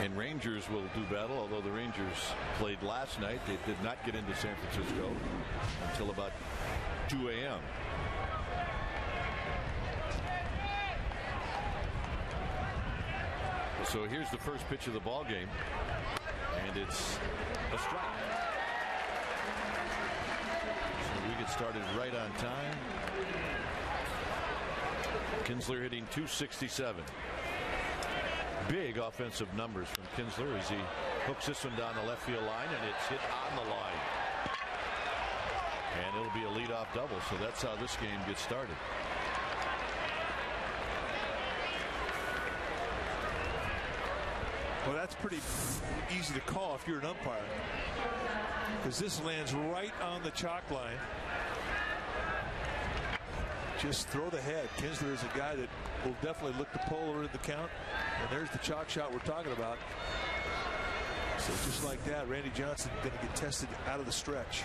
And Rangers will do battle, although the Rangers played last night. They did not get into San Francisco until about 2 a.m. So here's the first pitch of the ball game, and it's a strike. So we get started right on time. Kinsler hitting .267. Big offensive numbers from Kinsler as he hooks this one down the left field line, and it's hit on the line. And it'll be a leadoff double, so that's how this game gets started. Well, that's pretty easy to call if you're an umpire, because this lands right on the chalk line. Just throw the head. Kinsler is a guy that will definitely look to pull her in the count. And there's the chalk shot we're talking about. So just like that, Randy Johnson going to get tested out of the stretch.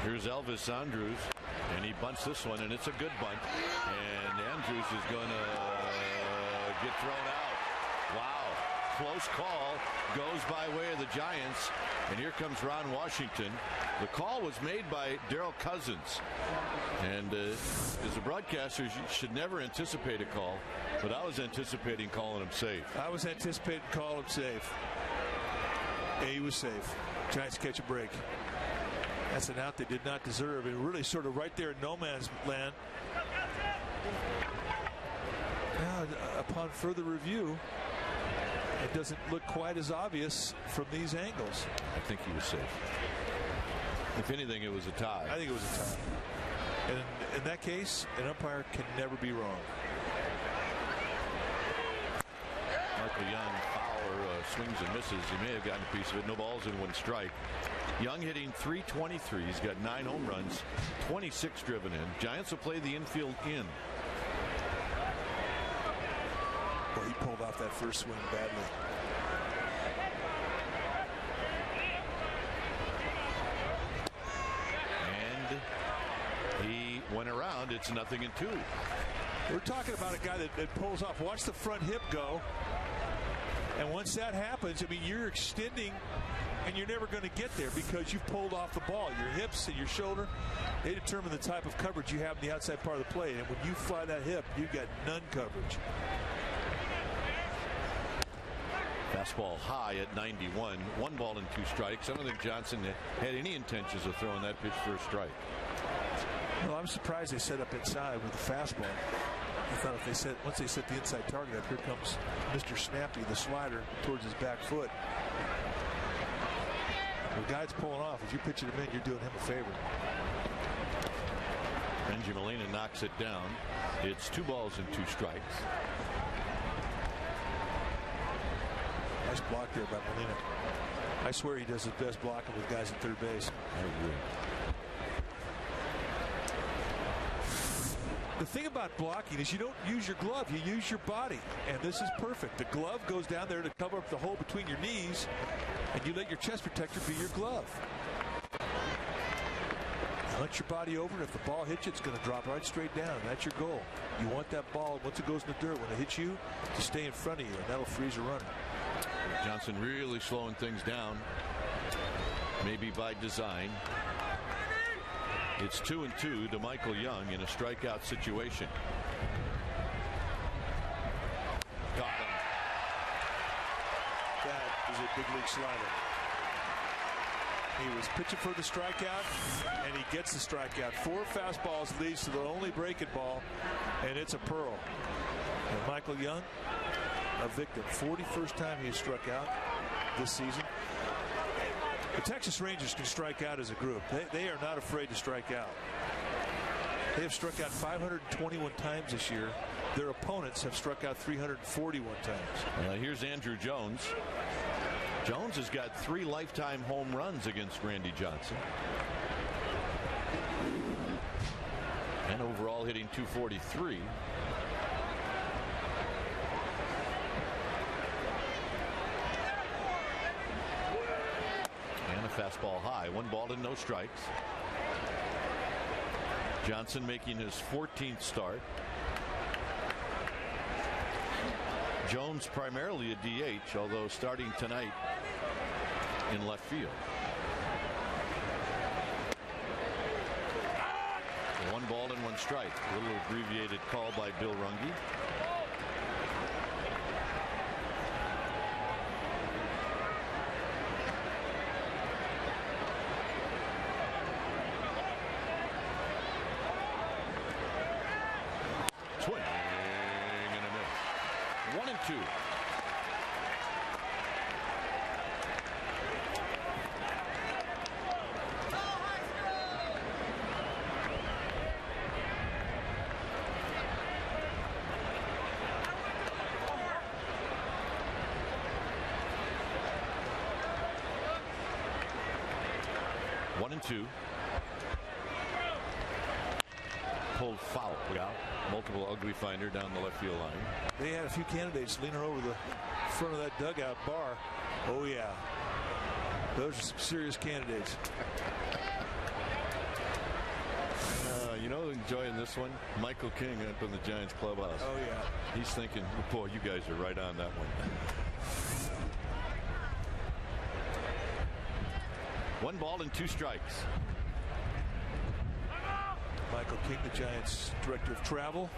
Here's Elvis Andrews, and he bunts this one, and it's a good bunt. And Andrews is going to get thrown out. Wow. Close call, goes by way of the Giants, and here comes Ron Washington. The call was made by Darrell Cousins, and as a broadcaster, you should never anticipate a call, but I was anticipating calling him safe. I was anticipating calling him safe. Yeah, he was safe. Giants catch a break. That's an out they did not deserve, and really sort of right there in no man's land. Now, upon further review, it doesn't look quite as obvious from these angles. I think he was safe. If anything, it was a tie. I think it was a tie. And in that case, an umpire can never be wrong. Michael Young, Fowler swings and misses. He may have gotten a piece of it. No balls and 1 strike. Young hitting .323. He's got 9 home runs, 26 driven in. Giants will play the infield in. Well, he pulled off that first swing badly. And he went around. It's 0-2. We're talking about a guy that pulls off. Watch the front hip go. And once that happens, I mean, you're extending, and you're never going to get there because you've pulled off the ball. Your hips and your shoulder, they determine the type of coverage you have in the outside part of the plate. And when you fly that hip, you've got none coverage. Fastball high at 91. 1 ball and 2 strikes. I don't think Johnson had any intentions of throwing that pitch for a strike. Well, I'm surprised they set up inside with the fastball. I thought if they set, once they set the inside target up, here comes Mr. Snappy, the slider, towards his back foot. The guy's pulling off. If you're pitching him in, you're doing him a favor. Benji Molina knocks it down. It's 2 balls and 2 strikes. Nice block there by Molina. I swear he does his best blocking with guys at third base. I agree. The thing about blocking is you don't use your glove, you use your body. And this is perfect. The glove goes down there to cover up the hole between your knees, and you let your chest protector be your glove. Hunt your body over, and if the ball hits you, it's going to drop right straight down. That's your goal. You want that ball, once it goes in the dirt, when it hits you, to stay in front of you, and that'll freeze a runner. Johnson really slowing things down, maybe by design. It's 2-2 to Michael Young in a strikeout situation. Got him. That is a big league slider. He was pitching for the strikeout, and he gets the strikeout. 4 fastballs leads to the only breaking ball, and it's a pearl. And Michael Young, a victim. 41st time he has struck out this season. The Texas Rangers can strike out as a group. They are not afraid to strike out. They have struck out 521 times this year. Their opponents have struck out 341 times. Here's Andrew Jones. Jones has got 3 lifetime home runs against Randy Johnson. And overall hitting .243. Fastball high. 1 ball and no strikes. Johnson making his 14th start. Jones primarily a DH, although starting tonight in left field. 1 ball and 1 strike. A little abbreviated call by Bill Runge. Swing and a miss. 1-2. Pulled foul. Yeah. Multiple ugly finder down the left field line. They had a few candidates leaning over the front of that dugout bar. Oh, yeah. Those are some serious candidates. You know, enjoying this one? Michael King up in the Giants clubhouse. Oh, yeah. He's thinking, boy, you guys are right on that one. 1 ball and 2 strikes. Michael King, the Giants director of travel,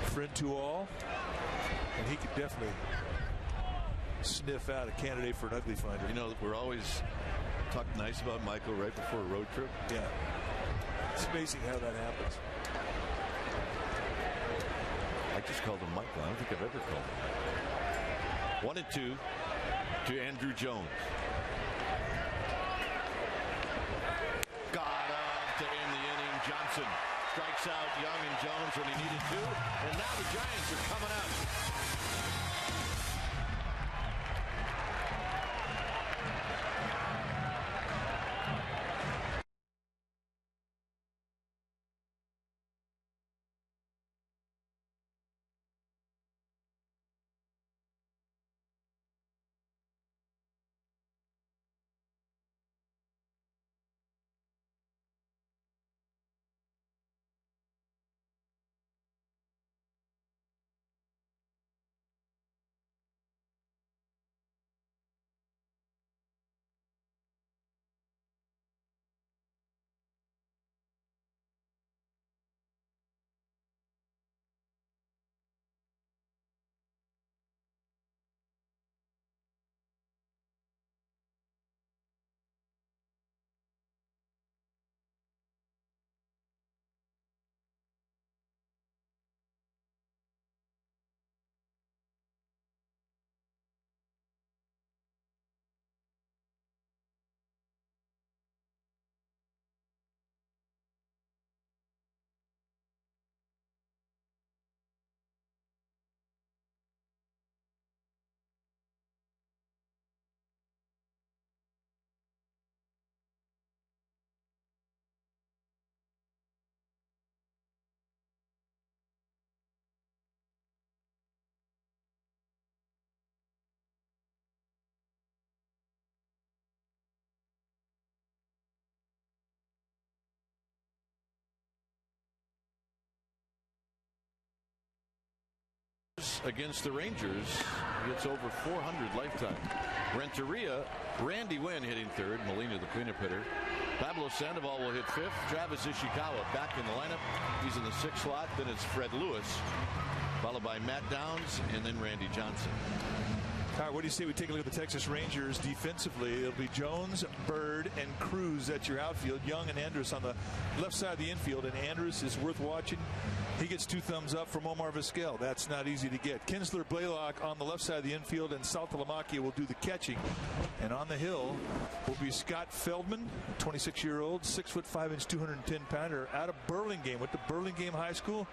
friend to all, and he could definitely sniff out a candidate for an ugly finder. You know, we're always talking nice about Michael right before a road trip. Yeah, it's amazing how that happens. I just called him Michael. I don't think I've ever called him. 1-2 to Andrew Jones. To end the inning. Johnson strikes out Young and Jones when he needed to, and now the Giants are coming out. Against the Rangers, gets over 400 lifetime. Renteria, Randy Wynn hitting third, Molina the cleanup hitter. Pablo Sandoval will hit fifth. Travis Ishikawa back in the lineup. He's in the sixth slot. Then it's Fred Lewis, followed by Matt Downs, and then Randy Johnson. All right, what do you say we take a look at the Texas Rangers defensively? It'll be Jones, Bird, and Cruz at your outfield. Young and Andrus on the left side of the infield, and Andrus is worth watching. He gets 2 thumbs up from Omar Vizquel. That's not easy to get. Kinsler, Blaylock on the left side of the infield, and Saltalamacchia will do the catching. And on the hill will be Scott Feldman, 26-year-old, 6'5", 210-pounder, out of Burlingame. Went to Burlingame High School,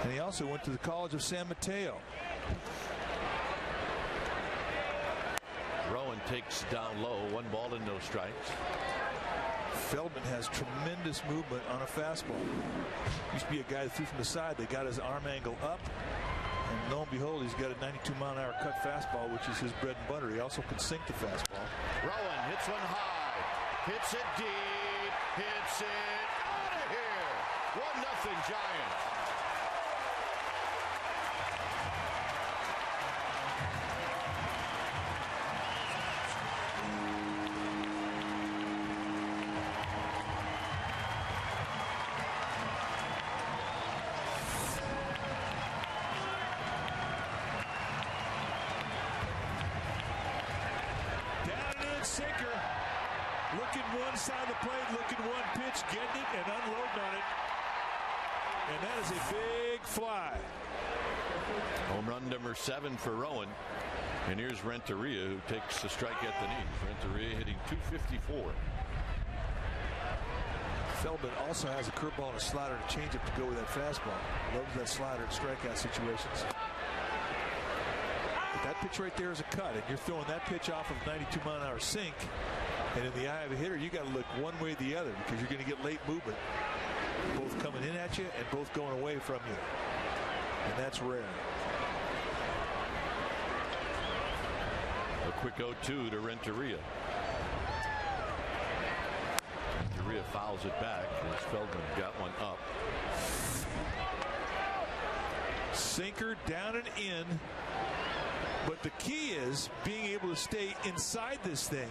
and he also went to the College of San Mateo. Rowan takes down low, 1 ball and no strikes. Feldman has tremendous movement on a fastball. Used to be a guy that threw from the side. They got his arm angle up, and lo and behold, he's got a 92-mile-an-hour cut fastball, which is his bread and butter. He also can sink the fastball. Rowan hits one high, hits it deep, hits it 1-0 Giants. Sinker, looking one side of the plate, looking one pitch, getting it and unloading on it. And that is a big fly. Home run number 7 for Rowan. And here's Renteria, who takes the strike at the knees. Renteria hitting .254. Feldman also has a curveball and a slider to change it to go with that fastball. Loves that slider in strikeout situations. That pitch right there is a cut, and you're throwing that pitch off of 92-mile-an-hour sink, and in the eye of a hitter, you got to look one way or the other because you're going to get late movement, both coming in at you and both going away from you, and that's rare. A quick 0-2 to Renteria. Renteria fouls it back as Feldman got one up. Sinker down and in. But the key is being able to stay inside this thing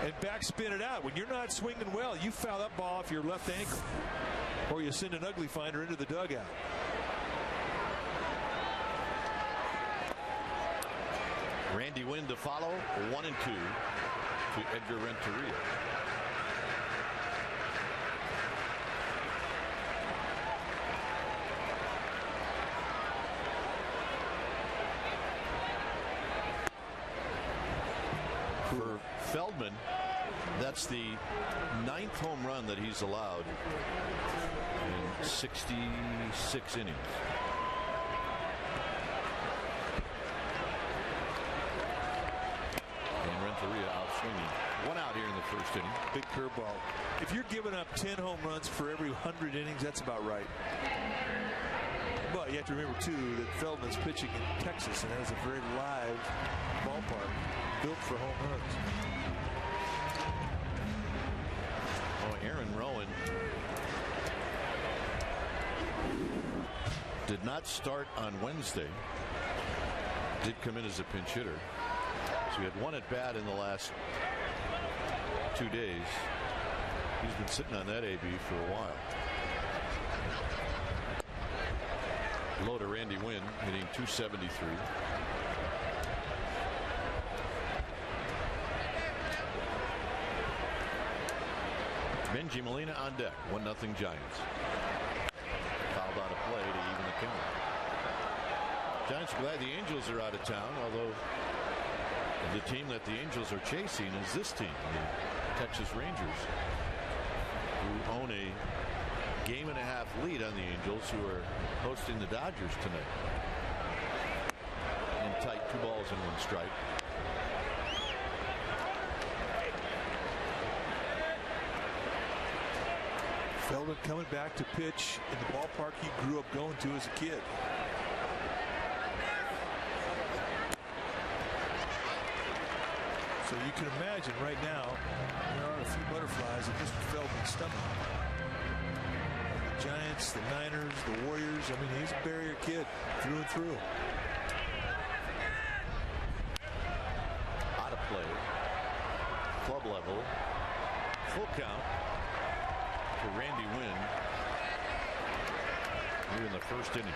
and backspin it out. When you're not swinging well, you foul that ball off your left ankle, or you send an ugly finder into the dugout. Randy Wynn to follow, 1-2 to Edgar Renteria. For Feldman, that's the 9th home run that he's allowed in 66 innings. And Renteria out swinging. 1 out here in the first inning. Big curveball. If you're giving up 10 home runs for every 100 innings, that's about right. But you have to remember, too, that Feldman's pitching in Texas, and that is a very live ballpark built for home runs. Oh, Aaron Rowan did not start on Wednesday. Did come in as a pinch hitter. So he had 1 at bat in the last 2 days. He's been sitting on that AB for a while. Low to Randy Wynn, hitting .273. Benji Molina on deck. 1-0 Giants. Fouled out of play to even the count. Giants are glad the Angels are out of town, although the team that the Angels are chasing is this team, the Texas Rangers, who own a game-and-a-half lead on the Angels, who are hosting the Dodgers tonight. In tight, 2 balls and 1 strike. Feldman coming back to pitch in the ballpark he grew up going to as a kid. So you can imagine right now there are a few butterflies in Mr. Feldman's stomach. The Giants, the Niners, the Warriors. I mean, he's a barrier kid through and through. Out of play. Club level. Full count to Randy Wynn here in the first inning.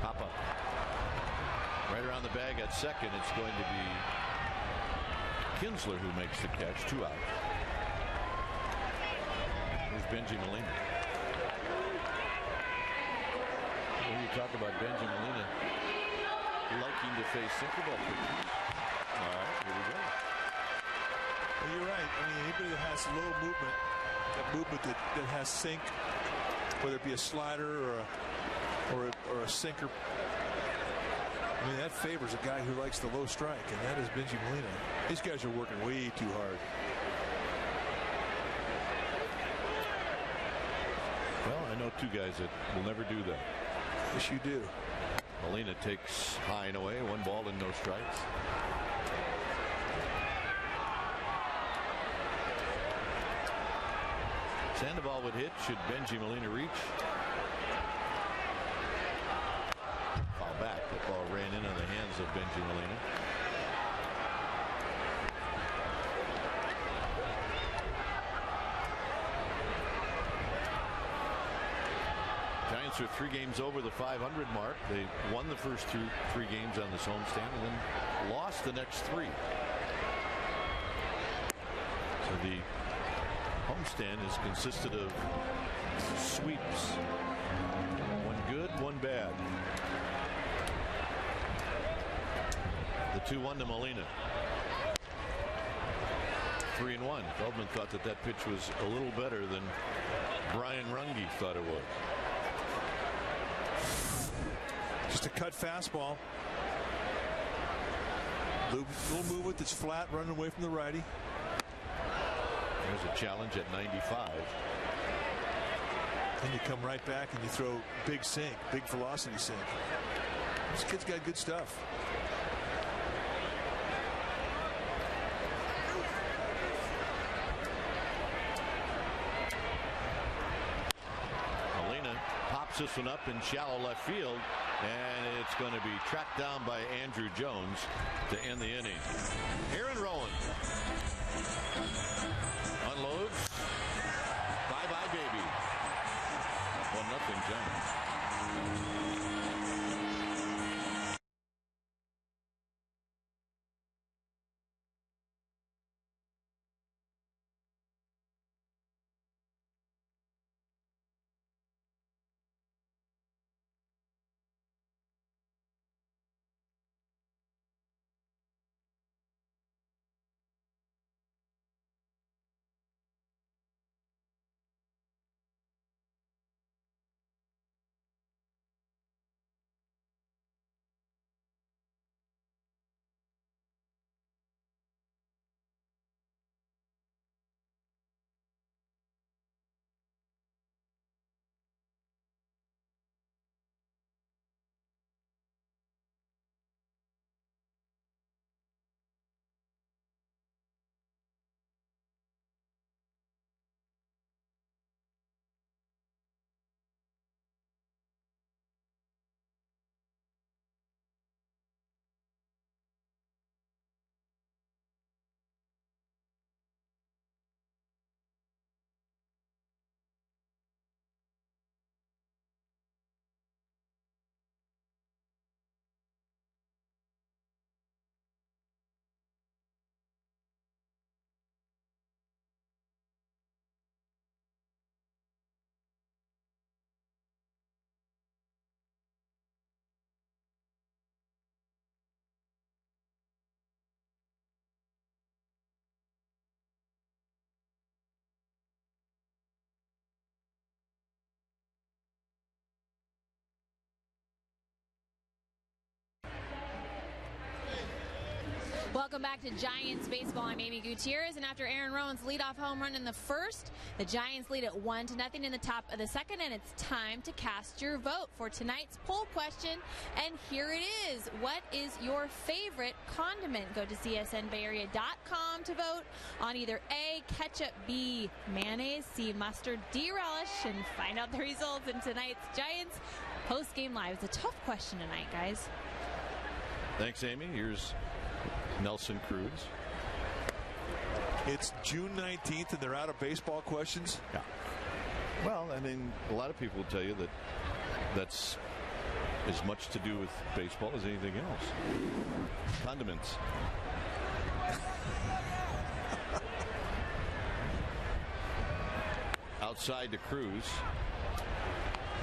Pop up. Right around the bag at second. It's going to be Kinsler who makes the catch. 2 out. Here's Benji Molina. When you talk about Benji Molina liking to face sinker ball pitches. All right, here we go. Well, you're right. I mean, anybody that has low movement, that movement that has sink, whether it be a slider or a sinker, I mean, that favors a guy who likes the low strike, and that is Benji Molina. These guys are working way too hard. Well, I know 2 guys that will never do that. Yes, you do. Molina takes high and away, 1 ball and no strikes. Sandoval would hit should Benji Molina reach. Foul back. The ball ran into the hands of Benji Molina. Giants are 3 games over the 500 mark. They won the first 3 games on this homestand and then lost the next 3. So the homestand has consisted of sweeps. 1 good, 1 bad. The 2-1 to Molina. 3-1. Feldman thought that pitch was a little better than Brian Runge thought it was. Just a cut fastball. Little movement that's flat, running away from the righty. There's a challenge at 95. Then you come right back and you throw big sink, big velocity sink. This kid's got good stuff. Molina pops this one up in shallow left field, and it's going to be tracked down by Andrew Jones to end the inning. Aaron Rowan unloads. Bye-bye, baby. 1-0 Giants. Welcome back to Giants Baseball. I'm Amy Gutierrez, and after Aaron Rowan's leadoff home run in the first, the Giants lead at 1-0 in the top of the second, and it's time to cast your vote for tonight's poll question. And here it is. What is your favorite condiment? Go to csnbayarea.com to vote on either A, ketchup, B, mayonnaise, C, mustard, D, relish, and find out the results in tonight's Giants post-game live. It's a tough question tonight, guys. Thanks, Amy. Here's Nelson Cruz. It's June 19th and they're out of baseball questions. Yeah. Well, I mean, a lot of people will tell you that that's as much to do with baseball as anything else. Condiments. Outside to Cruz.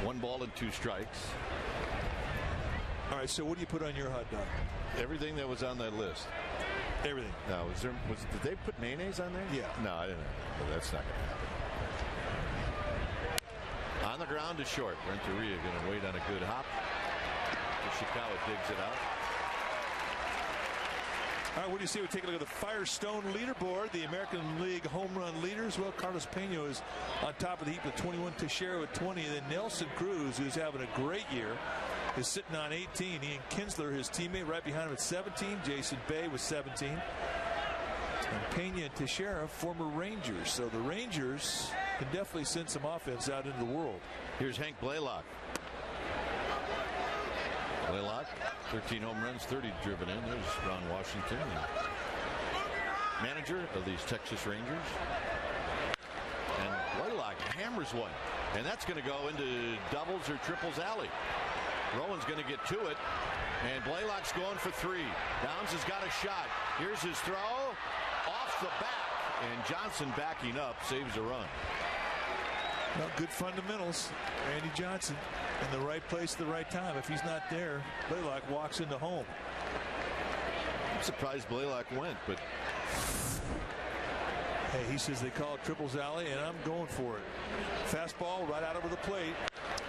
1 ball and 2 strikes. All right, so what do you put on your hot dog? Everything that was on that list. Everything. Now, did they put mayonnaise on there? Yeah. No, I didn't. Well, that's not going to happen. On the ground to short. Renteria going to wait on a good hop. Ishikawa digs it out. All right, what do you say we take a look at the Firestone leaderboard, the American League home run leaders? Well, Carlos Pena is on top of the heap with 21, Teixeira with 20, and then Nelson Cruz, who's having a great year, is sitting on 18. Ian Kinsler, his teammate, right behind him at 17. Jason Bay with 17. And Pena and Teixeira, former Rangers. So the Rangers can definitely send some offense out into the world. Here's Hank Blaylock. Blaylock, 13 home runs, 30 driven in. There's Ron Washington, manager of these Texas Rangers. And Blaylock hammers one. And that's going to go into doubles or triples alley. Rowan's going to get to it. And Blaylock's going for 3. Downs has got a shot. Here's his throw. Off the back. And Johnson backing up saves a run. Well, good fundamentals. Randy Johnson in the right place at the right time. If he's not there, Blaylock walks into home. I'm surprised Blaylock went, but hey, he says they call it triples alley, and I'm going for it. Fastball right out over the plate.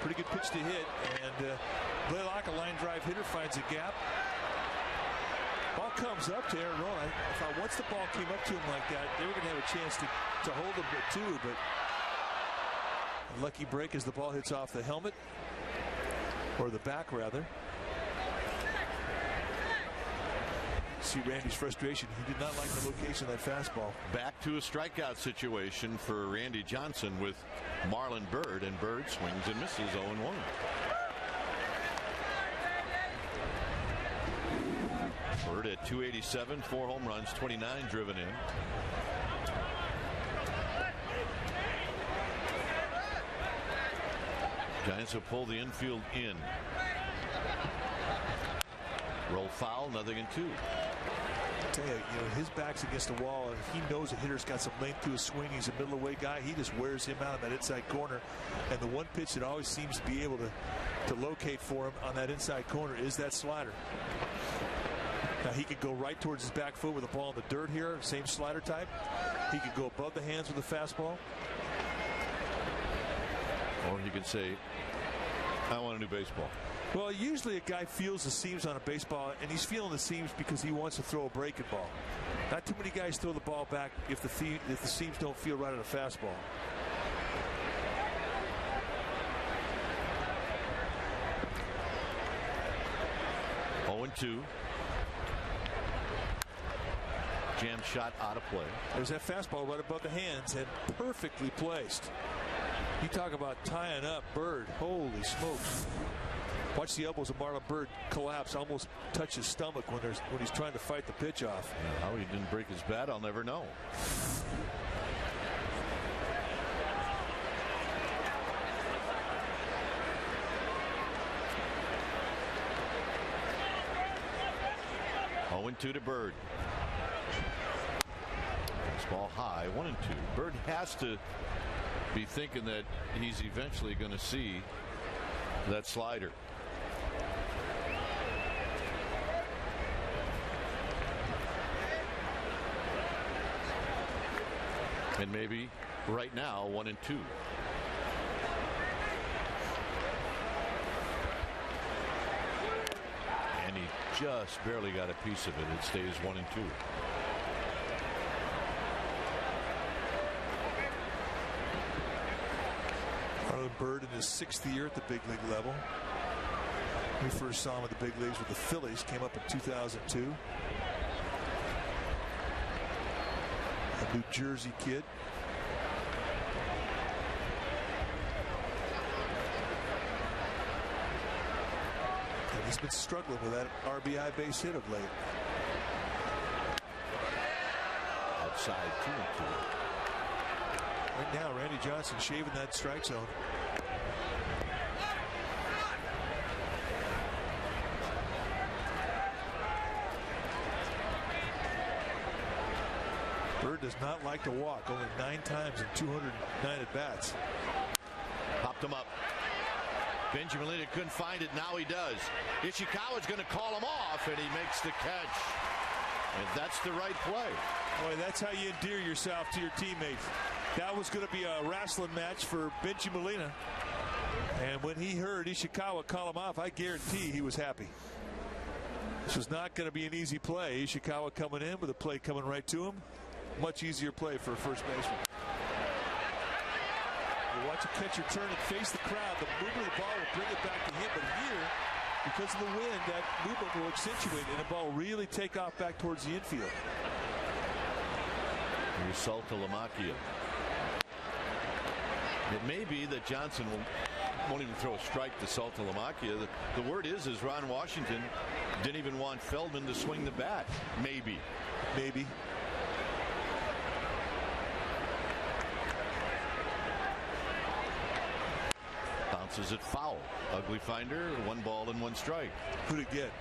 Pretty good pitch to hit, and Blaylock, a line drive hitter, finds a gap. Ball comes up to Aaron Rowan. I thought once the ball came up to him like that, they were going to have a chance to hold him at 2, but a lucky break as the ball hits off the helmet, or the back rather. See Randy's frustration. He did not like the location of that fastball. Back to a strikeout situation for Randy Johnson with Marlon Byrd, and Byrd swings and misses 0-1. Byrd at 287, 4 home runs, 29 driven in. Giants will pull the infield in. Roll foul, 0-2. I tell you, his back's against the wall, and he knows the hitter's got some length to his swing. He's a middle of the way guy. He just wears him out in that inside corner. And the one pitch that always seems to be able to locate for him on that inside corner is that slider. Now he could go right towards his back foot with the ball in the dirt here, same slider type. He could go above the hands with the fastball. Or he could say, I want a new baseball. Well, usually a guy feels the seams on a baseball, and he's feeling the seams because he wants to throw a breaking ball. Not too many guys throw the ball back if the seams don't feel right on a fastball. Oh, 2. Jam shot out of play. There's that fastball right above the hands and perfectly placed. You talk about tying up Byrd. Holy smokes. Watch the elbows of Marlon Byrd collapse, almost touch his stomach when he's trying to fight the pitch off. How he didn't break his bat, I'll never know. Oh, 2 to Byrd. Ball high, 1-2. Byrd has to be thinking that he's eventually going to see that slider. And maybe right now 1-2. And he just barely got a piece of it. It stays 1-2. Byrd in his 6th year at the big league level. We first saw him at the big leagues with the Phillies, came up in 2002. A New Jersey kid. And he's been struggling with that RBI base hit of late. Outside 2-2. Right now, Randy Johnson shaving that strike zone. Byrd does not like to walk. Only 9 times in 209 at-bats. Popped him up. Benjamin Lita couldn't find it. Now he does. Ishikawa's going to call him off, and he makes the catch. And that's the right play. Boy, that's how you endear yourself to your teammates. That was going to be a wrestling match for Benji Molina. And when he heard Ishikawa call him off, I guarantee he was happy. This was not going to be an easy play. Ishikawa coming in with a play coming right to him. Much easier play for a first baseman. You watch a catcher turn and face the crowd. The movement of the ball will bring it back to him. But here, because of the wind, that movement will accentuate and the ball will really take off back towards the infield. Saltalamacchia. It may be that Johnson won't even throw a strike to Saltalamacchia. The word is Ron Washington didn't even want Feldman to swing the bat. Maybe. Bounces it foul. Ugly finder. 1 ball and 1 strike. Who'd it get?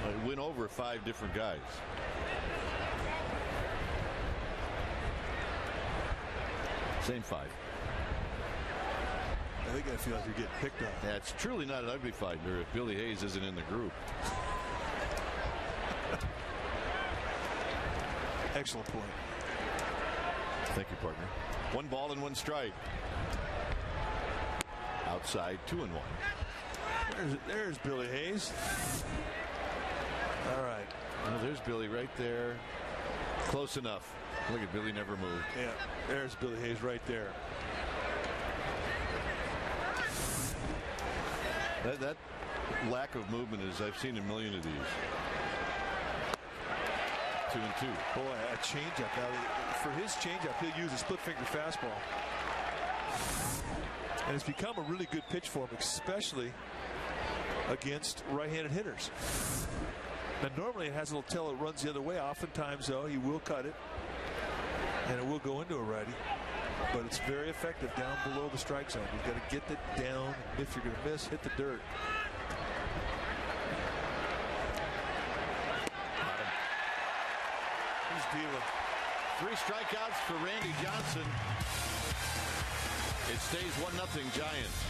It went over 5 different guys. Same 5. I think I feel like you're getting picked on. Yeah, it's truly not an ugly finder if Billy Hayes isn't in the group. Excellent point. Thank you, partner. 1 ball and 1 strike. Outside 2-1. There's Billy Hayes. All right. Well, there's Billy right there. Close enough. Look at Billy, never moved. Yeah, there's Billy Hayes right there. That lack of movement is I've seen a million of these. 2-2. Boy, a changeup. Now, for his changeup, he'll use a split finger fastball. And it's become a really good pitch for him, especially against right-handed hitters. Now, normally it has a little tail that runs the other way. Oftentimes, though, he will cut it, and it will go into a righty. But it's very effective down below the strike zone. You've got to get it down. If you're going to miss, hit the dirt. He's dealing. 3 strikeouts for Randy Johnson. It stays 1-0 Giants.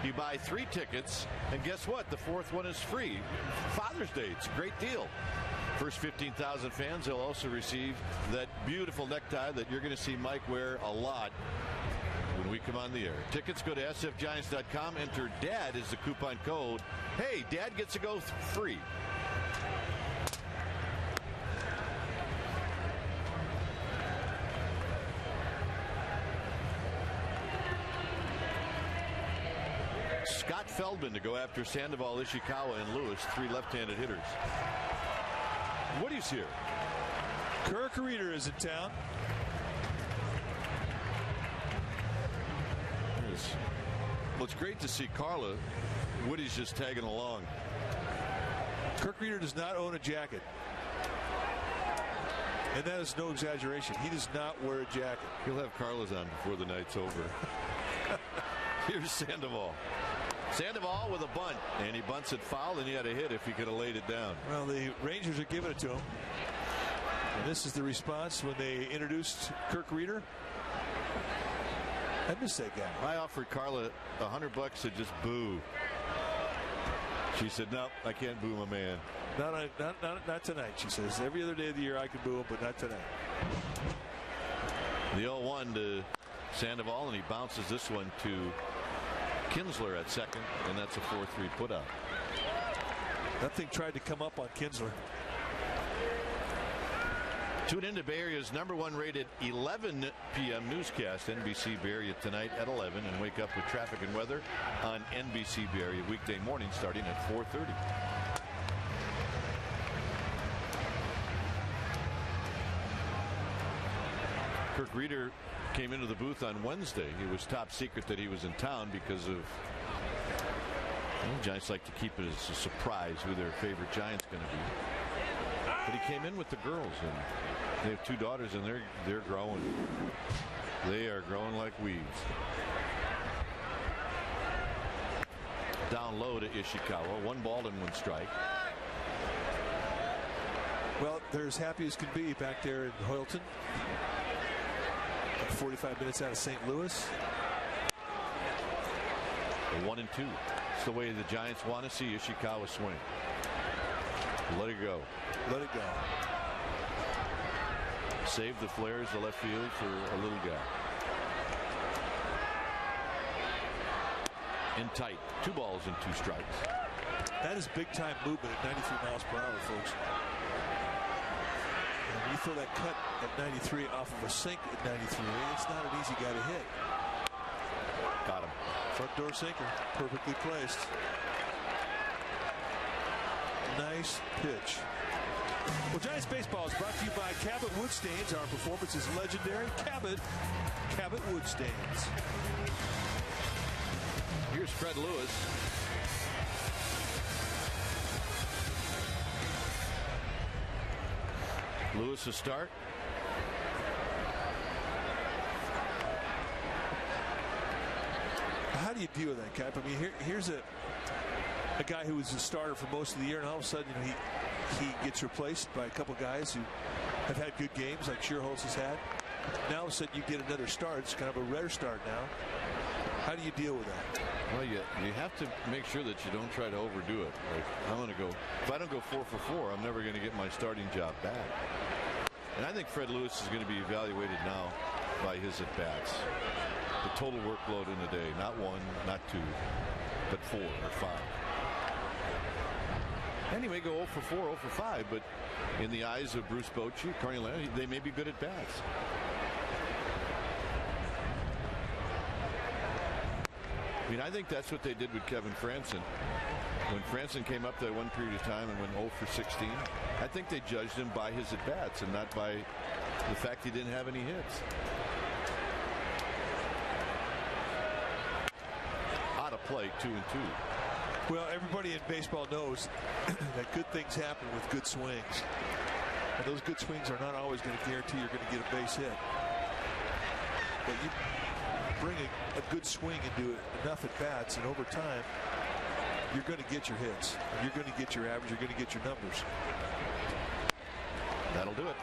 You buy 3 tickets, and guess what? The 4th one is free. Father's Day, it's a great deal. First 15,000 fans, they'll also receive that beautiful necktie that you're going to see Mike wear a lot when we come on the air. Tickets, go to sfgiants.com. Enter DAD as the coupon code. Hey, Dad gets to go free. Scott Feldman to go after Sandoval, Ishikawa, and Lewis, 3 left-handed hitters. What do you see here? Kirk Reeder is in town. Well, it's great to see Carla. Woody's just tagging along. Kirk Reeder does not own a jacket. And that is no exaggeration. He does not wear a jacket. He'll have Carlos on before the night's over. Here's Sandoval. Sandoval with a bunt, and he bunts it foul, and he had a hit if he could have laid it down. Well, the Rangers are giving it to him. And this is the response when they introduced Kirk Reeder. I miss that guy. I offered Carla $100 to just boo. She said, "No, I can't boo my man." Not tonight, she says. Every other day of the year I can boo him, but not tonight. The 0-1 to Sandoval, and he bounces this one to Kinsler at second, and that's a 4-3 putout. That thing tried to come up on Kinsler. Tune in to Bay Area's #1 rated 11 p.m. newscast, NBC Bay Area tonight at 11, and wake up with traffic and weather on NBC Bay Area weekday morning starting at 4:30. Kirk Reeder came into the booth on Wednesday. It was top secret that he was in town because of, well, Giants like to keep it as a surprise who their favorite Giant's going to be. But he came in with the girls, and they have 2 daughters, and they're growing. They are growing like weeds. Down low to Ishikawa. 1 ball and 1 strike. Well, they're as happy as can be back there in Hoyleton. 45 minutes out of St. Louis. 1-2. It's the way the Giants want to see Ishikawa swing. Let it go. Let it go. Save the flares to left field for a little guy. In tight. 2 balls and 2 strikes. That is big time movement at 93 miles per hour, folks. And you throw that cut at 93 off of a sink at 93. It's not an easy guy to hit. Got him. Front door sinker. Perfectly placed. Nice pitch. Well, Giants baseball is brought to you by Cabot Wood Stains. Our performance is legendary. Cabot Wood Stains. Here's Fred Lewis. Lewis to start. How do you deal with that, Cap? I mean, here's a guy who was a starter for most of the year, and all of a sudden, you know, he gets replaced by a couple guys who have had good games, like Schierholtz has had. Now all of a sudden, you get another start. It's kind of a rare start now. How do you deal with that? Well, you have to make sure that you don't try to overdo it. Like, I'm going to go. If I don't go 4 for 4, I'm never going to get my starting job back. And I think Fred Lewis is going to be evaluated now by his at bats. The total workload in a day, not 1, not 2, but 4 or 5. And he may go 0 for 4, 0 for 5, but in the eyes of Bruce Bochy, Carney Leonard, they may be good at bats. I mean, I think that's what they did with Kevin Franson. When Franson came up that one period of time and went 0 for 16, I think they judged him by his at-bats and not by the fact he didn't have any hits. Out of play, 2-2. Well, everybody in baseball knows that good things happen with good swings. And those good swings are not always going to guarantee you're going to get a base hit. But you bring a good swing into enough at bats, and over time, you're going to get your hits. You're going to get your average. You're going to get your numbers. That'll do it.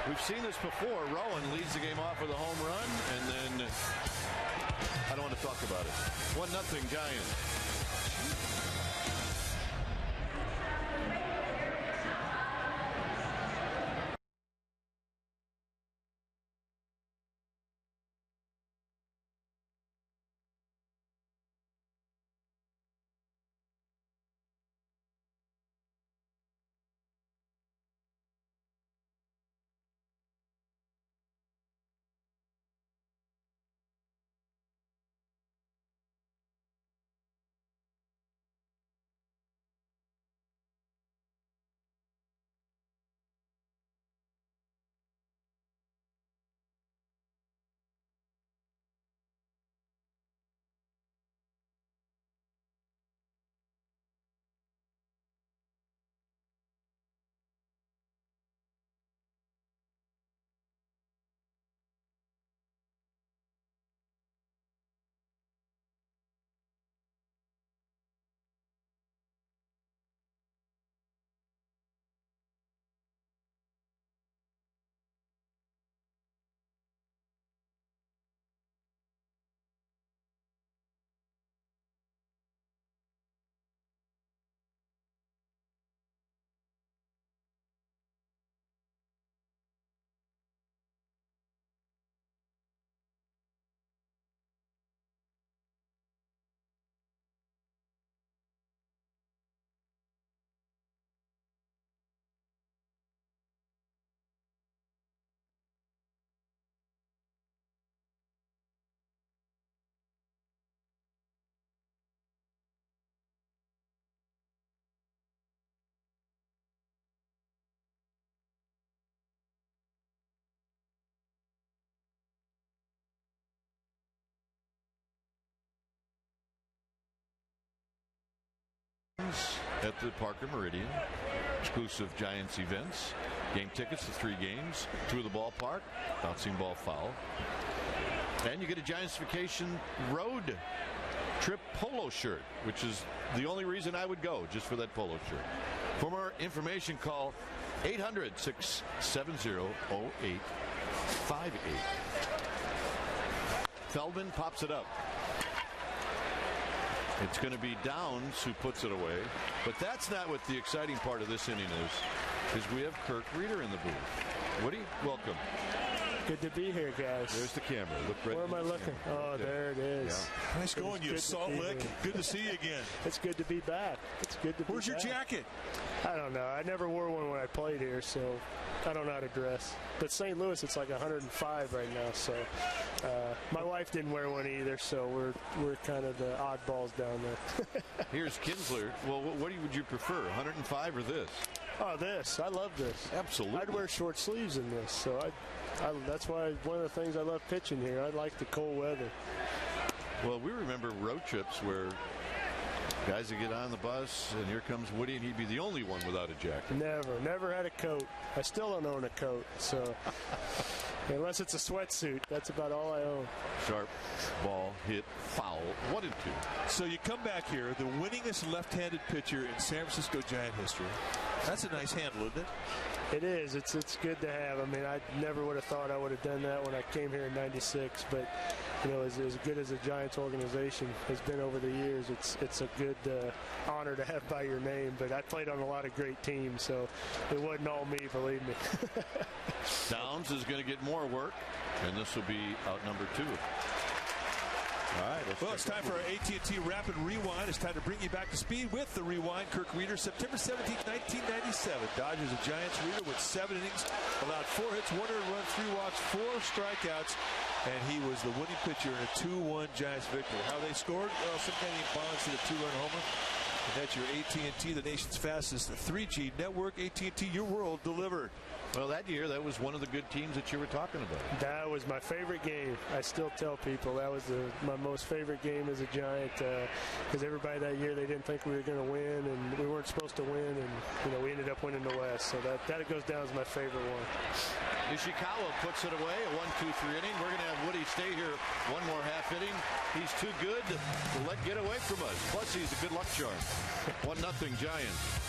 We've seen this before. Rowan leads the game off with a home run, and then I don't want to talk about it. 1-0 Giants. at the Parker Meridian. Exclusive Giants events. Game tickets to 3 games. To the ballpark. Bouncing ball foul. And you get a Giants Vacation road trip polo shirt, which is the only reason I would go, just for that polo shirt. For more information, call 800-670-0858. Feldman pops it up. It's going to be Downs who puts it away. But that's not what the exciting part of this inning is, because we have Kirk Reeder in the booth. Woody, welcome. Good to be here, guys. There's the camera. Look right. Where am I looking? Oh, there it is. Yeah. Nice going, you Salt Lick. Good to see you again. It's good to be back. It's good to be Where's your jacket? I don't know. I never wore one when I played here, so I don't know how to dress. But St. Louis, it's like 105 right now, so my wife didn't wear one either, so we're kind of the oddballs down there. Here's Kinsler. Well, what would you prefer, 105 or this? Oh, this. I love this. Absolutely. I'd wear short sleeves in this, so that's why one of the things I love pitching here. I like the cold weather. Well, we remember road trips where guys would get on the bus, and here comes Woody, and he'd be the only one without a jacket. Never had a coat. I still don't own a coat, so unless it's a sweatsuit, that's about all I own. Sharp ball hit foul. 1-2. So you come back here, the winningest left-handed pitcher in San Francisco Giant history. That's a nice handle, isn't it? It is. It's good to have. I mean, I never would have thought I would have done that when I came here in '96. But as good as the Giants organization has been over the years, it's a good honor to have by your name. But I played on a lot of great teams, so it wasn't all me, believe me. Downs is going to get more work, and this will be out number 2. All right. Well, it's time for our AT&T Rapid Rewind. It's time to bring you back to speed with the Rewind. Kirk Reeder, September 17, 1997. Dodgers and Giants. Reeder with 7 innings, allowed 4 hits, 1 earned run, 3 walks, 4 strikeouts, and he was the winning pitcher in a 2-1 Giants victory. How they scored? Well, some guy named Bonds hit a 2-run homer. And that's your AT&T, the nation's fastest 3G network. AT&T, your world delivered. Well, that year, that was one of the good teams that you were talking about. That was my favorite game. I still tell people that was my most favorite game as a Giant, because everybody that year, they didn't think we were going to win, and we weren't supposed to win, and we ended up winning the West. So that goes down as my favorite one. Ishikawa puts it away, a 1-2-3 inning. We're going to have Woody stay here one more half inning. He's too good to let get away from us. Plus, he's a good luck charm. 1-0 Giants.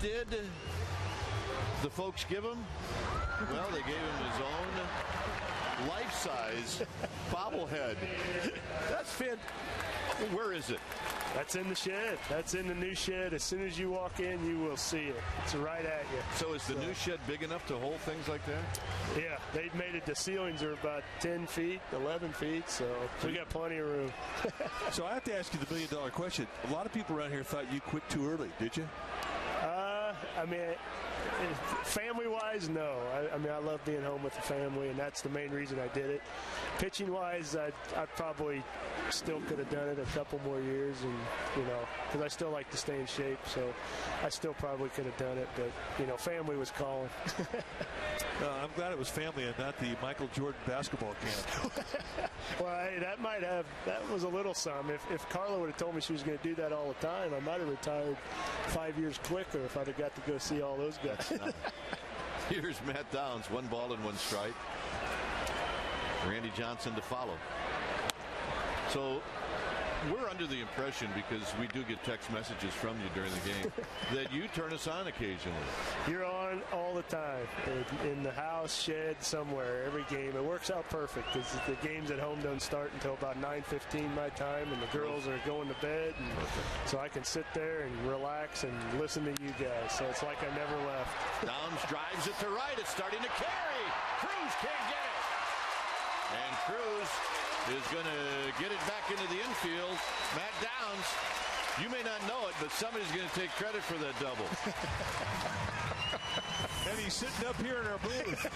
Did the folks give him? Well, they gave him his own life-size bobblehead. That's fit. Where is it? That's in the shed. That's in the new shed. As soon as you walk in, you will see it. It's right at you. So is the new shed big enough to hold things like that? Yeah, they've made it. The ceilings are about 10 feet, 11 feet, so we got plenty of room. So I have to ask you the $1 million question. A lot of people around here thought you quit too early, did you? I mean, family-wise, no. I mean, I love being home with the family, and that's the main reason I did it. Pitching-wise, I probably still could have done it a couple more years, and because I still like to stay in shape, so I still probably could have done it. But family was calling. I'm glad it was family and not the Michael Jordan basketball camp. Well, hey, that was a little some. If Carla would have told me she was going to do that all the time, I might have retired 5 years quicker if I'd have got to go see all those guys. Here's Matt Downs, 1 ball and 1 strike. Randy Johnson to follow. So we're under the impression, because we do get text messages from you during the game, that you turn us on occasionally. You're on all the time, in the house, shed, somewhere, every game. It works out perfect because the games at home don't start until about 9:15 my time, and the girls are going to bed, and so I can sit there and relax and listen to you guys. So it's like I never left. Downs drives it to right. It's starting to carry. Cruz can't get it. And Cruz is going to get it back into the infield. Matt Downs, you may not know it, but somebody's going to take credit for that double. And he's sitting up here in our booth.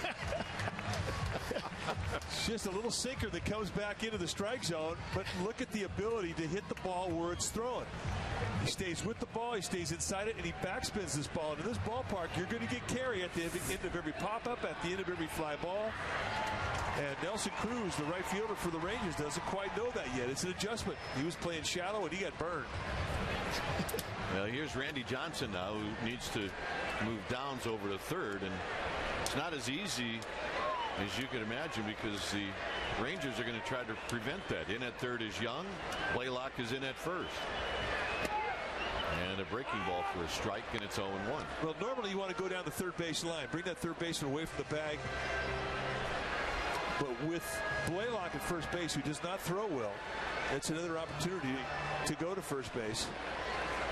It's just a little sinker that comes back into the strike zone, but look at the ability to hit the ball where it's thrown. He stays with the ball, he stays inside it, and he backspins this ball. And in this ballpark, you're going to get carry at the end of every pop-up, at the end of every fly ball. And Nelson Cruz, the right fielder for the Rangers, doesn't quite know that yet. It's an adjustment. He was playing shallow, and he got burned. Well, here's Randy Johnson now, who needs to move Downs over to third. And it's not as easy as you can imagine, because the Rangers are going to try to prevent that. In at third is Young. Blaylock is in at first. And a breaking ball for a strike, and it's 0-1. Well, normally you want to go down the third base line, bring that third baseman away from the bag. But with Blaylock at first base, who does not throw well, it's another opportunity to go to first base.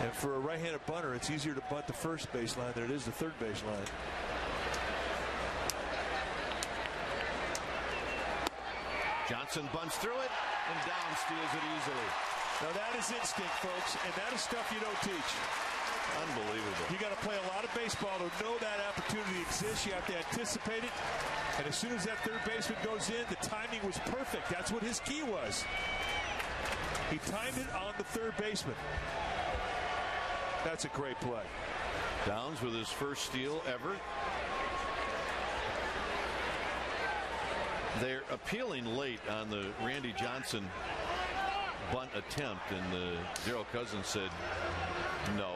And for a right-handed bunter, it's easier to bunt the first base line than it is the third base line. Johnson bunts through it, and Downs steals it easily. Now that is instinct, folks, and that is stuff you don't teach. Unbelievable. You got to play a lot of baseball to know that opportunity exists. You have to anticipate it. And as soon as that third baseman goes in, the timing was perfect. That's what his key was. He timed it on the third baseman. That's a great play. Downs with his first steal ever. They're appealing late on the Randy Johnson bunt attempt, and Darryl Cousins said no.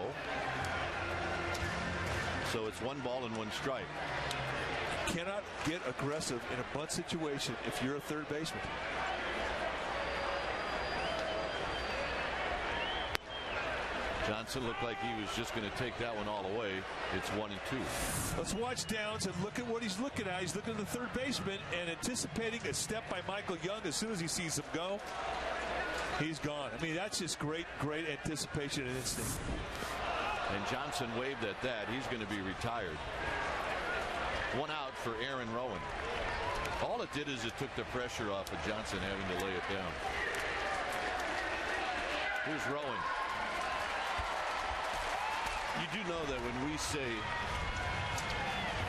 So it's 1 ball and 1 strike. Cannot get aggressive in a bunt situation if you're a third baseman. Johnson looked like he was just going to take that one all the way. It's 1-2. Let's watch Downs and look at what he's looking at. He's looking at the third baseman and anticipating a step by Michael Young. As soon as he sees him go, he's gone. I mean, that's just great anticipation and instinct. And Johnson waved at that. He's going to be retired. 1 out for Aaron Rowan. All it did is it took the pressure off of Johnson having to lay it down. Here's Rowan. You do know that when we say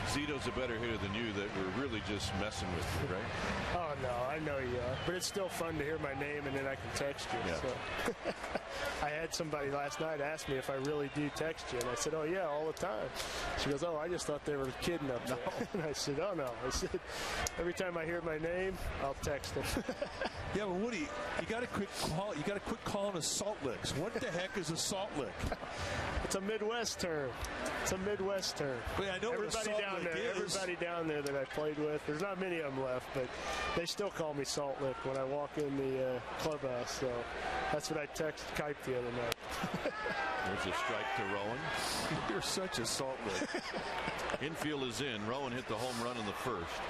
Zito's a better hitter than you, that we're really just messing with you, right? Oh, no, I know you are. But it's still fun to hear my name, and then I can text you. Yeah. So. I had somebody last night ask me if I really do text you, and I said, oh, yeah, all the time. She goes, oh, I just thought they were kidding up there. No. And I said, oh, no. I said, every time I hear my name, I'll text them. Yeah, but Woody, you got to quit calling us salt licks. What the heck is a salt lick? It's a Midwest term. It's a Midwest term. Well, I know everybody down there. Everybody down there that I played with. There's not many of them left, but they still call me Salt Lick when I walk in the clubhouse. So that's what I text Kipe the other night. There's a strike to Rowan. You're such a Salt Lick. Infield is in. Rowan hit the home run in the first.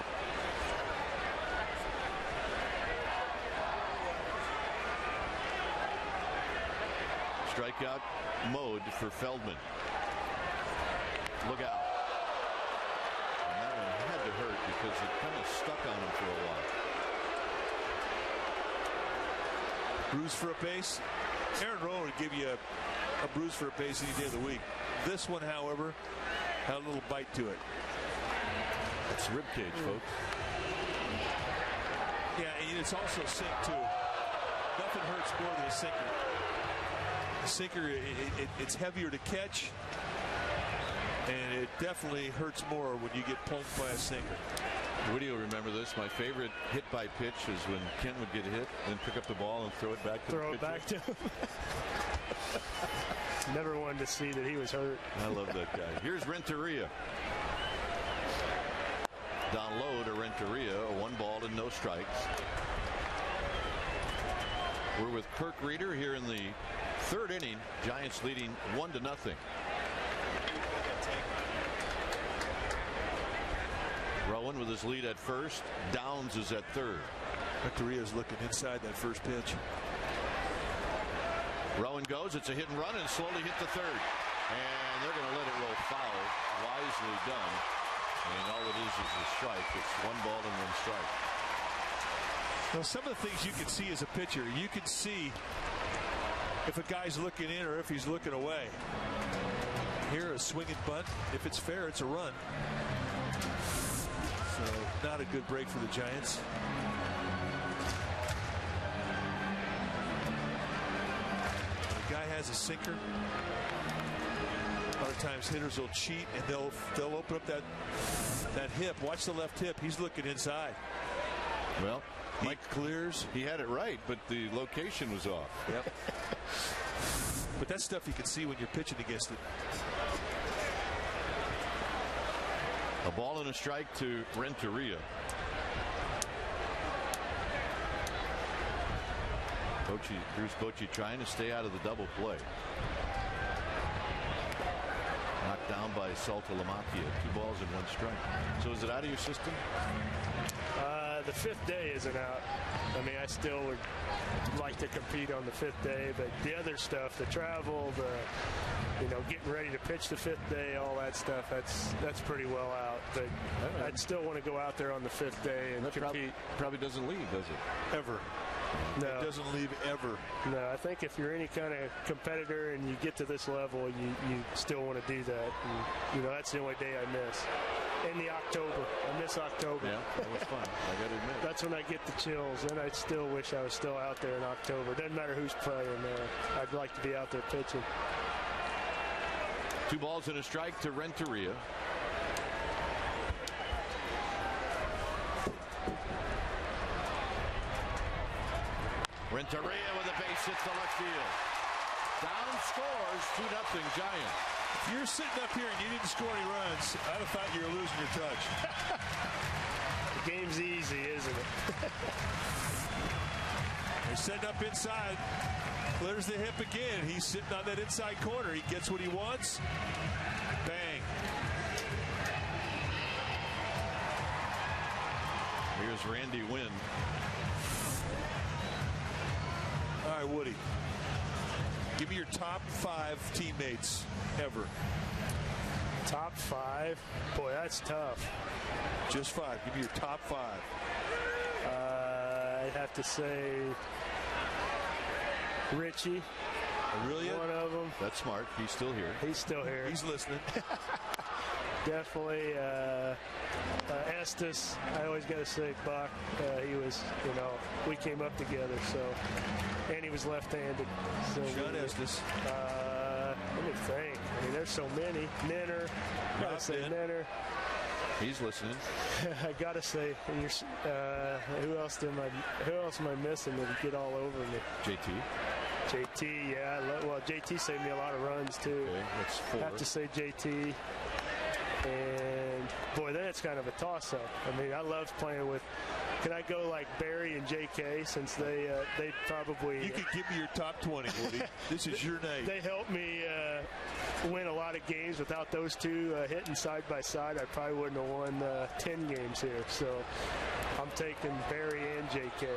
Strikeout mode for Feldman. Look out. And that one had to hurt because it kind of stuck on him for a while. Bruise for a base. Aaron Rowan would give you a bruise for a base any day of the week. This one, however, Had a little bite to it. It's rib cage, folks. Yeah, and it's also sink too. Nothing hurts more than a sinker. The sinker, it's heavier to catch, and it definitely hurts more when you get punked by a sinker. Woody will remember this. My favorite hit by pitch is when Ken would get hit, then pick up the ball and throw it back to the pitcher. Throw it back to him. Never wanted to see that he was hurt. I love that guy. Here's Renteria. Down low to Renteria, a 1 ball and no strikes. We're with Kirk Reeder here in the 3rd inning. Giants leading 1-0. Rowan with his lead at first. Downs is at 3rd. Renteria's looking inside that first pitch. Rowan goes. It's a hit and run and slowly hit the 3rd. And they're going to let it roll foul. Wisely done. And all it is a strike. It's 1 ball and 1 strike. Well, some of the things you can see as a pitcher, you can see if a guy's looking in or if he's looking away. Here, a swinging bunt. If it's fair, it's a run. So, not a good break for the Giants. The guy has a sinker. A lot of times hitters will cheat and they'll open up that hip. Watch the left hip. He's looking inside. Well, Mike clears. He had it right, but the location was off. Yep. But that's stuff you can see when you're pitching against it. A ball and a strike to Renteria. Bruce Bochy trying to stay out of the double play. Knocked down by Saltalamacchia. 2 balls and 1 strike. So is it out of your system? The 5th day isn't out. I mean, I still would like to compete on the 5th day, but the other stuff, the travel, getting ready to pitch the 5th day, all that stuff, that's pretty well out. But I'd still want to go out there on the 5th day and compete. Probably doesn't leave, does it? Ever. No. It doesn't leave ever. No, I think if you're any kind of competitor and you get to this level, you still want to do that. And, that's the only day I miss. In the October. I miss October. Yeah, that was fun. I got to admit. That's when I get the chills, and I still wish I was still out there in October. Doesn't matter who's playing. I'd like to be out there pitching. 2 balls and a strike to Renteria. Renteria with a base hit to left field. Down scores 2-0 Giants. If you're sitting up here and you didn't score any runs, I'd have thought you were losing your touch. The game's easy, isn't it? They're setting up inside. Clears the hip again. He's sitting on that inside corner. He gets what he wants. Bang. Here's Randy Wynn. All right, Woody. Give me your top 5 teammates ever. Top 5? Boy, that's tough. Just 5. Give me your top 5. I'd have to say Richie. Really? One of them. That's smart. He's still here. He's still here. He's listening. Definitely Estes. I always got to say Buck. He was, we came up together, so. And he was left-handed. So Sean Estes. Let me think. I mean, there's so many. Ninner. Gotta say Ninner. He's listening. I gotta say, who else am I missing that get all over me? JT, yeah. Well, JT saved me a lot of runs too. Okay, that's 4. I have to say JT. And boy, then it's kind of a toss-up. I mean, I love playing with. Can I go like Barry and JK since they probably. You can give me your top 20, Woody. This is your name. They helped me win a lot of games. Without those two hitting side by side, I probably wouldn't have won 10 games here. So I'm taking Barry and JK.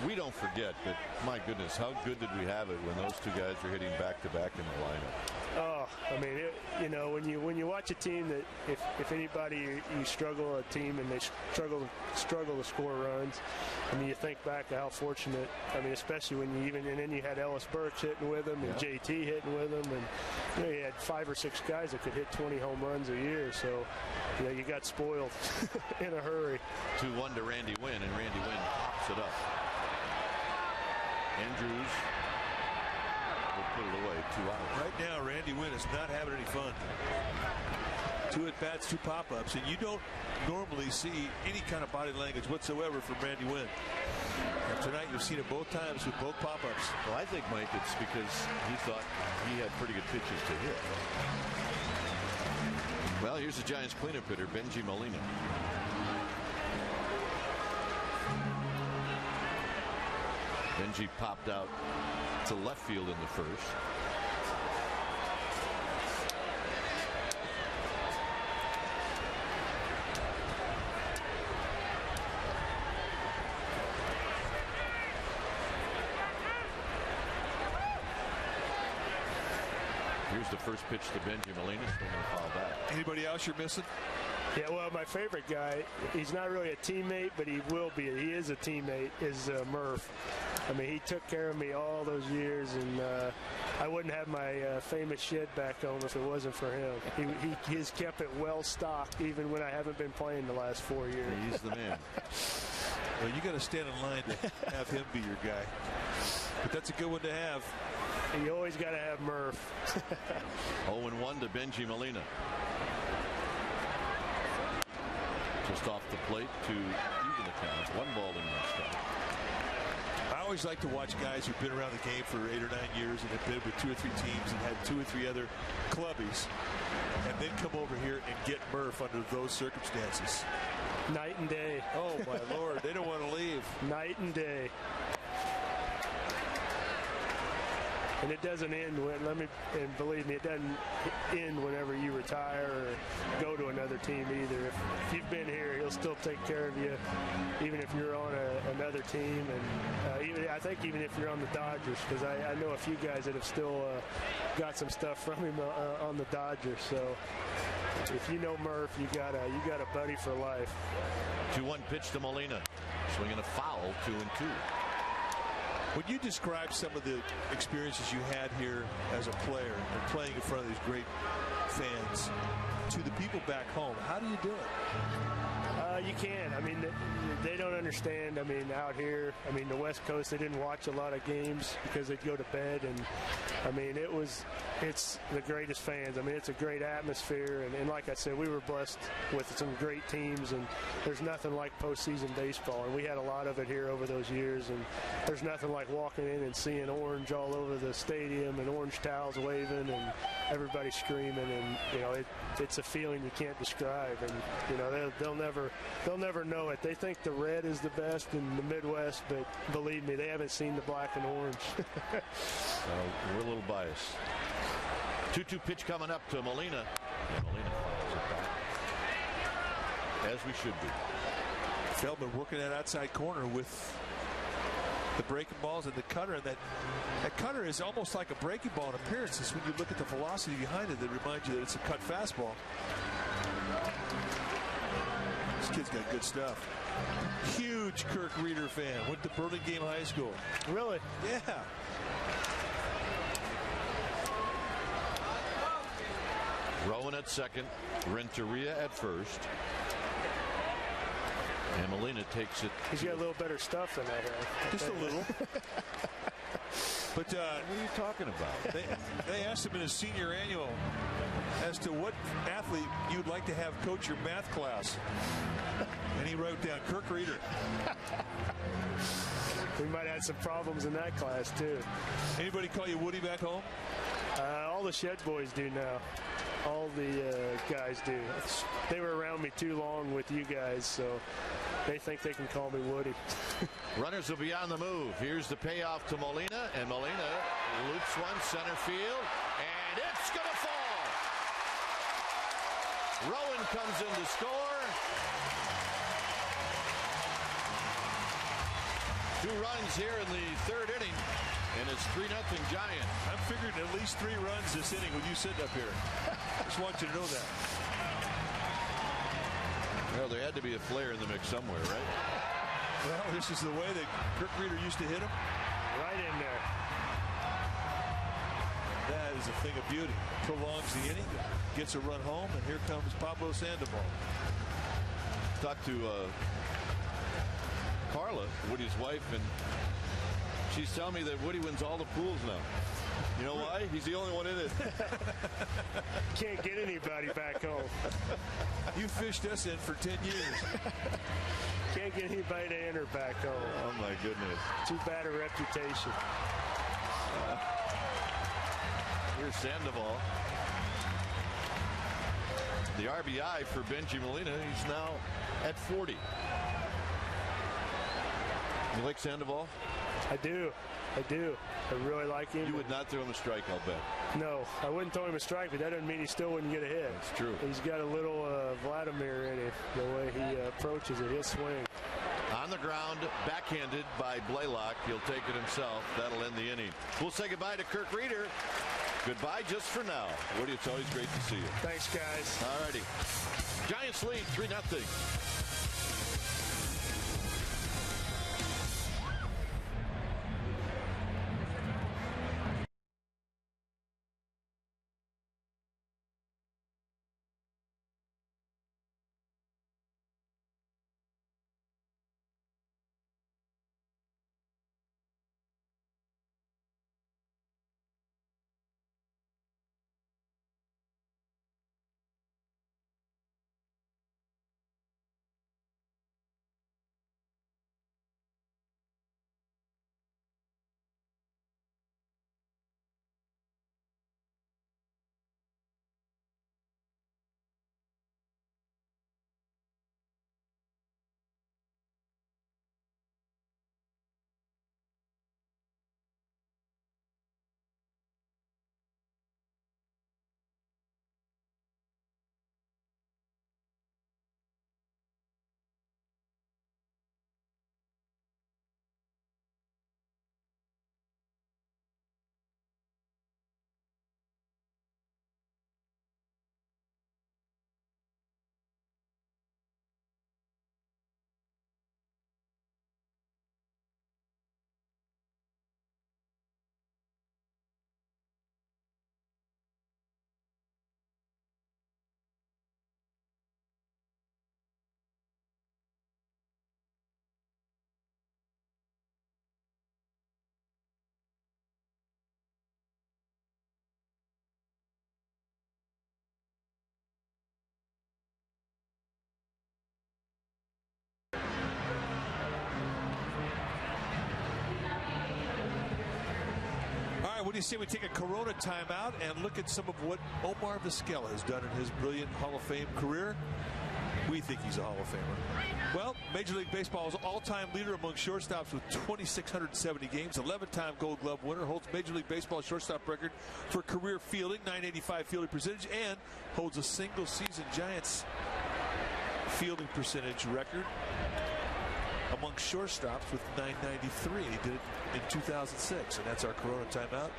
We don't forget, but my goodness, how good did we have it when those two guys were hitting back-to-back in the lineup? Oh, I mean, when you watch a team that if anybody you struggle a team and they struggle to score runs, I mean, you think back to how fortunate. I mean, especially when and then you had Ellis Burks hitting with them and JT hitting with them, and you had 5 or 6 guys that could hit 20 home runs a year. So, you got spoiled in a hurry. 2-1 to Randy Wynn, and Randy Wynn pops it up. Andrews will put it away, 2 out. Right now, Randy Wynn is not having any fun. 2 at-bats, 2 pop-ups, and you don't normally see any kind of body language whatsoever from Randy Wynn. And tonight you've seen it both times with both pop-ups. Well, I think, Mike, it's because he thought he had pretty good pitches to hit. Well, here's the Giants cleanup hitter, Benji Molina. Benji popped out to left field in the first. Here's the first pitch to Benji Molina. Foul back. Anybody else you're missing? Yeah, well, my favorite guy, he's not really a teammate, but he will be. He is a teammate, is Murph. I mean, he took care of me all those years, and I wouldn't have my famous shed back home if it wasn't for him. He's kept it well stocked, even when I haven't been playing the last 4 years. He's the man. Well, you got to stand in line to have him be your guy. But that's a good one to have. You always got to have Murph. 0-1 to Benji Molina. Just off the plate to even the count. 1 ball and 1 strike. I always like to watch guys who've been around the game for 8 or 9 years and have been with 2 or 3 teams and had 2 or 3 other clubbies, and then come over here and get Murph under those circumstances. Night and day. Oh, my Lord. They don't want to leave. Night and day. And it doesn't end and believe me, it doesn't end whenever you retire or go to another team either. If you've been here, he'll still take care of you, even if you're on another team. And I think even if you're on the Dodgers, because I know a few guys that have still got some stuff from him on the Dodgers. So if you know Murph, you got a buddy for life. 2-1 pitch to Molina. Swinging a foul, 2-2. When you describe some of the experiences you had here as a player and playing in front of these great fans to the people back home, how do you do it? You can. I mean, they don't understand. I mean, out here, I mean, the West Coast, they didn't watch a lot of games because they'd go to bed. And, I mean, it's the greatest fans. I mean, it's a great atmosphere. And like I said, we were blessed with some great teams. And there's nothing like postseason baseball. And we had a lot of it here over those years. And there's nothing like walking in and seeing orange all over the stadium and orange towels waving and everybody screaming. And, it's a feeling you can't describe. And, they'll never know it. They think the red is the best in the Midwest, but believe me, they haven't seen the black and orange. We're a little biased. 2-2 pitch coming up to Molina. And Molina fires it back. As we should be. Feldman working that outside corner with the breaking balls and the cutter. And that cutter is almost like a breaking ball in appearance. It's when you look at the velocity behind it that reminds you that it's a cut fastball. This kid's got good stuff. Huge Kirk Reeder fan. Went to Burlingame High School. Really? Yeah. Rowan at second. Renteria at first. And Molina takes it. He's got a little better stuff than that guy. Just a little. But what are you talking about? They asked him in his senior annual as to what athlete you'd like to have coach your math class. And he wrote down Kirk Reeder. We might have had some problems in that class, too. Anybody call you Woody back home? All the Shed boys do now. All the guys do. They were around me too long with you guys, so they think they can call me Woody. Runners will be on the move. Here's the payoff to Molina, and Molina loops one center field, and it's going to fall. Rowan comes in to score. 2 runs here in the 3rd inning, and it's 3-0 Giants. I'm figuring at least 3 runs this inning with you sitting up here. Just want you to know that. Well, there had to be a flare in the mix somewhere, right? Well, this is the way that Kirk Reeder used to hit him. Right in there. That is a thing of beauty. Prolongs the inning, gets a run home, and here comes Pablo Sandoval. Talked to Carla, Woody's wife, and she's telling me that Woody wins all the pools now. You know why? He's the only one in it. Can't get anybody back home. You fished us in for 10 years. Can't get anybody to enter back home. Oh, my goodness. Too bad a reputation. Here's Sandoval. The RBI for Benji Molina. He's now at 40. You like Sandoval? I do. I really like him. You would not throw him a strike, I'll bet. No, I wouldn't throw him a strike, but that doesn't mean he still wouldn't get a hit. That's true. He's got a little Vladimir in him, the way he approaches it, his swing. On the ground, backhanded by Blaylock. He'll take it himself. That'll end the inning. We'll say goodbye to Kirk Reeder. Goodbye just for now. Woody, it's always great to see you. Thanks, guys. All righty. Giants lead 3-0. What do you say we take a Corona timeout and look at some of what Omar Vizquel has done in his brilliant Hall of Fame career? We think he's a Hall of Famer. Well, Major League Baseball's all-time leader among shortstops with 2,670 games, 11-time Gold Glove winner, holds Major League Baseball shortstop record for career fielding, 985 fielding percentage, and holds a single-season Giants fielding percentage record among shortstops with 993. He did it in 2006, and that's our Corona timeout.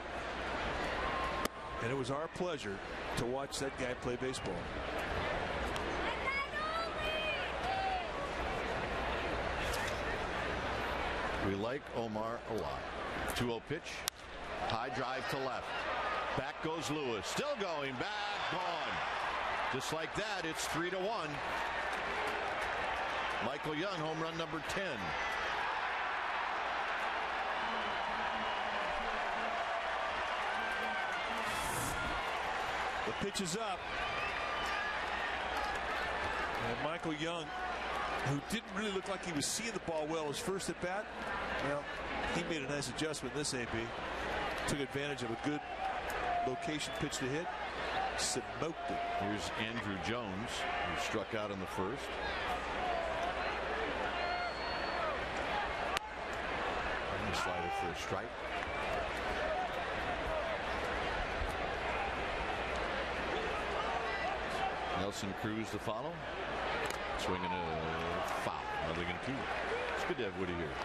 And it was our pleasure to watch that guy play baseball. We like Omar a lot. 2-0 pitch. High drive to left. Back goes Lewis. Still going. Back. Gone. Just like that, it's 3-1. Michael Young, home run number 10. The pitch is up. And Michael Young, who didn't really look like he was seeing the ball well his first at bat, well, he made a nice adjustment in this AB. Took advantage of a good location pitch to hit. Smoked it. Here's Andrew Jones, who struck out in the first. And a slider for a strike. Nelson Cruz to follow. Swinging a foul. Nothing in two. It's good to have Woody here.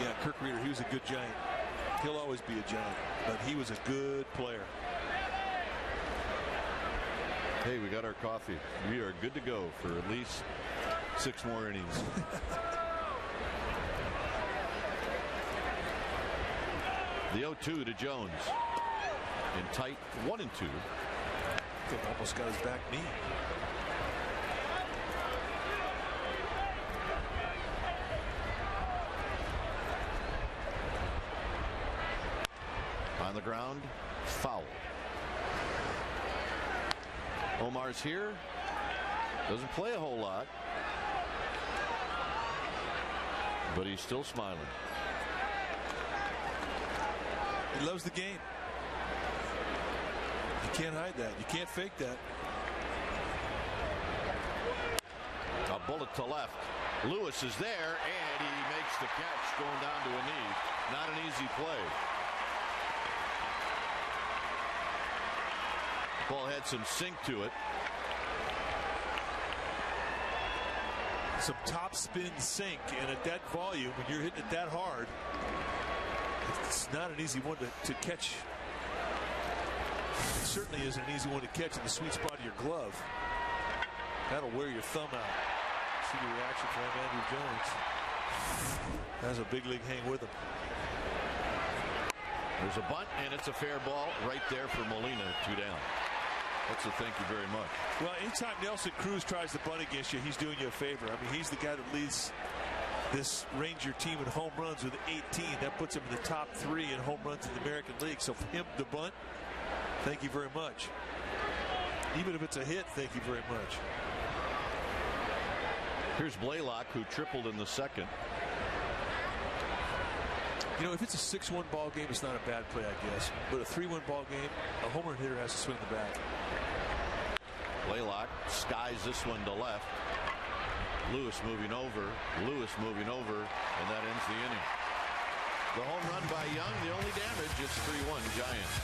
Yeah, Kirk Reeder, he was a good Giant. He'll always be a Giant, but he was a good player. Hey, we got our coffee. We are good to go for at least 6 more innings. The 0-2 to Jones. In tight 1-2. I think almost got his back knee. On the ground, foul. Omar's here. Doesn't play a whole lot, but he's still smiling. He loves the game. You can't hide that. You can't fake that. A bullet to left. Lewis is there, and he makes the catch going down to a knee. Not an easy play. Ball had some sink to it. Some top spin sink, and at that volume, when you're hitting it that hard, it's not an easy one to catch. It certainly isn't an easy one to catch in the sweet spot of your glove. That'll wear your thumb out. See the reaction from Andrew Jones. Has a big league hang with him. There's a bunt, and it's a fair ball right there for Molina. 2 down. That's a thank you very much. Well, anytime Nelson Cruz tries to bunt against you, he's doing you a favor. I mean, he's the guy that leads this Ranger team in home runs with 18. That puts him in the top 3 in home runs in the American League. So for him to bunt, thank you very much. Even if it's a hit, thank you very much. Here's Blaylock, who tripled in the second. You know, if it's a 6-1 ball game, it's not a bad play, I guess. But a 3-1 ball game, a home run hitter has to swing the bat. Blaylock skies this one to left. Lewis moving over. Lewis moving over, and that ends the inning. The home run by Young, the only damage. It's 3-1 Giants.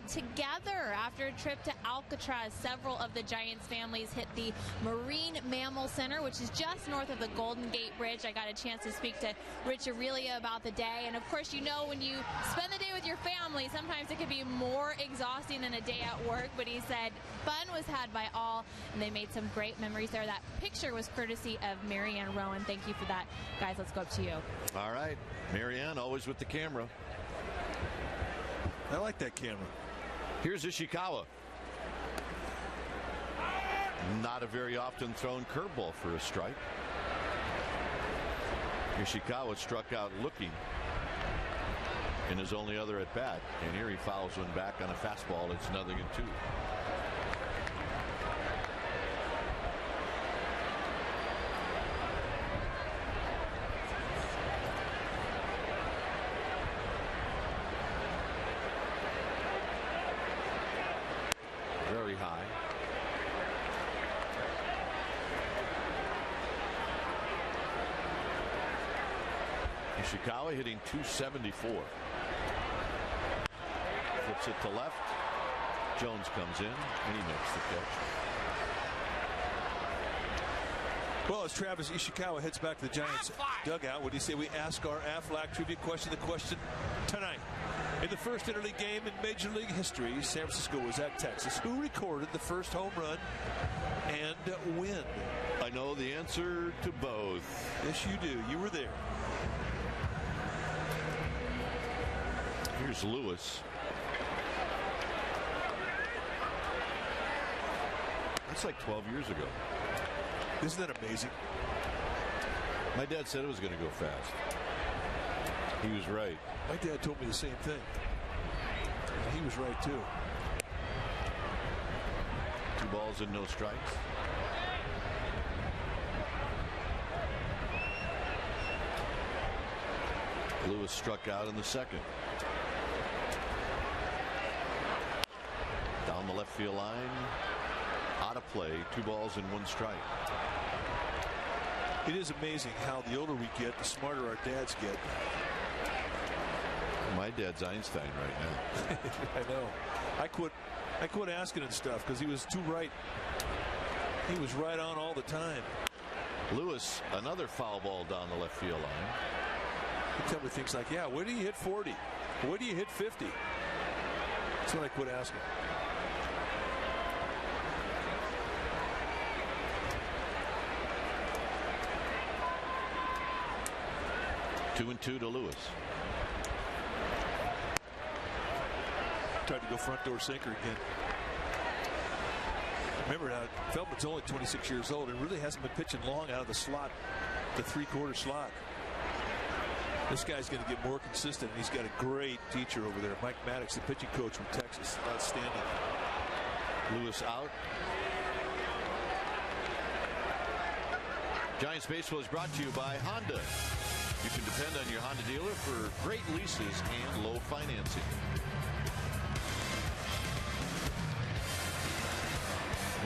Together after a trip to Alcatraz, several of the Giants families hit the Marine Mammal Center, which is just north of the Golden Gate Bridge. I got a chance to speak to Rich Aurelia about the day, and of course, you know, when you spend the day with your family, sometimes it can be more exhausting than a day at work, but he said fun was had by all, and they made some great memories there. That picture was courtesy of Marianne Rowan. Thank you for that. Guys, let's go up to you. All right, Marianne, always with the camera. I like that camera. Here's Ishikawa. Not a very often thrown curveball for a strike. Ishikawa struck out looking in his only other at bat, and here he fouls one back on a fastball. It's 0-2. Ishikawa hitting .274. Flips it to left. Jones comes in, and he makes the catch. Well, as Travis Ishikawa heads back to the Giants dugout, what do you say we ask our Aflac trivia question? The question tonight. In the first interleague game in Major League history, San Francisco was at Texas. Who recorded the first home run and when? I know the answer to both. Yes, you do. You were there. Here's Lewis. That's like 12 years ago. Isn't that amazing? My dad said it was going to go fast. He was right. My dad told me the same thing. And he was right, too. 2 balls and no strikes. Lewis struck out in the second. Down the left field line. Out of play. 2 balls and 1 strike. It is amazing how the older we get, the smarter our dads get. My dad's Einstein right now. I know. I quit asking him stuff because he was too right. He was right on all the time. Lewis, another foul ball down the left field line. He tell me things like, yeah, where do you hit 40? Where do you hit 50? That's when I quit asking. Two and 2 to Lewis. Tried to go front door sinker again. Remember now, Feldman's only 26 years old and really hasn't been pitching long out of the slot, the 3/4 slot. This guy's going to get more consistent, and he's got a great teacher over there, Mike Maddox, the pitching coach from Texas. Outstanding. Lewis out. Giants Baseball is brought to you by Honda. You can depend on your Honda dealer for great leases and low financing.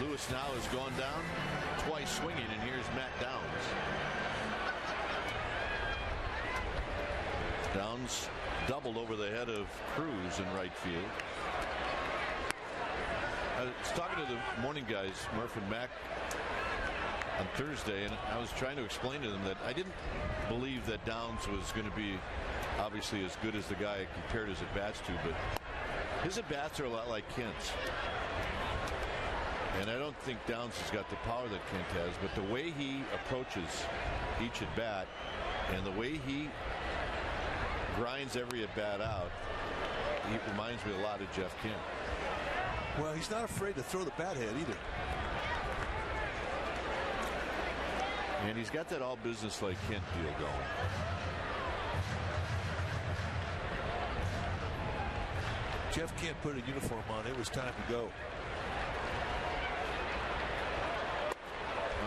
Lewis now has gone down twice swinging, and here's Matt Downs. Downs doubled over the head of Cruz in right field. I was talking to the morning guys, Murph and Mac, on Thursday, and I was trying to explain to them that I didn't believe that Downs was going to be obviously as good as the guy I compared his at-bats to, but his at-bats are a lot like Kent's. And I don't think Downs has got the power that Kent has, but the way he approaches each at-bat and the way he grinds every at-bat out, he reminds me a lot of Jeff Kent. Well, he's not afraid to throw the bat head either. And he's got that all business like Kent deal going. Jeff Kent put a uniform on. It was time to go.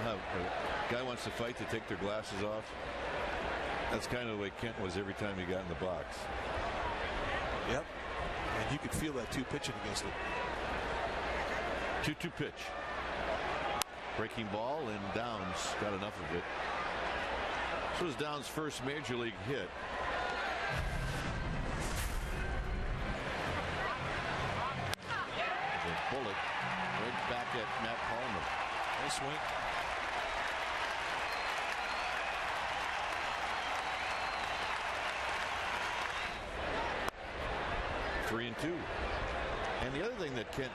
A guy wants to fight to take their glasses off. That's kind of the way Kent was every time he got in the box. Yep. And you could feel that too pitching against him. 2-2 pitch. Breaking ball, and Downs got enough of it. This was Downs' first major league hit. A bullet right back at Matt Palmer. Nice swing. Three and 2. And the other thing that Kent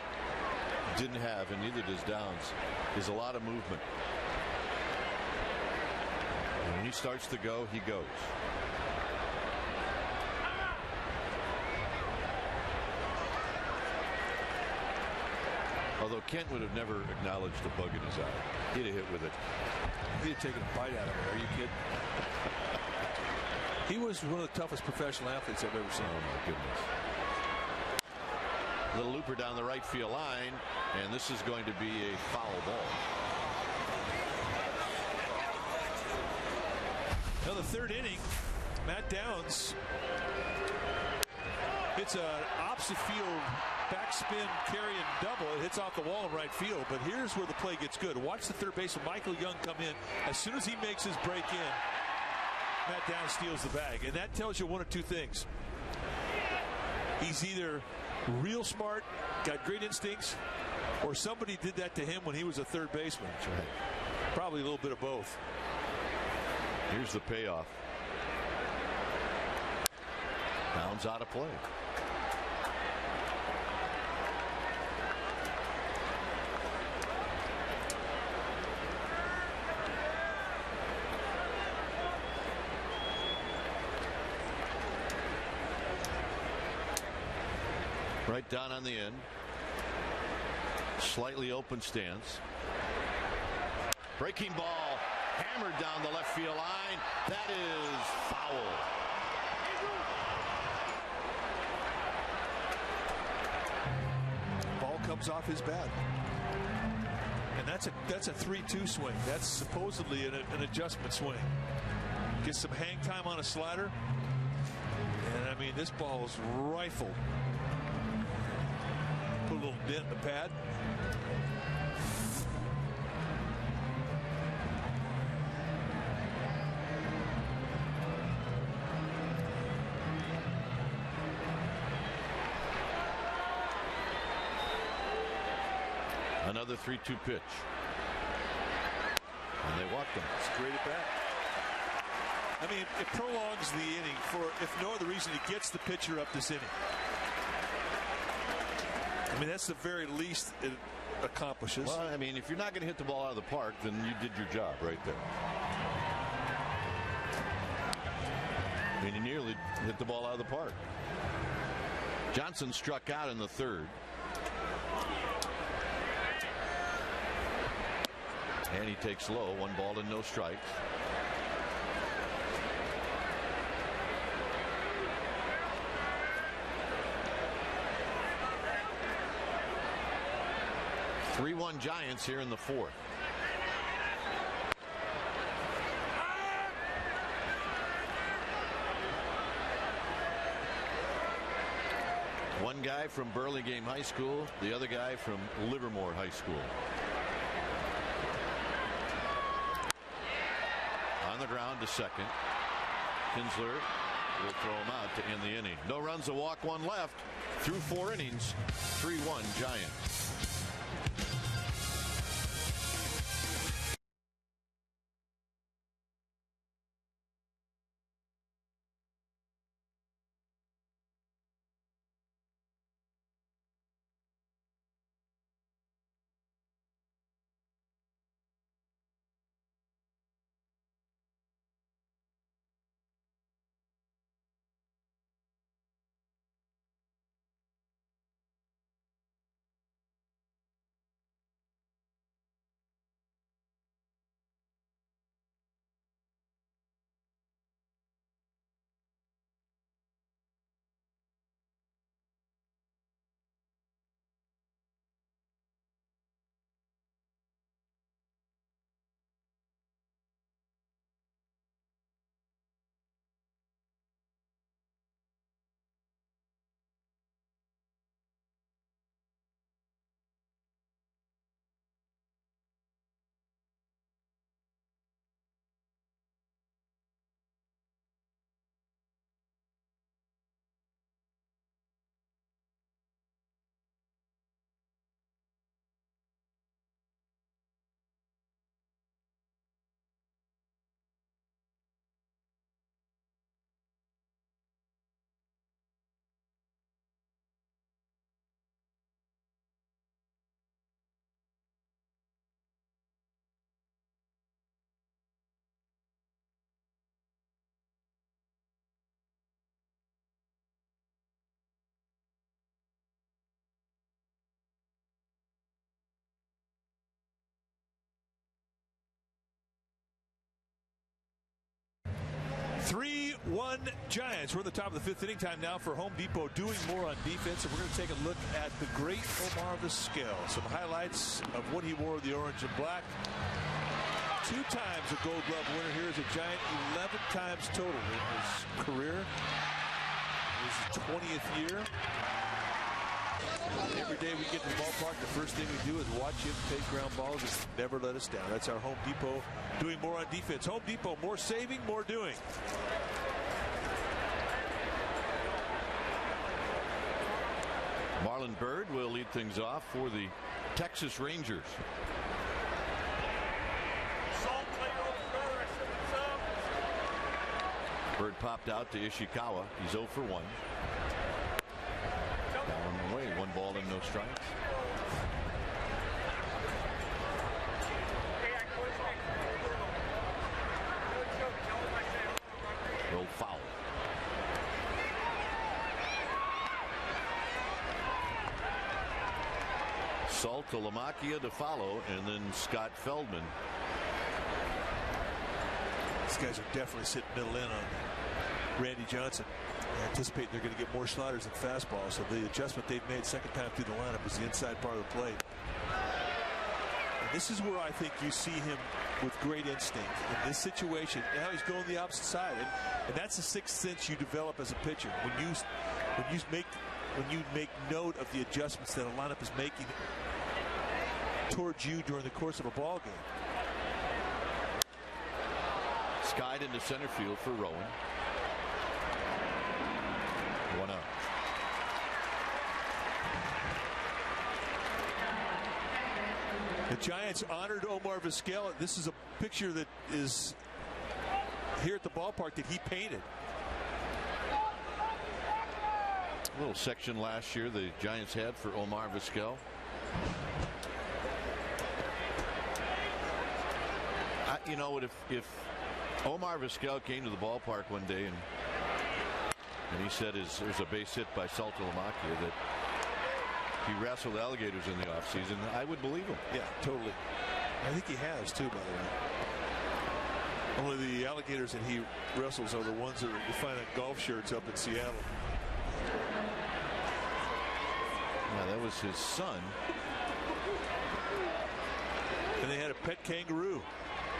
didn't have, and neither does Downs, is a lot of movement. And when he starts to go, he goes. Although Kent would have never acknowledged the bug in his eye. He'd have hit with it. He'd have taken a bite out of it. Are you kidding? He was one of the toughest professional athletes I've ever seen. Oh, my goodness. Little looper down the right field line, and this is going to be a foul ball. Now the third inning, Matt Downs hits an opposite field backspin carry and double. It hits off the wall in right field, but here's where the play gets good. Watch the third baseman Michael Young come in. As soon as he makes his break in, Matt down, steals the bag. And that tells you one of two things. He's either real smart, got great instincts, or somebody did that to him when he was a third baseman. That's right. Probably a little bit of both. Here's the payoff. Downs out of play. Right down on the end. Slightly open stance. Breaking ball hammered down the left field line. That is foul. Ball comes off his bat. And that's a 3-2 swing. That's supposedly an adjustment swing. Gets some hang time on a slider. And I mean, this ball is rifled. Put a little dent in the pad. Another 3-2 pitch. And they walked him. It's great at bat. I mean, it prolongs the inning for, if no other reason, it gets the pitcher up this inning. I mean, that's the very least it accomplishes. Well, I mean, if you're not going to hit the ball out of the park, then you did your job right there. I mean, you nearly hit the ball out of the park. Johnson struck out in the third. And he takes low, 1 ball and no strikes. (3-1) Giants here in the fourth. One guy from Burlingame High School, the other guy from Livermore High School. On the ground to second. Kinsler will throw him out to end the inning. No runs, a walk, 1 left. Through 4 innings, 3-1 Giants. Giants. We're at the top of the 5th inning. Time now for Home Depot doing more on defense, and we're going to take a look at the great Omar Vizquel. Some highlights of what he wore, the orange and black. 2 times a Gold Glove winner. Here is a Giant, 11 times total in his career. His 20th year. Every day we get to the ballpark, the first thing we do is watch him take ground balls and never let us down. That's our Home Depot doing more on defense. Home Depot, more saving, more doing. Marlon Byrd will lead things off for the Texas Rangers. Bird popped out to Ishikawa. He's 0 for 1. Down the way, 1 ball and no strikes. Rolled foul. Saltalamacchia to follow, and then Scott Feldman. These guys are definitely sitting middle in on Randy Johnson. I anticipate they're going to get more sliders than fastballs. So the adjustment they've made second time through the lineup is the inside part of the plate. And this is where I think you see him with great instinct in this situation. Now he's going the opposite side, and that's the sixth sense you develop as a pitcher. When you make note of the adjustments that a lineup is making towards you during the course of a ball game. Skied into center field for Rowan. 1 out. The Giants honored Omar Vizquel. This is a picture that is here at the ballpark that he painted. A little section last year the Giants had for Omar Vizquel. You know what, if Omar Vizquel came to the ballpark one day and he said there's a base hit by Saltalamacchia that he wrestled alligators in the offseason, I would believe him. Yeah, totally. I think he has too, by the way. Only the alligators that he wrestles are the ones that you find on golf shirts up in Seattle. Yeah, that was his son. And they had a pet kangaroo.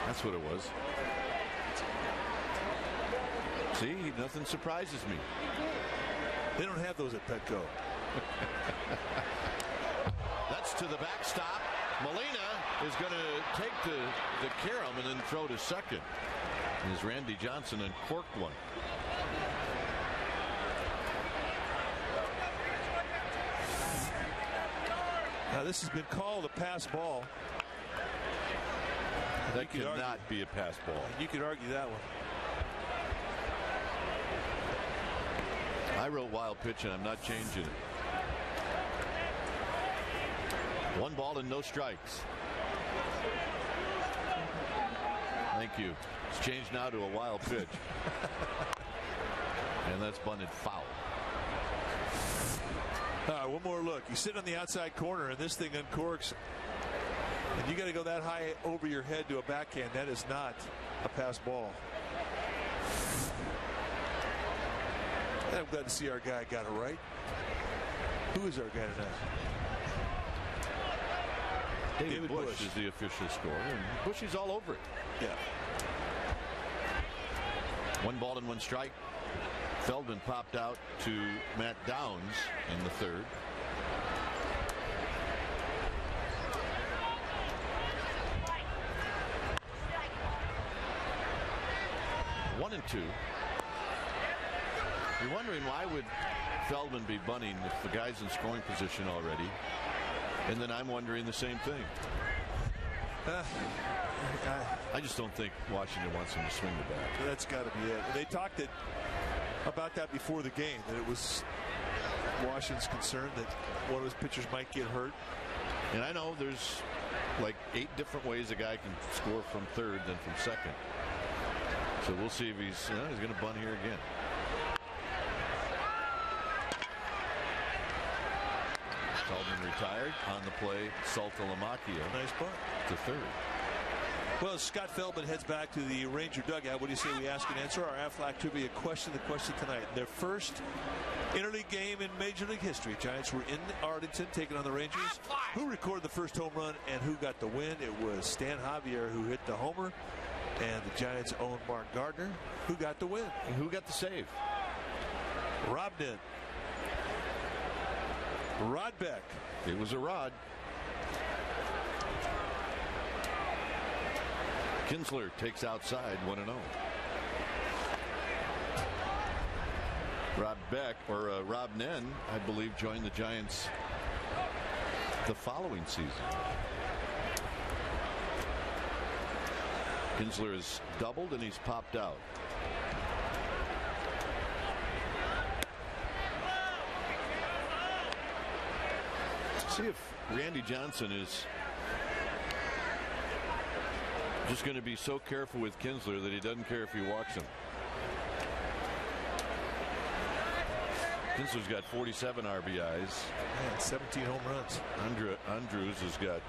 That's what it was. See, nothing surprises me. They don't have those at Petco. That's to the backstop. Molina is going to take the carom and then throw to second. As Randy Johnson uncorked one. Now this has been called a pass ball. That cannot be a pass ball. You could argue that one. I wrote wild pitch and I'm not changing it. 1 ball and no strikes. Thank you. It's changed now to a wild pitch. And that's bunted foul. All right, one more look. You sit on the outside corner and this thing uncorks. And you got to go that high over your head to a backhand. That is not a pass ball. I'm glad to see our guy got it right. Who is our guy tonight? David Bush is the official scorer, and Bushy's all over it. Yeah. 1 ball and 1 strike. Feldman popped out to Matt Downs in the third. One and 2. You're wondering why would Feldman be bunting if the guy's in scoring position already? And then I'm wondering the same thing. I just don't think Washington wants him to swing the bat. That's got to be it. They talked about that before the game, that it was Washington's concern that one of his pitchers might get hurt. And I know there's like 8 different ways a guy can score from third than from second. So we'll see if he's going to bunt here again. Feldman retired. On the play, Saltalamacchia. Nice bunt. To third. Well, Scott Feldman heads back to the Ranger dugout. What do you say we ask and answer our Aflac Trivia question? The question tonight. Their first interleague game in Major League history. Giants were in Arlington taking on the Rangers. Who recorded the first home run and who got the win? It was Stan Javier who hit the homer. And the Giants' own Mark Gardner, who got the win. And who got the save? Rob did. Rod Beck. It was a rod. Kinsler takes outside 1-0. Rob Beck, or Rob Nen, I believe, joined the Giants the following season. Kinsler has doubled and he's popped out. See if Randy Johnson is just going to be so careful with Kinsler that he doesn't care if he walks him. Kinsler's got 47 RBIs. Man, 17 home runs. Andrews has got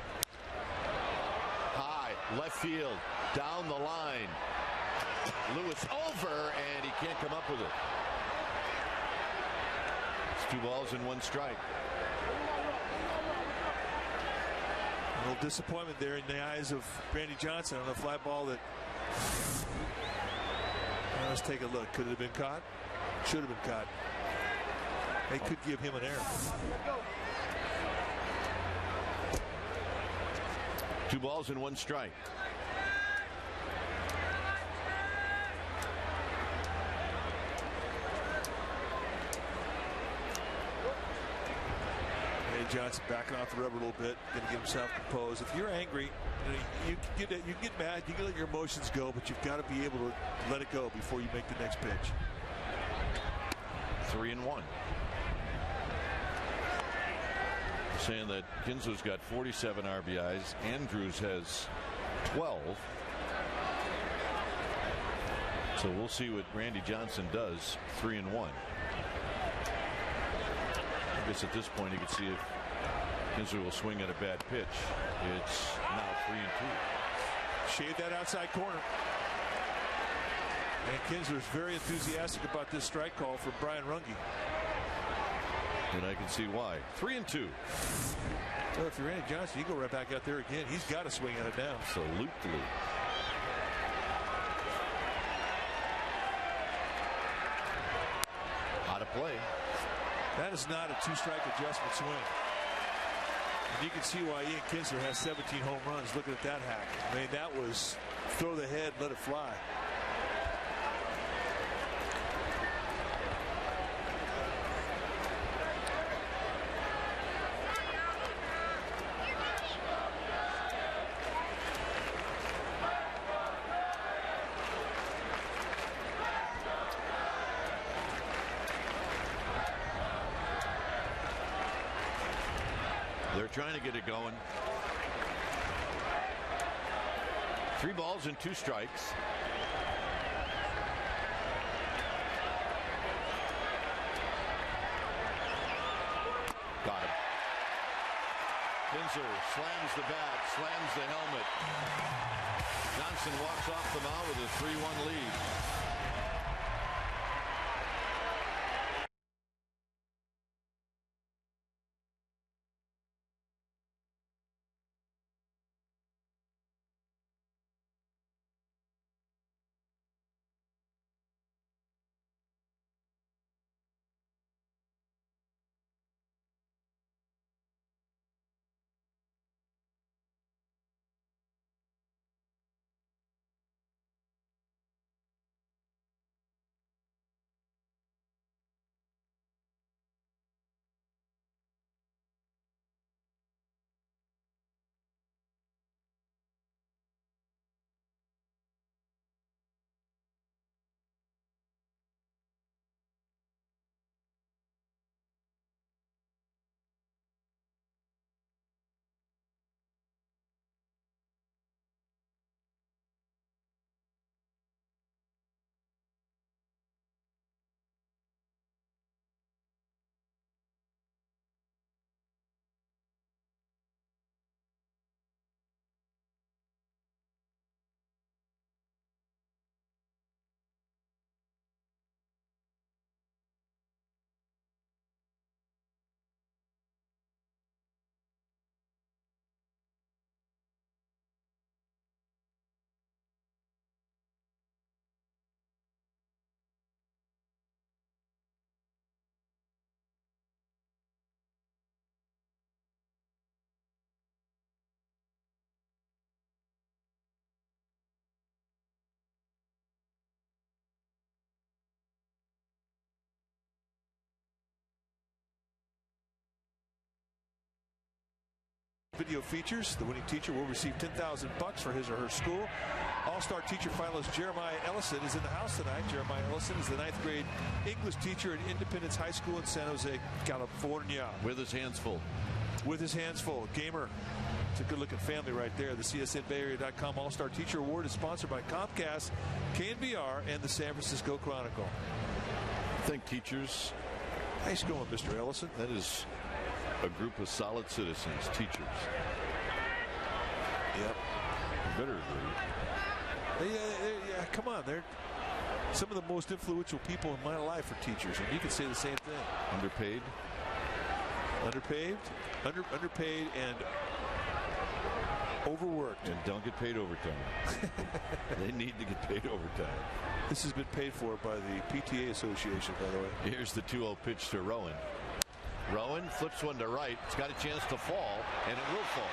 high left field down the line. Lewis over, and he can't come up with it. It's 2 balls and 1 strike. A little disappointment there in the eyes of Randy Johnson on a fly ball that. Let's take a look. Could it have been caught? Should have been caught. They could give him an error. 2 balls and 1 strike. Johnson backing off the rubber a little bit, going to get himself composed. If you're angry, you can get mad, you can let your emotions go, but you've got to be able to let it go before you make the next pitch. 3-1. Saying that Kinsler's got 47 RBIs. Andrews has 12. So we'll see what Randy Johnson does. 3-1. I guess at this point you can see if Kinsler will swing at a bad pitch. It's now 3-2. Shade that outside corner. And Kinsler's very enthusiastic about this strike call for Brian Runge. And I can see why. 3-2. Well, if you're Randy Johnson, you go right back out there again. He's got to swing at it now. Absolutely. Out of play. That is not a 2-strike adjustment swing. And you can see why Ian Kinsler has 17 home runs. Looking at that hack. I mean, that was throw the head, let it fly. They're trying to get it going. 3 balls and 2 strikes. Got him. Kinsler slams the bat, slams the helmet. Johnson walks off the mound with a 3-1 lead. video features. The winning teacher will receive $10,000 for his or her school. All-star teacher finalist Jeremiah Ellison is in the house tonight. Jeremiah Ellison is the 9th grade English teacher at Independence High School in San Jose, California. With his hands full. With his hands full. Gamer. It's a good-looking family right there. The CSNBayArea.com All-Star Teacher Award is sponsored by Comcast, KNBR, and the San Francisco Chronicle. I think teachers. Nice going, Mr. Ellison. That is a group of solid citizens, teachers. Yep. I better agree. Yeah, come on. They're some of the most influential people in my life are teachers, and you can say the same thing. Underpaid? Underpaid, and overworked. And don't get paid overtime. They need to get paid overtime. This has been paid for by the PTA Association, by the way. Here's the 2-0 pitch to Rowan. Rowan flips one to right. It's got a chance to fall, and it will fall.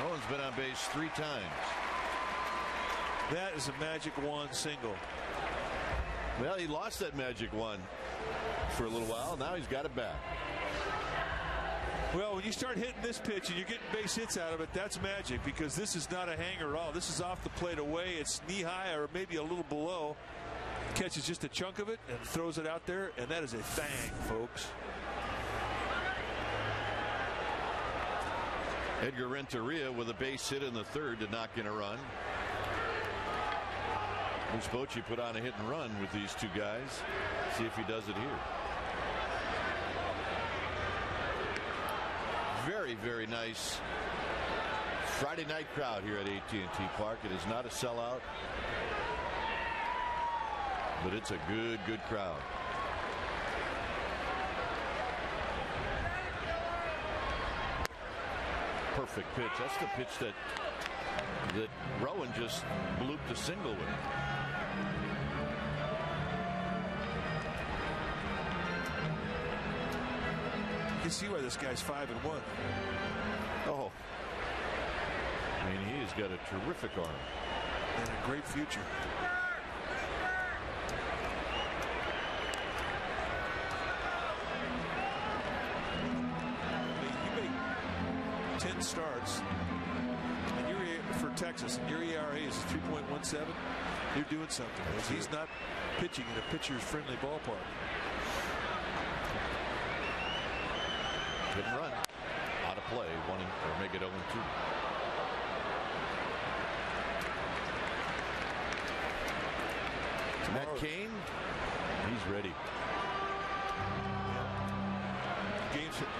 Rowan's been on base 3 times. That is a magic wand single. Well, he lost that magic one for a little while. Now he's got it back. Well, when you start hitting this pitch and you're getting base hits out of it, that's magic, because this is not a hanger at all. This is off the plate away. It's knee high or maybe a little below. Catches just a chunk of it and throws it out there, and that is a bang, folks. Edgar Renteria with a base hit in the 3rd to knock in a run. Bruce Bochy put on a hit and run with these 2 guys. See if he does it here. Very, very nice Friday night crowd here at AT&T Park. It is not a sellout, but it's a good crowd. Perfect pitch. That's the pitch that Rowan just blooped a single with. You can see why this guy's 5-1. Oh, I mean, he has got a terrific arm and a great future. You make 10 starts, and for Texas, and your ERA is 3.17. You're doing something. He's not pitching in a pitcher's friendly ballpark. Hit and run. Out of play. Or make it 0-2. Matt Cain, he's ready.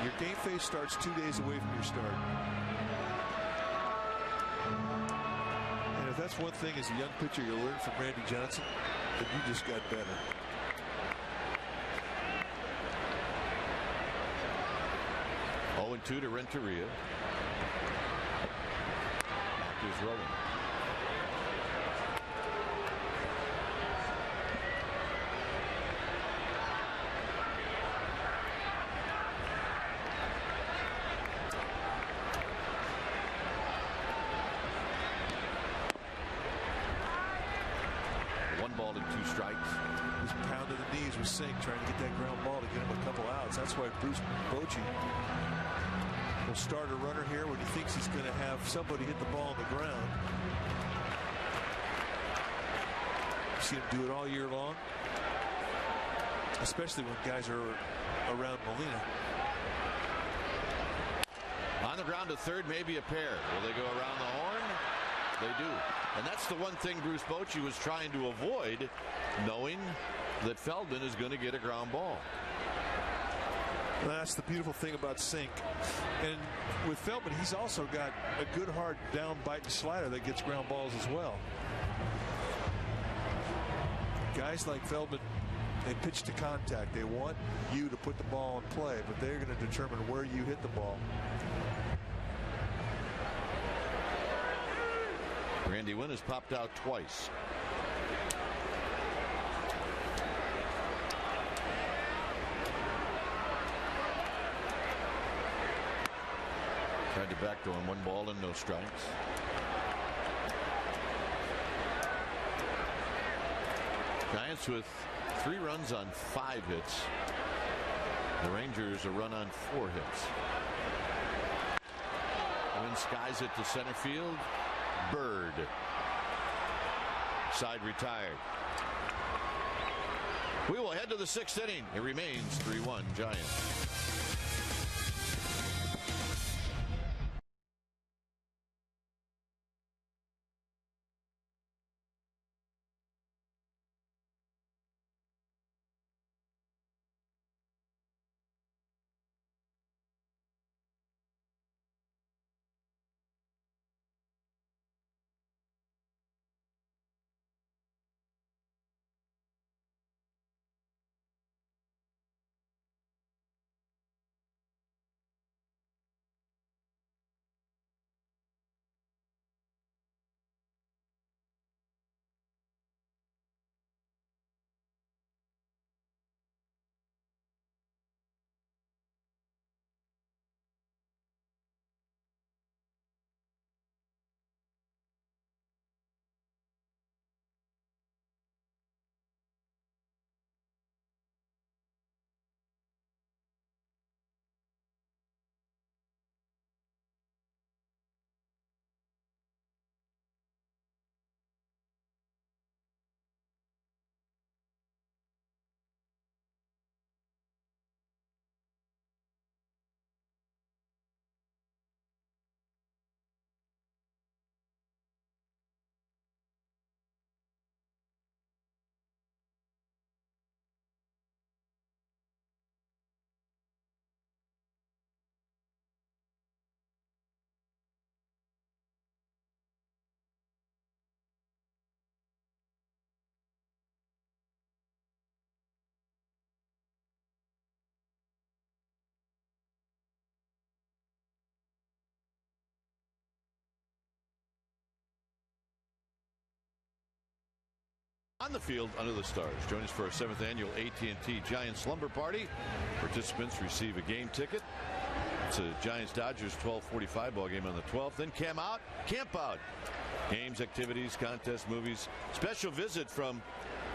Your game phase starts 2 days away from your start. And if that's one thing as a young pitcher you learn from Randy Johnson, then you just got better. To Renteria. Here's Rowan. One ball and 2 strikes. He's pounding the knees with Sink, trying to get that ground ball to get him a couple outs. That's why Bruce Bochy will start a runner here when he thinks he's going to have somebody hit the ball on the ground. You've seen him do it all year long, especially when guys are around Molina. On the ground to 3rd, maybe a pair. Will they go around the horn? They do. And that's the one thing Bruce Bochy was trying to avoid, knowing that Feldman is going to get a ground ball. That's the beautiful thing about Sink. And with Feldman, he's also got a good hard down biting slider that gets ground balls as well. Guys like Feldman, they pitch to contact. They want you to put the ball in play, but they're going to determine where you hit the ball. Randy Wynn has popped out twice. Tried to backdoor him. 1 ball and no strikes. Giants with 3 runs on 5 hits. The Rangers a run on 4 hits. Wynn skies it to center field. Bird. Side retired. We will head to the 6th inning. It remains 3-1 Giants. On the field, under the stars. Join us for our 7th annual AT&T Giants Slumber Party. Participants receive a game ticket. It's a Giants-Dodgers 12:45 ball game on the 12th. Then camp out. Games, activities, contests, movies. Special visit from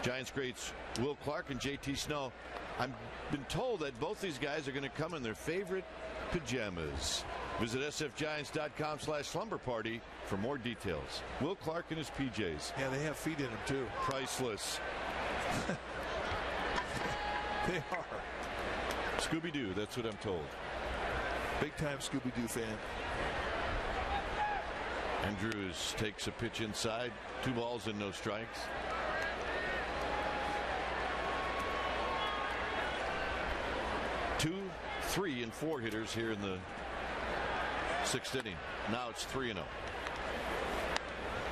Giants greats Will Clark and JT Snow. I've been told that both these guys are going to come in their favorite pajamas. Visit sfgiants.com/slumber party for more details. Will Clark in his PJs. Yeah, they have feet in them too. Priceless. They are. Scooby-Doo, that's what I'm told. Big time Scooby-Doo fan. Andrews takes a pitch inside. 2 balls and no strikes. Two, 3, and 4 hitters here in the 6th inning. Now it's 3-0.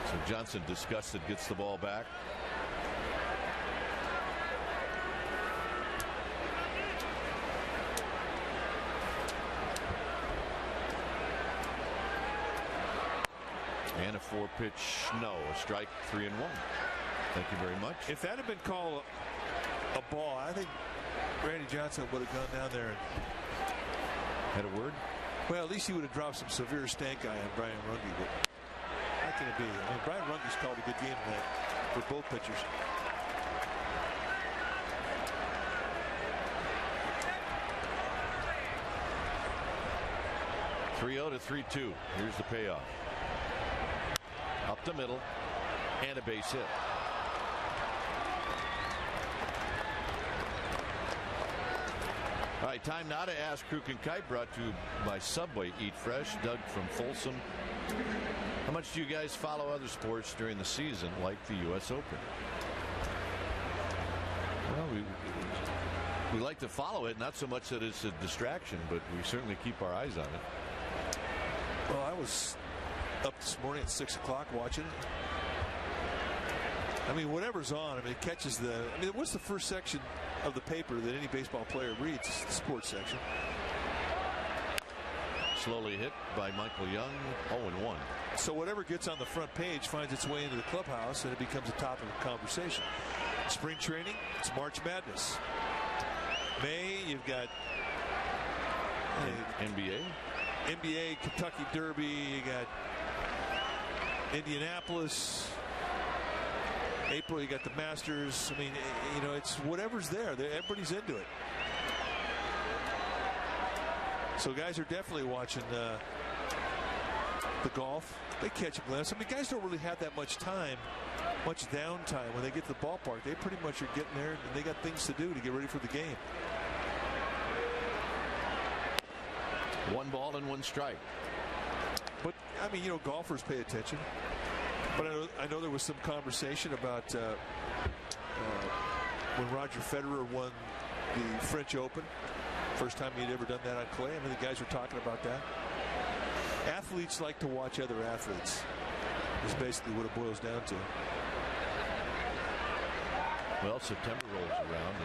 So Johnson, disgusted, gets the ball back. And a 4-pitch no. A strike, 3-1. Thank you very much. If that had been called a ball, I think Randy Johnson would have gone down there and had a word. Well, at least he would have dropped some severe stank eye on Brian Runge. But how can it be? I mean, Brian Runge's called a good game tonight for both pitchers. (3-0 to 3-2). Here's the payoff. Up the middle, and a base hit. All right, time now to Ask Kruk and Kite, brought to you by Subway. Eat fresh. Doug from Folsom. How much do you guys follow other sports during the season, like the U.S. Open? Well, we like to follow it, not so much that it's a distraction, but we certainly keep our eyes on it. Well, I was up this morning at 6 o'clock watching it. I mean, whatever's on, I mean, it catches the. I mean, what's the first section of the paper that any baseball player reads? It's the sports section. Slowly hit by Michael Young, 0-1. So whatever gets on the front page finds its way into the clubhouse, and it becomes a topic of conversation. Spring training, it's March Madness. May, you've got NBA, Kentucky Derby, you got Indianapolis. April, you got the Masters. I mean, you know, it's whatever's there. Everybody's into it. So guys are definitely watching the golf. They catch a glimpse. I mean, guys don't really have that much time, much downtime when they get to the ballpark. They pretty much are getting there, and they got things to do to get ready for the game. 1 ball and 1 strike. But, I mean, you know, golfers pay attention. But I know there was some conversation about when Roger Federer won the French Open. First time he'd ever done that on clay. I mean, the guys were talking about that. Athletes like to watch other athletes. Is basically what it boils down to. Well, September rolls around,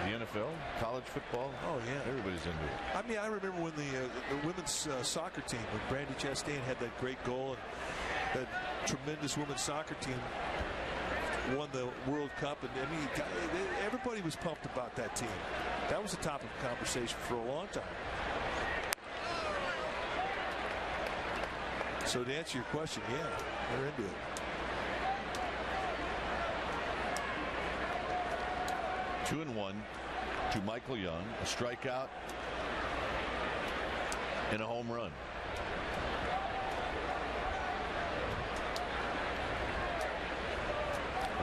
and the NFL, college football, oh yeah, everybody's into it. I mean, I remember when the women's soccer team, when Brandy Chastain had that great goal, and that tremendous women's soccer team won the World Cup, and I mean, everybody was pumped about that team. That was a topic of conversation for a long time. So to answer your question, yeah, they're into it. Two and 1 to Michael Young, a strikeout and a home run.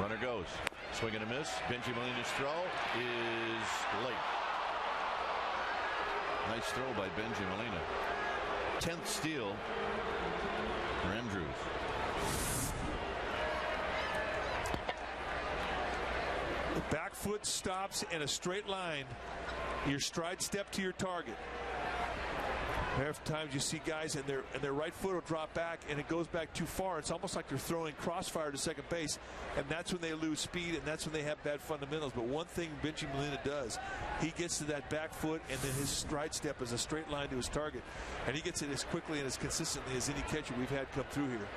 Runner goes. Swing and a miss. Benji Molina's throw is late. Nice throw by Benji Molina. 10th steal for Andrews. The back foot stops in a straight line. Your stride step to your target. Times you see guys and their right foot will drop back and it goes back too far. It's almost like they're throwing crossfire to second base, and that's when they lose speed and that's when they have bad fundamentals. But one thing Benji Molina does, he gets to that back foot and then his stride step is a straight line to his target, and he gets it as quickly and as consistently as any catcher we've had come through here.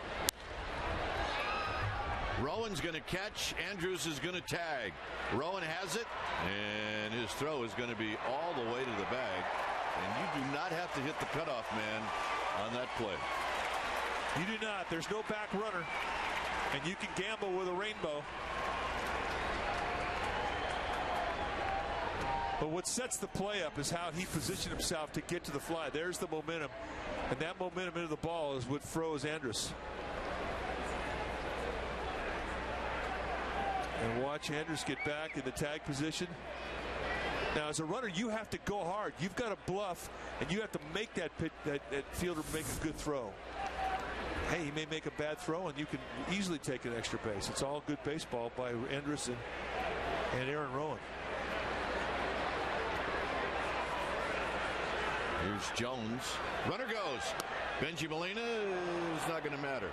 Rowan's going to catch. Andrews is going to tag. Rowan has it, and his throw is going to be all the way to the bag. And you do not have to hit the cutoff man on that play. You do not. There's no back runner. And you can gamble with a rainbow. But what sets the play up is how he positioned himself to get to the fly. There's the momentum. And that momentum into the ball is what froze Andrus. And watch Andrus get back in the tag position. Now, as a runner, you have to go hard. You've got to bluff, and you have to make that fielder make a good throw. Hey, he may make a bad throw, and you can easily take an extra base. It's all good baseball by Andrus and Aaron Rowan. Here's Jones. Runner goes. Benji Molina is not going to matter.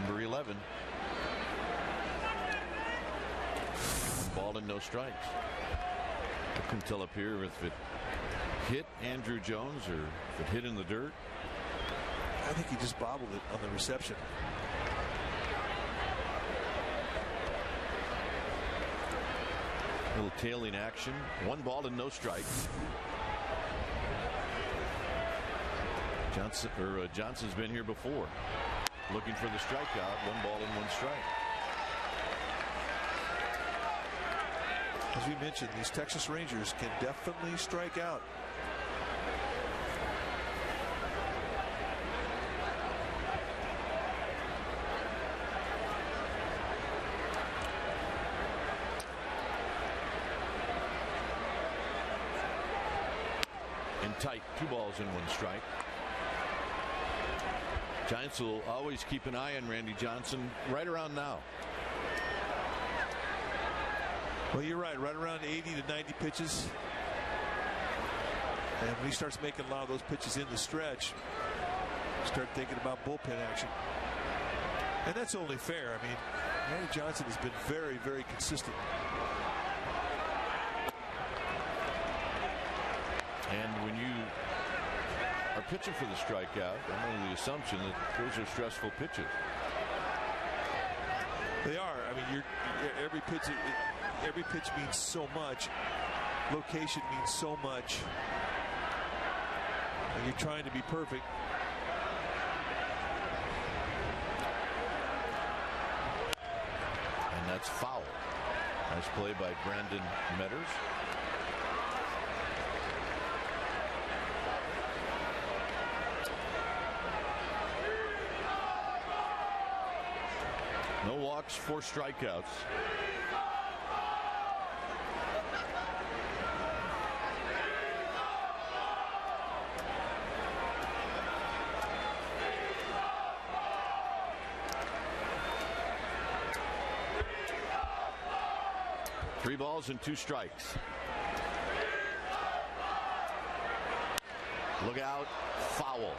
Number 11. Ball and no strikes. I couldn't tell up here if it hit Andrew Jones or if it hit in the dirt. I think he just bobbled it on the reception. Little tailing action. 1 ball and no strikes. Johnson's been here before, looking for the strikeout. 1 ball and 1 strike. As we mentioned, these Texas Rangers can definitely strike out. And tight. 2 balls and 1 strike. Giants will always keep an eye on Randy Johnson right around now. Well, you're right around 80 to 90 pitches. And when he starts making a lot of those pitches in the stretch, start thinking about bullpen action. And that's only fair. I mean, Randy Johnson has been very, very consistent. And when you are pitching for the strikeout, I'm under the assumption that those are stressful pitches. They are. I mean, every pitch means so much. Location means so much. And you're trying to be perfect. And that's foul. Nice play by Brandon Metters. No walks, 4 strikeouts. Three balls and 2 strikes. Look out, foul.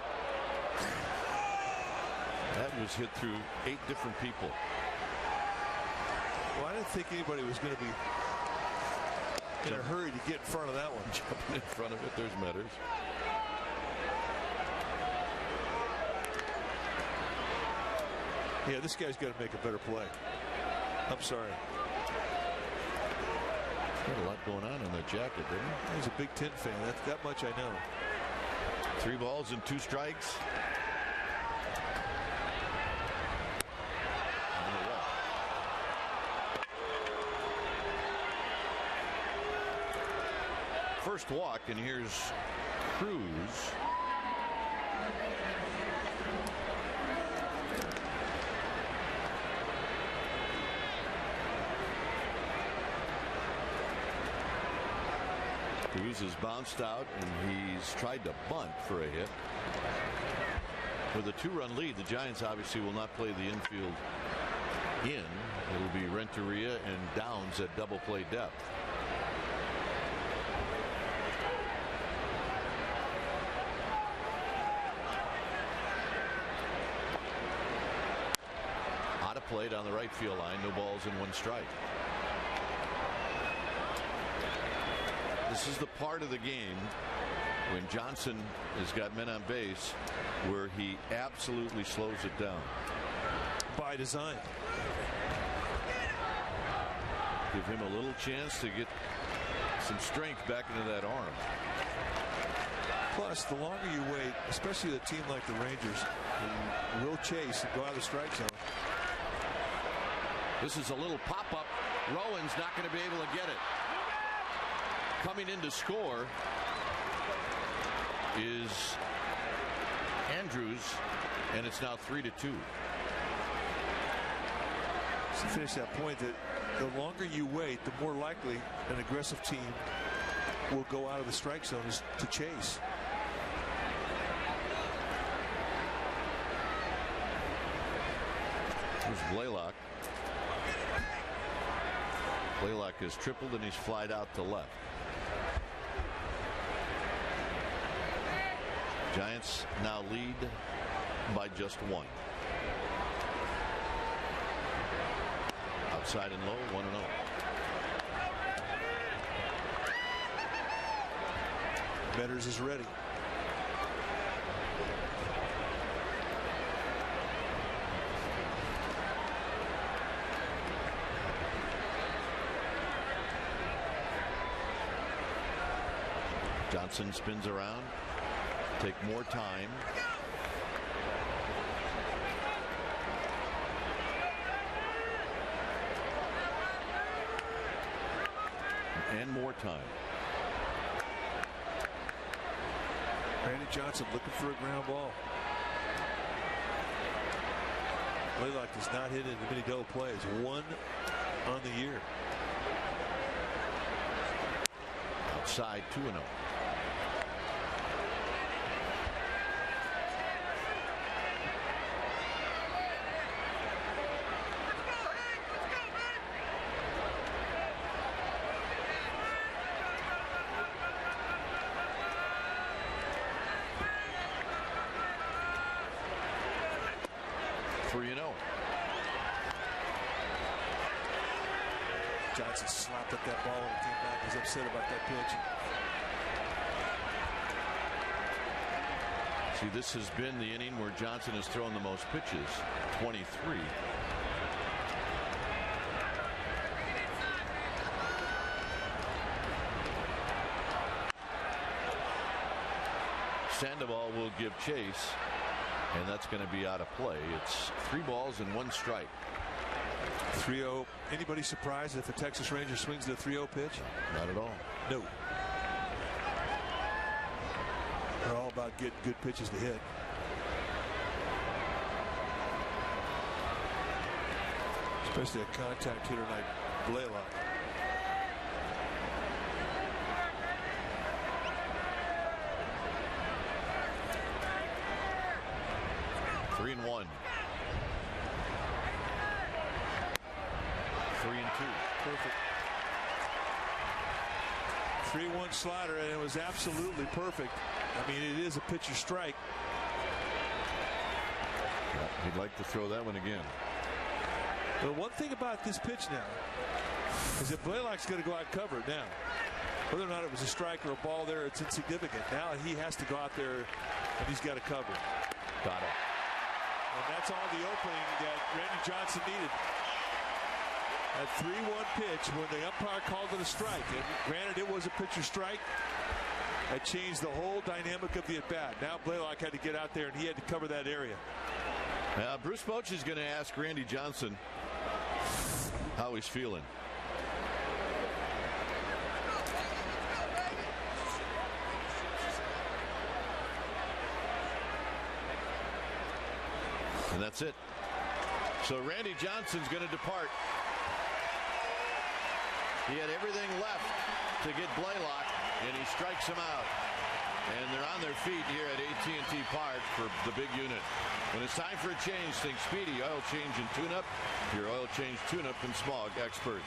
That was hit through 8 different people. Well, I didn't think anybody was going to be in a hurry to get in front of that one. Jumping in front of it, there's Metters. Yeah, this guy's got to make a better play. I'm sorry. Got a lot going on in that jacket, didn't he? He's a Big Ten fan. That much I know. 3 balls and 2 strikes. First walk, and here's Cruz. Cruz has bounced out, and he's tried to bunt for a hit. With a 2-run lead, the Giants obviously will not play the infield in. It'll be Renteria and Downs at double play depth. Out of play down the right field line, no balls and 1 strike. This is the part of the game when Johnson has got men on base where he absolutely slows it down. By design. Give him a little chance to get some strength back into that arm. Plus, the longer you wait, especially a team like the Rangers, will chase and go out of the strike zone. This is a little pop-up. Rowan's not going to be able to get it. Coming in to score is Andrews, and it's now 3-2. To finish that point, that the longer you wait, the more likely an aggressive team will go out of the strike zone to chase. Here's Blaylock. Blaylock has tripled, and he's flied out to left. Giants now lead by just 1. Outside and low, 1-0. Metters is ready. Johnson spins around. Take more time. And more time. Randy Johnson looking for a ground ball. Blaylock does not hit into many double plays. 1 on the year. Outside 2-0. Johnson slapped at that ball when it came back. He's upset about that pitch. See, this has been the inning where Johnson has thrown the most pitches, 23. Sandoval will give chase, and that's going to be out of play. It's 3 balls and 1 strike. 3-0. Anybody surprised if a Texas Ranger swings the 3-0 pitch? Not at all. No. They're all about getting good pitches to hit. Especially a contact hitter like Blaylock. Three and one. 3-2. Perfect. 3-1 slider, and it was absolutely perfect. I mean, it is a pitcher's strike. Yeah, he'd like to throw that one again. But one thing about this pitch now is that Blaylock's going to go out and cover it now. Whether or not it was a strike or a ball there, it's insignificant. Now he has to go out there and he's got to cover. Got it. And that's all the opening that Randy Johnson needed. That 3-1 pitch when the umpire called it a strike. And granted, it was a pitcher strike. That changed the whole dynamic of the at-bat. Now Blaylock had to get out there and he had to cover that area. Bruce Bochy is going to ask Randy Johnson how he's feeling. And that's it. So Randy Johnson's going to depart. He had everything left to get Blaylock, and he strikes him out. And they're on their feet here at AT&T Park for the big unit. When it's time for a change, think Speedy Oil Change and Tune-Up. Your oil change, tune-up, and smog experts.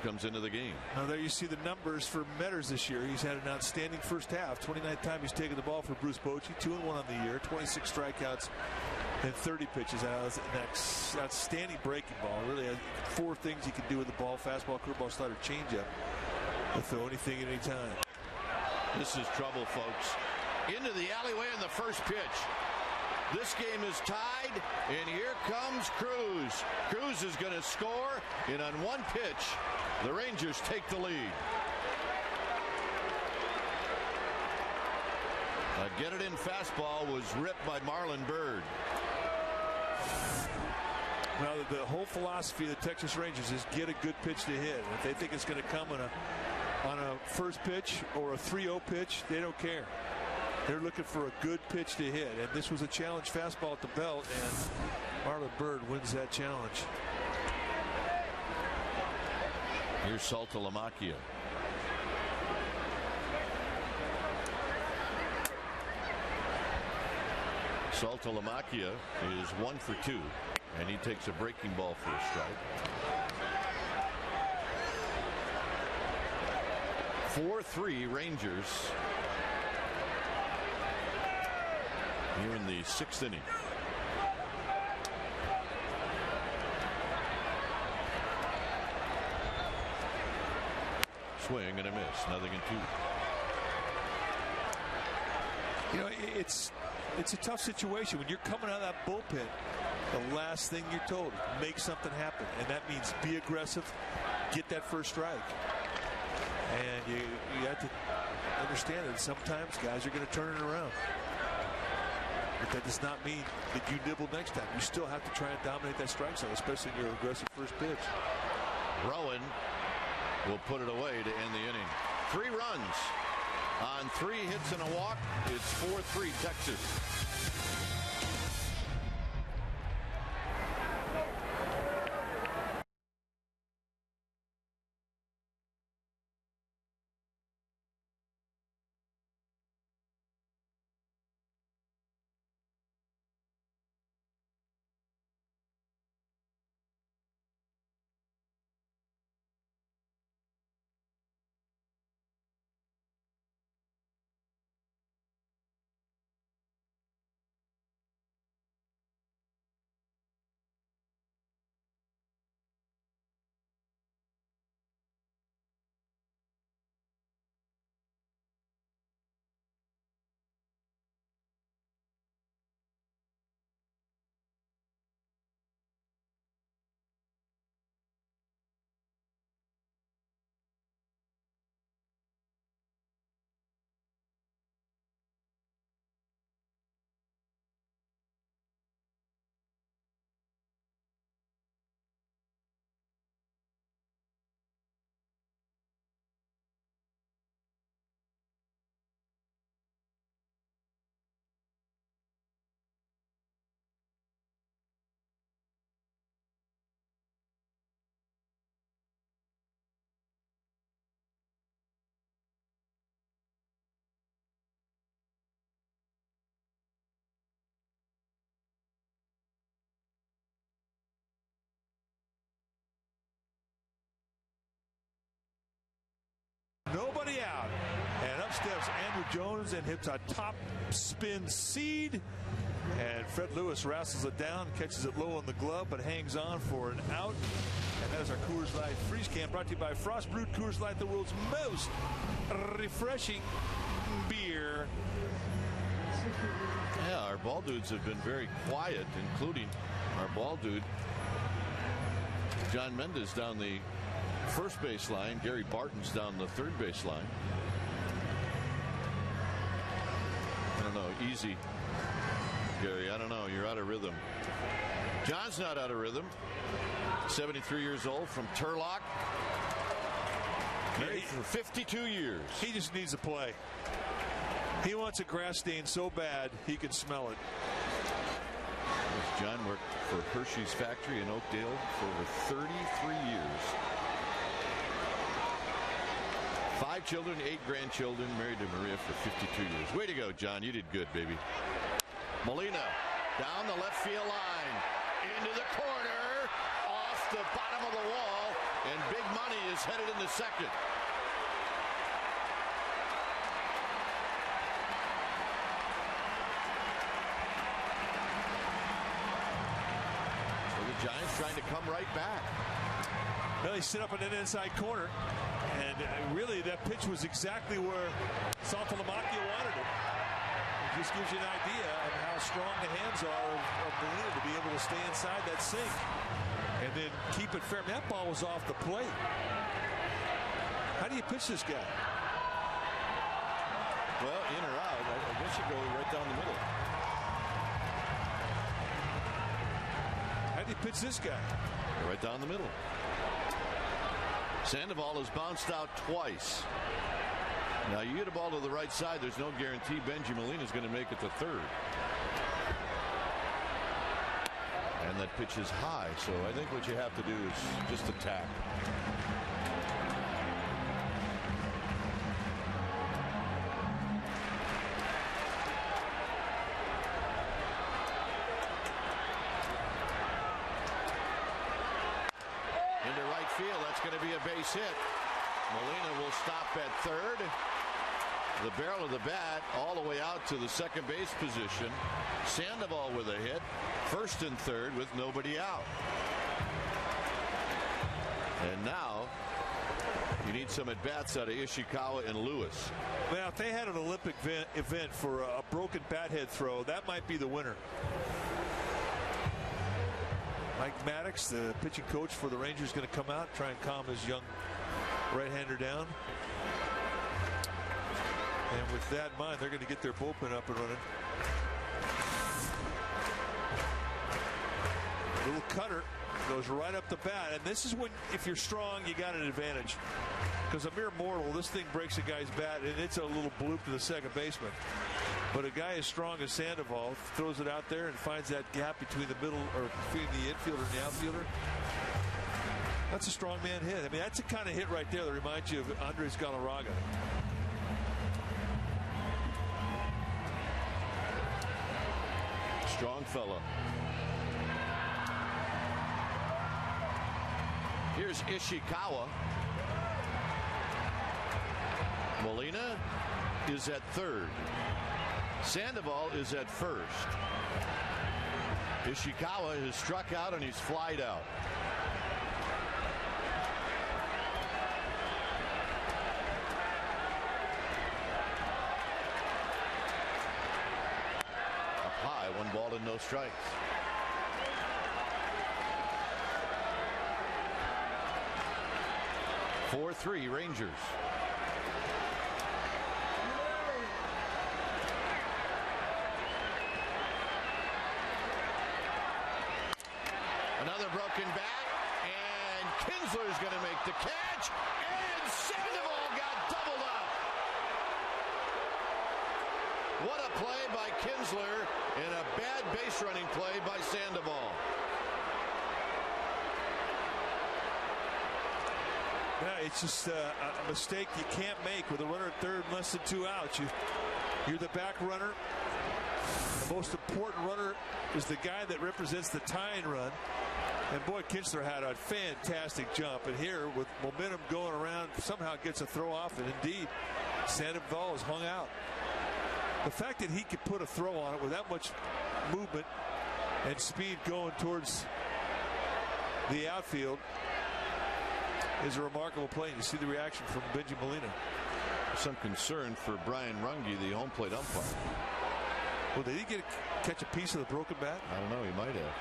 Comes into the game. Now there you see the numbers for Metters this year. He's had an outstanding first half. 29th time he's taken the ball for Bruce Bochy. 2-1 on the year. 26 strikeouts and 30 pitches. An outstanding breaking ball. Really has 4 things he can do with the ball: fastball, curveball, slider, changeup. He'll throw anything at any time. This is trouble, folks. Into the alleyway in the first pitch. This game is tied, and here comes Cruz. Cruz is going to score, and on one pitch, the Rangers take the lead. A get-it-in fastball was ripped by Marlon Byrd. Well, the whole philosophy of the Texas Rangers is get a good pitch to hit. If they think it's going to come on a first pitch or a 3-0 pitch, they don't care. They're looking for a good pitch to hit, and this was a challenge fastball at the belt, and Marlon Byrd wins that challenge. Here's Saltalamacchia. Saltalamacchia is 1 for 2, and he takes a breaking ball for a strike. 4-3 Rangers here in the 6th inning. swing and a miss. 0-2. You know, it's a tough situation when you're coming out of that bullpen. The last thing you're told, make something happen, and that means be aggressive, get that first strike. And you have to understand that sometimes guys are going to turn it around. But that does not mean that you nibble next time. You still have to try and dominate that strike zone, especially in your aggressive first pitch. Rowan will put it away to end the inning. 3 runs on 3 hits and a walk. It's 4-3 Texas. Nobody out. And up steps Andrew Jones and hits a top spin seed. And Fred Lewis wrestles it down, catches it low on the glove, but hangs on for an out. And that is our Coors Light Freeze Can, brought to you by Frost Brewed Coors Light, the world's most refreshing beer. Yeah, our ball dudes have been very quiet, including our ball dude, John Mendez, down the first base line. Gary Barton's down the third base line. I don't know. Easy, Gary. I don't know. You're out of rhythm. John's not out of rhythm. 73 years old from Turlock. Married for 52 years. He just needs to play. He wants a grass stain so bad he can smell it. John worked for Hershey's factory in Oakdale for over 33 years. 5 children, 8 grandchildren, married to Maria for 52 years. Way to go, John. You did good, baby. Molina down the left field line. Into the corner. Off the bottom of the wall. And Big Money is headed into second. So the Giants trying to come right back. Well, he set up in an inside corner. And really, that pitch was exactly where Santalamacchia wanted it. It just gives you an idea of how strong the hands are of Molina to be able to stay inside that sink and then keep it fair. I mean, that ball was off the plate. How do you pitch this guy? Well, in or out, I guess you go right down the middle. How do you pitch this guy? Right down the middle. Sandoval has bounced out twice. Now you get a ball to the right side, there's no guarantee Benji Molina is going to make it to third. And that pitch is high, so I think what you have to do is just attack. Into right field, that's going to be a base hit. Molina will stop at third. The barrel of the bat all the way out to the second base position. Sandoval with a hit. First and third with nobody out. And now You need some at-bats out of Ishikawa and Lewis. Well, if they had an Olympic event for a broken bat head throw, that might be the winner. Mike Maddox, the pitching coach for the Rangers, is going to come out and try and calm his young right-hander down. And with that in mind, they're going to get their bullpen up and running. Little cutter goes right up the bat, and this is when, if you're strong, you got an advantage. Because a mere mortal, this thing breaks a guy's bat, and it's a little bloop to the second baseman. But a guy as strong as Sandoval throws it out there and finds that gap between the middle, or between the infielder and the outfielder. That's a strong man hit. I mean, that's the kind of hit right there that reminds you of Andres Galarraga. Strong fella. Here's Ishikawa. Molina is at third. Sandoval is at first. Ishikawa has struck out and he's flied out. Up high, 1 ball and no strikes. Four-three Rangers. Another broken bat, and Kinsler's going to make the catch, and Sandoval got doubled up. What a play by Kinsler, and a bad base running play by Sandoval. Yeah, it's just a mistake you can't make with a runner at third and less than 2 outs. You're the back runner. The most important runner is the guy that represents the tying run. And boy, Kinsler had a fantastic jump. And here, with momentum going around, somehow gets a throw off. And indeed, Sandoval is hung out. The fact that he could put a throw on it with that much movement and speed going towards the outfield is a remarkable play. And you see the reaction from Benji Molina. Some concern for Brian Runge, the home plate umpire. Well, did he catch a piece of the broken bat? I don't know. He might have.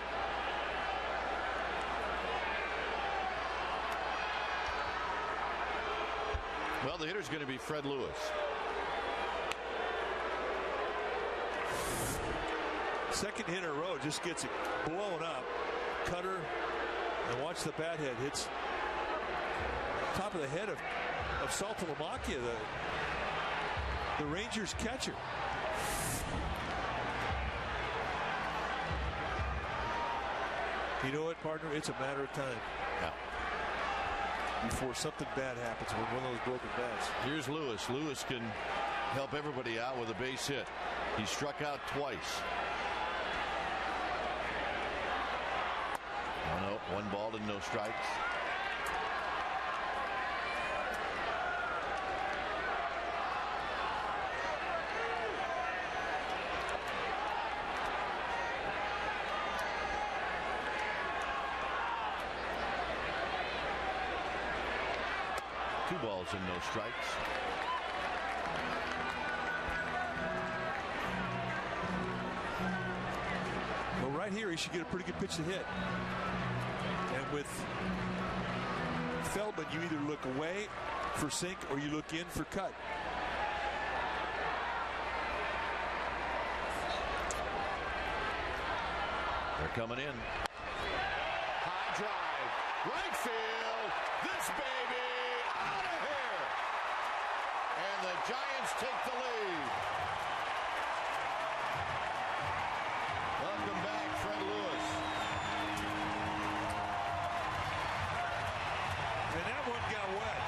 Well, the hitter's going to be Fred Lewis. Second hit in a row, just gets it blown up. Cutter, and watch the bat head hits top of the head of Saltalamacchia, the Rangers catcher. You know what, partner? It's a matter of time. Yeah. Before something bad happens with one of those broken bats. Here's Lewis. Lewis can help everybody out with a base hit. He struck out twice. Oh no, 1 ball and no strikes. Two balls and no strikes. Well, right here, he should get a pretty good pitch to hit. And with Feldman, you either look away for sink or you look in for cut. They're coming in. High drive. Right field. This baby out of here. And the Giants take the lead. Welcome back, Fred Lewis. And that one got wet.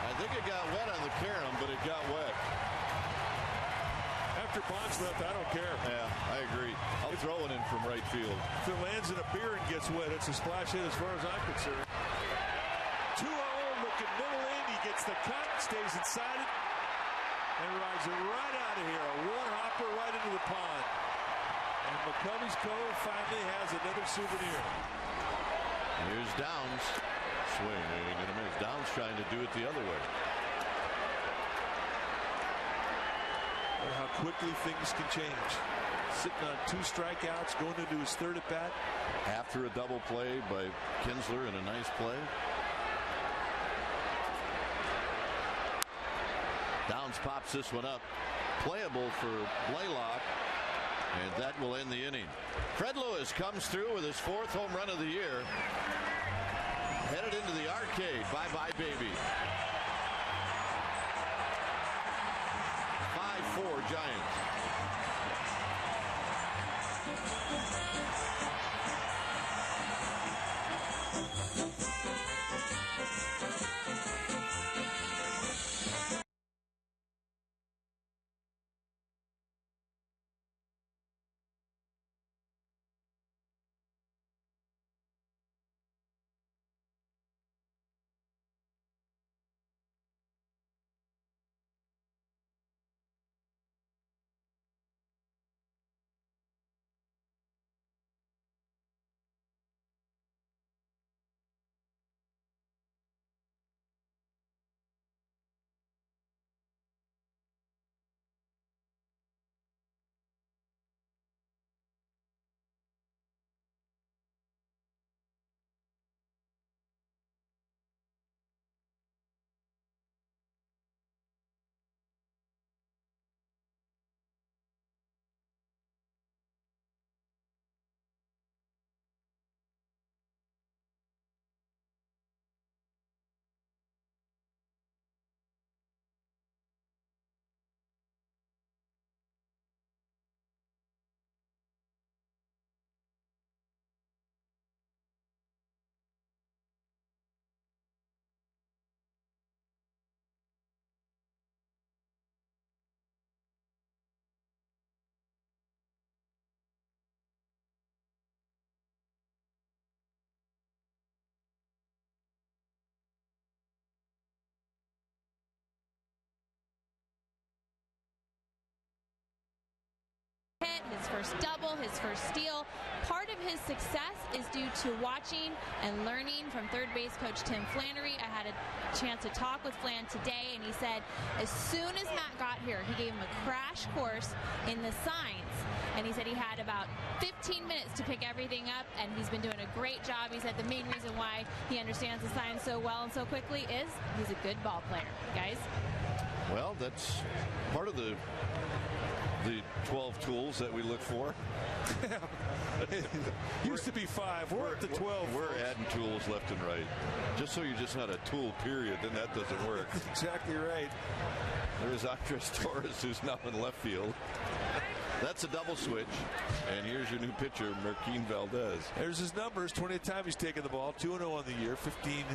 I think it got wet on the carom, but it got wet. After Bonds left, I don't care. Yeah, I agree. I'll throw it in from right field. If it lands in a beer and gets wet, it's a splash hit as far as I'm concerned. 2-0, looking middle in. He gets the cut, stays inside it, and rides it right out of here. A one-hopper right into the pond. And McCovey's Cove finally has another souvenir. Here's Downs. Swing and a miss. Downs trying to do it the other way. And how quickly things can change. Sitting on 2 strikeouts, going into his 3rd at bat. After a double play by Kinsler and a nice play. Downs pops this one up. Playable for Blaylock. And that will end the inning. Fred Lewis comes through with his 4th home run of the year. Headed into the arcade. Bye-bye, baby. 5-4 Giants. His first double, his first steal. Part of his success is due to watching and learning from third base coach Tim Flannery. I had a chance to talk with Flan today, and he said as soon as Matt got here, he gave him a crash course in the signs. And he said he had about 15 minutes to pick everything up, and he's been doing a great job. He said the main reason why he understands the signs so well and so quickly is he's a good ball player, guys. Well, that's part of the 12 tools that we look for. Used to be 5. We're up to 12. We're adding tools left and right. Just so you're just not a tool, period, then that doesn't work. Exactly right. There's Andres Torres, who's now in left field. That's a double switch. And here's your new pitcher, Marquin Valdez. There's his numbers. 20th time he's taken the ball. 2-0 on the year. 15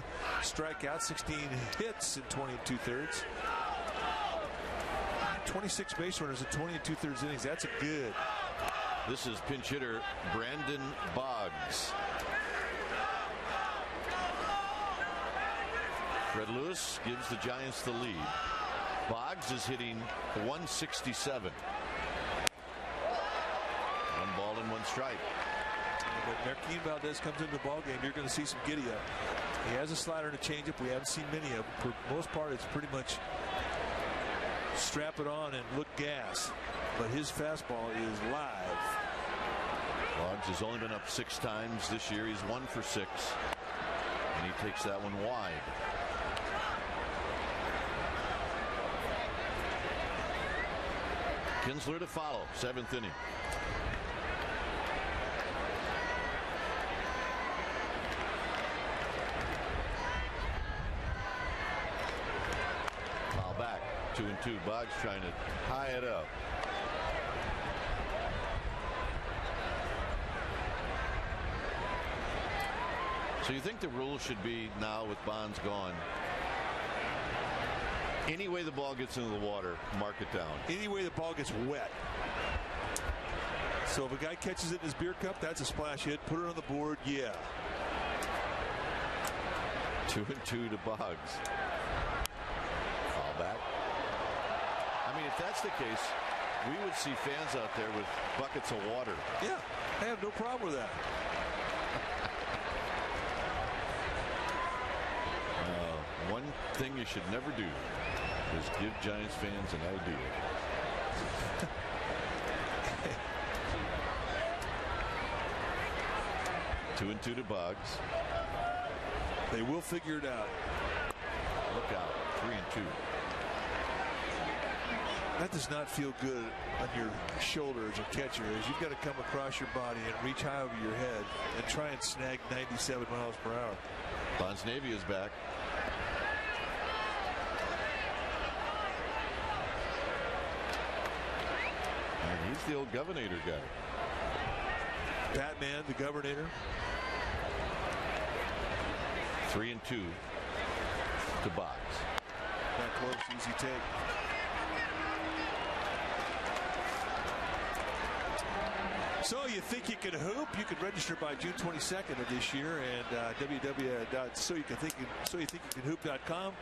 strikeouts, 16 hits in 20 2/3. 26 base runners in 20 2/3 innings. That's a good. This is pinch hitter Brandon Boggs. Fred Lewis gives the Giants the lead. Boggs is hitting 167. 1 ball and 1 strike. When Marquin Valdez comes into the ballgame, you're going to see some giddy up. He has a slider and a changeup. We haven't seen many of them. For the most part, it's pretty much strap it on and look gas. But his fastball is live. Boggs has only been up 6 times this year. He's 1 for 6. And he takes that one wide. Kinsler to follow. 7th inning. Foul back. 2-2. Boggs trying to tie it up. So you think the rule should be now with Bonds gone? Any way the ball gets into the water, mark it down. Any way the ball gets wet. So if a guy catches it in his beer cup, that's a splash hit. Put it on the board, yeah. 2-2 to Boggs. Foul back. I mean, if that's the case, we would see fans out there with buckets of water. Yeah, I have no problem with that. thing you should never do is give Giants fans an idea. 2-2 to Boggs. They will figure it out. Look out. 3-2. That does not feel good on your shoulder as a catcher, as you've got to come across your body and reach high over your head and try and snag 97 miles per hour. Bonznavia is back. And he's the old Governor guy. Batman, the Governor. 3-2 to Boggs. Not close, easy take. So you think you can hoop? You can register by June 22nd of this year, and www.soyouthinkyoucanhoop.com.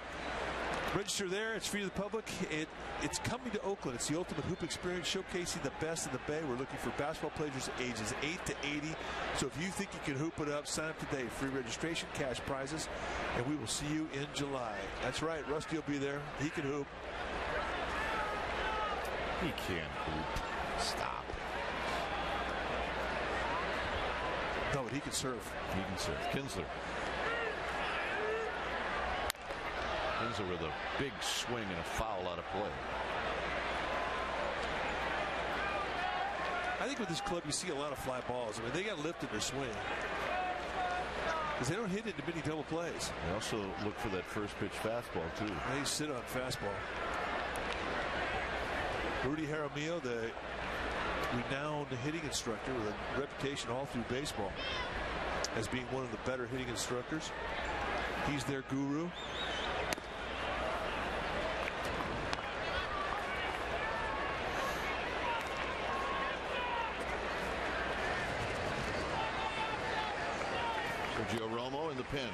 Register there. It's free to the public. It's coming to Oakland. It's the ultimate hoop experience, showcasing the best in the Bay. We're looking for basketball players ages 8 to 80. So if you think you can hoop it up, sign up today. Free registration, cash prizes, and we will see you in July. That's right. Rusty will be there. He can hoop. He can't hoop. Stop. No, but he can serve. He can serve. Kinsler. Kinsler with a big swing and a foul out of play. I think with this club you see a lot of fly balls. I mean, they got lift in their swing because they don't hit into many double plays. They also look for that first pitch fastball too. They sit on fastball. Rudy Jaramillo, the renowned hitting instructor with a reputation all through baseball as being one of the better hitting instructors. He's their guru. Sergio Romo in the pen.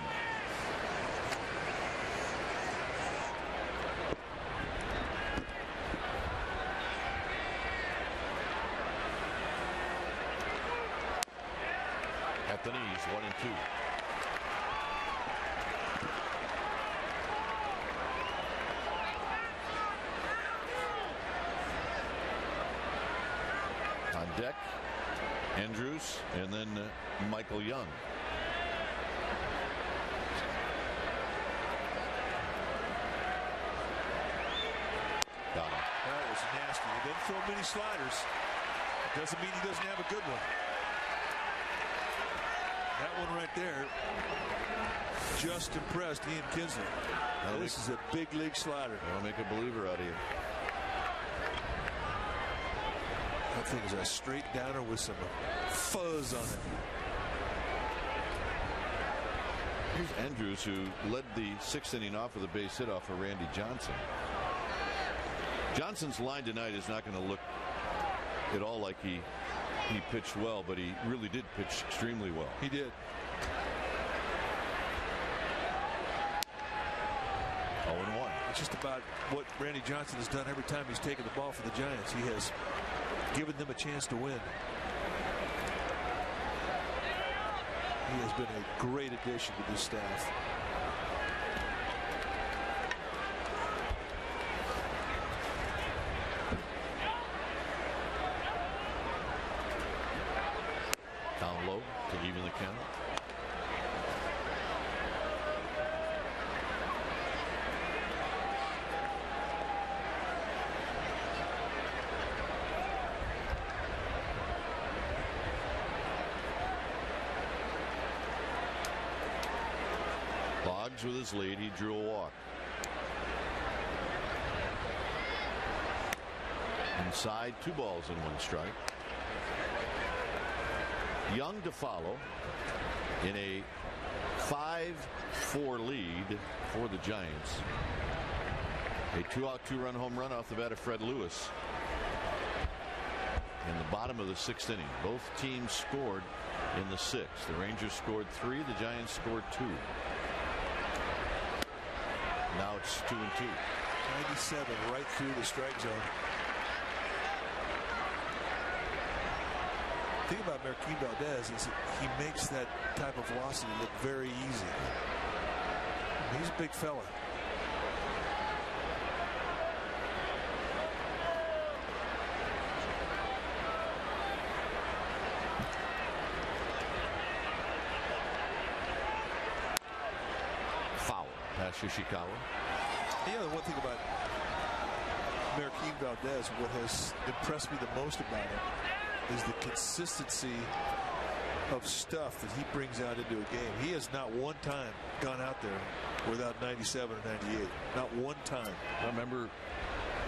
At the knees, 1-2. On deck, Andrews, and then Michael Young. Got him. That was nasty. He doesn't throw many sliders. It doesn't mean he doesn't have a good one. That one right there just impressed Ian Kinsler. Now this is a big league slider. That'll make a believer out of you. That thing is a straight downer with some fuzz on it. Here's Andrews, who led the 6th inning off with a base hit off of Randy Johnson. Johnson's line tonight is not going to look at all like he pitched well, but he really did pitch extremely well. He did. 0-1. It's just about what Randy Johnson has done every time he's taken the ball for the Giants. He has given them a chance to win. He has been a great addition to this staff. Down low to even the count. Boggs with his lead. He drew a walk. Inside, 2 balls and 1 strike. Young to follow in a 5-4 lead for the Giants. A 2-out 2-run home run off the bat of Fred Lewis in the bottom of the 6th inning. Both teams scored in the 6th. The Rangers scored 3. The Giants scored 2. Now it's 2-2. 97 right through the strike zone. The thing about Marquín Valdez is that he makes that type of velocity look very easy. He's a big fella. Ishikawa. Yeah, the one thing about Marquín Valdez, what has impressed me the most about him is the consistency of stuff that he brings out into a game. He has not one time gone out there without 97 or 98. Not one time. I remember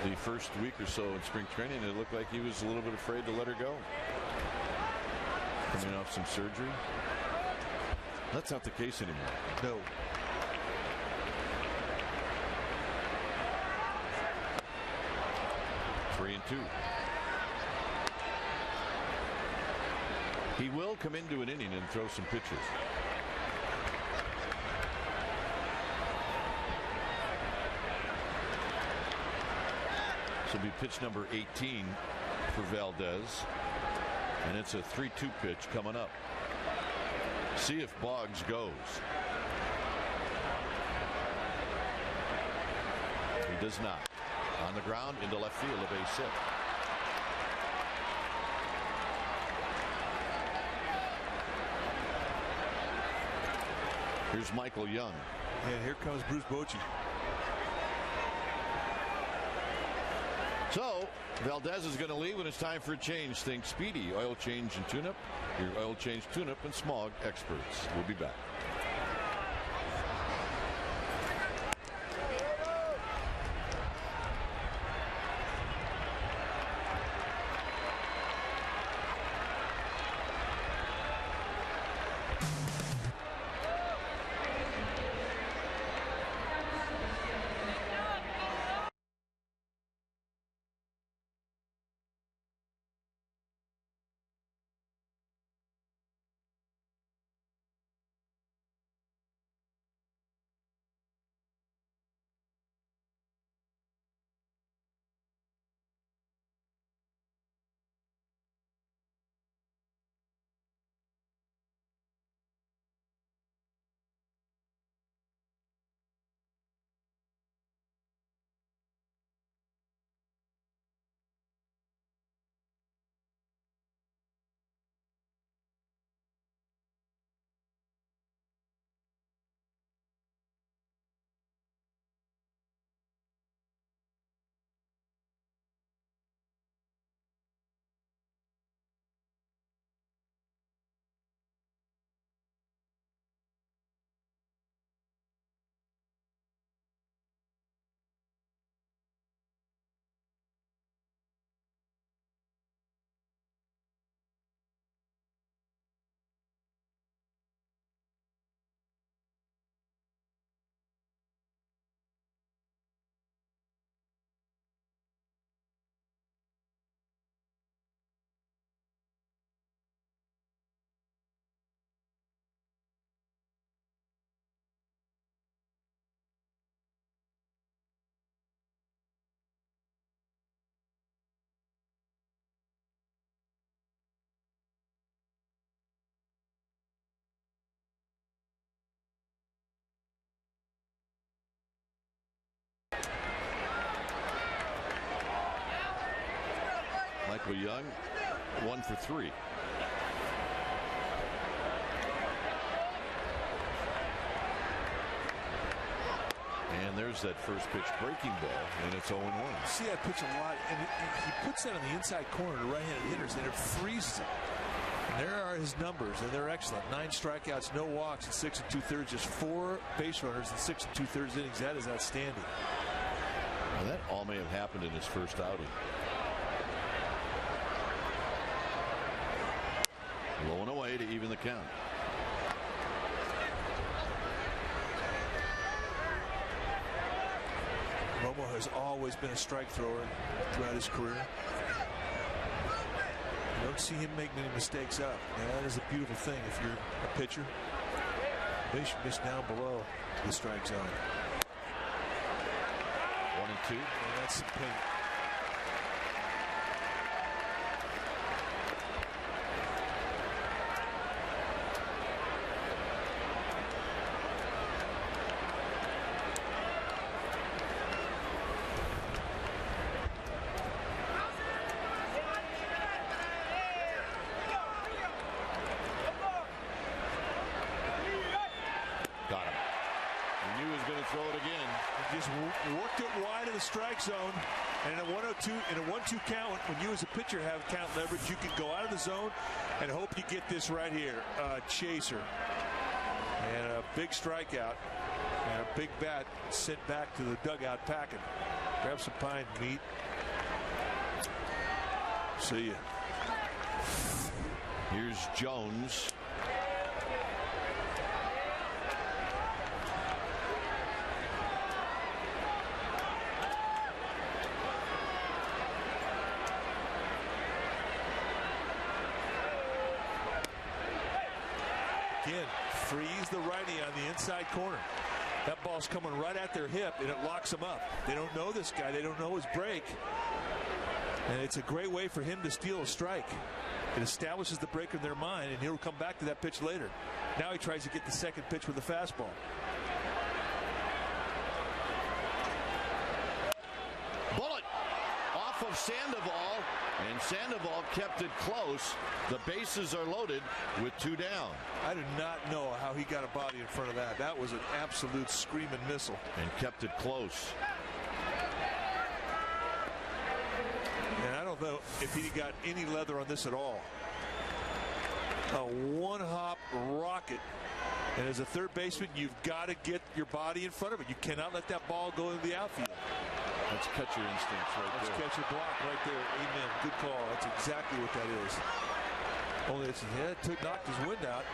the first week or so in spring training, it looked like he was a little bit afraid to let her go. Coming off some surgery. That's not the case anymore. No. Three and two. He will come into an inning and throw some pitches. This will be pitch number 18 for Valdez. And it's a 3-2 pitch coming up. See if Boggs goes. He does not. On the ground into left field, a base hit. Here's Michael Young. And here comes Bruce Bochy. So Valdez is going to leave when it's time for a change. Think Speedy, oil change and tune-up. Your oil change, tune-up, and smog experts. We'll be back. Michael Young, 1 for 3. And there's that first pitch breaking ball, and it's 0-1. See that pitch a lot, and he puts that on the inside corner to right-handed hitters, and it freezes them. And there are his numbers, and they're excellent. 9 strikeouts, no walks in 6 2/3, just 4 base runners in 6 2/3 innings. That is outstanding. Well, that all may have happened in his first outing. Low and away to even the count. Romo has always been a strike thrower throughout his career. You don't see him make many mistakes up. And that is a beautiful thing if you're a pitcher. They should miss down below the strike zone. 1 and 2. And that's some paint. knew he was going to throw it again. Just worked it wide of the strike zone. And in a 1-2, in a 1-2 count, when you as a pitcher have count leverage, you can go out of the zone and hope you get this right here. Chaser. And a big strikeout. And a big bat sent back to the dugout packing. Grab some pine meat. See ya. Here's Jones. Again, freeze the righty on the inside corner. That ball's coming right at their hip, and it locks them up. They don't know this guy. They don't know his break. And it's a great way for him to steal a strike. It establishes the break in their mind, and he'll come back to that pitch later. Now he tries to get the second pitch with a fastball. Bullet off of Sandoval, and Sandoval kept it close. The bases are loaded with 2 down. I do not know how he got a body in front of that. That was an absolute screaming missile. And kept it close. And I don't know if he got any leather on this at all. A one-hop rocket. And as a third baseman, you've got to get your body in front of it. You cannot let that ball go into the outfield. That's catcher instincts right That's there. catcher block right there. Amen. Good call. That's exactly what that is. Only it's knocked his wind out.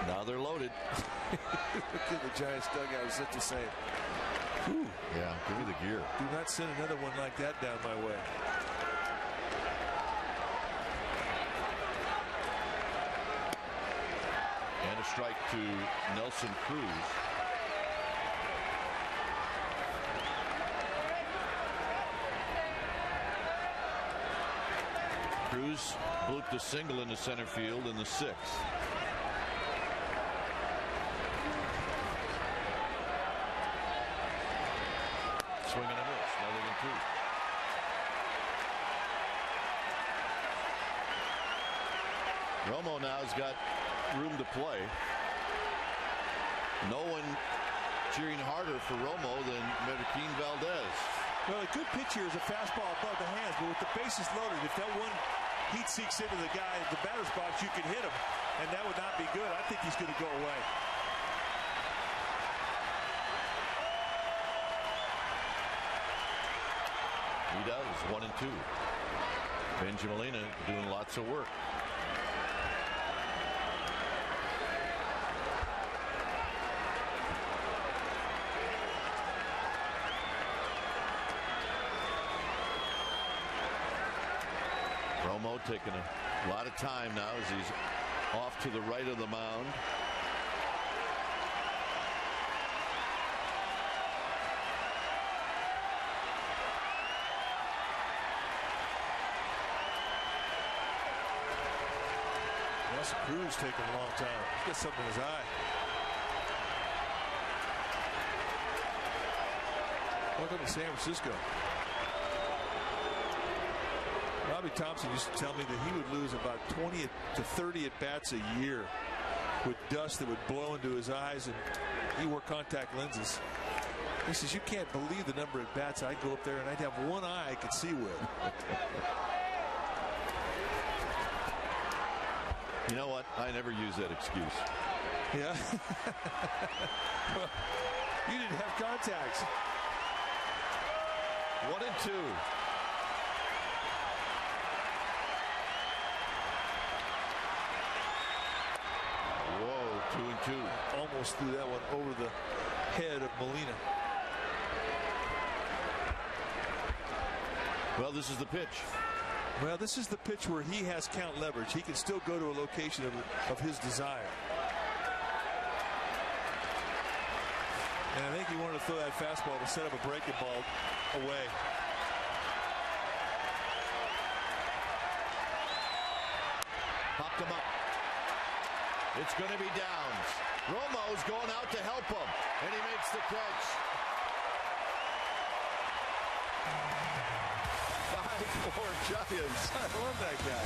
Now they're loaded. Look at the Giants dugout. Is it the same? Whew. Yeah, give me the gear. Do not send another one like that down my way. And a strike to Nelson Cruz. Cruz blooped a single into center field in the 6th. Swing and a miss, nothing in 2. Romo now has got room to play. No one cheering harder for Romo than Medellin Valdez. Well, a good pitch here is a fastball above the hands, but with the bases loaded, if that one heat seeks into the guy at the batter's box, you can hit him, and that would not be good. I think he's going to go away. He does, 1 and 2. Benjamin Molina doing lots of work. Romo taking a lot of time now as he's off to the right of the mound. Nelson Cruz taking a long time. He's got something in his eye. Welcome to San Francisco. Bobby Thompson used to tell me that he would lose about 20 to 30 at-bats a year with dust that would blow into his eyes, and he wore contact lenses. He says, you can't believe the number of at-bats I'd go up there and I'd have one eye I could see with. You know what? I never use that excuse. Yeah. Well, you didn't have contacts. 1 and 2. Whoa, 2 and 2. Almost threw that one over the head of Molina. Well, this is the pitch. Well, this is the pitch where he has count leverage. He can still go to a location of his desire. And I think he wanted to throw that fastball to set up a breaking ball away. Popped him up. It's going to be Downs. Romo's going out to help him, and he makes the catch. 5-4 Giants. I love that guy.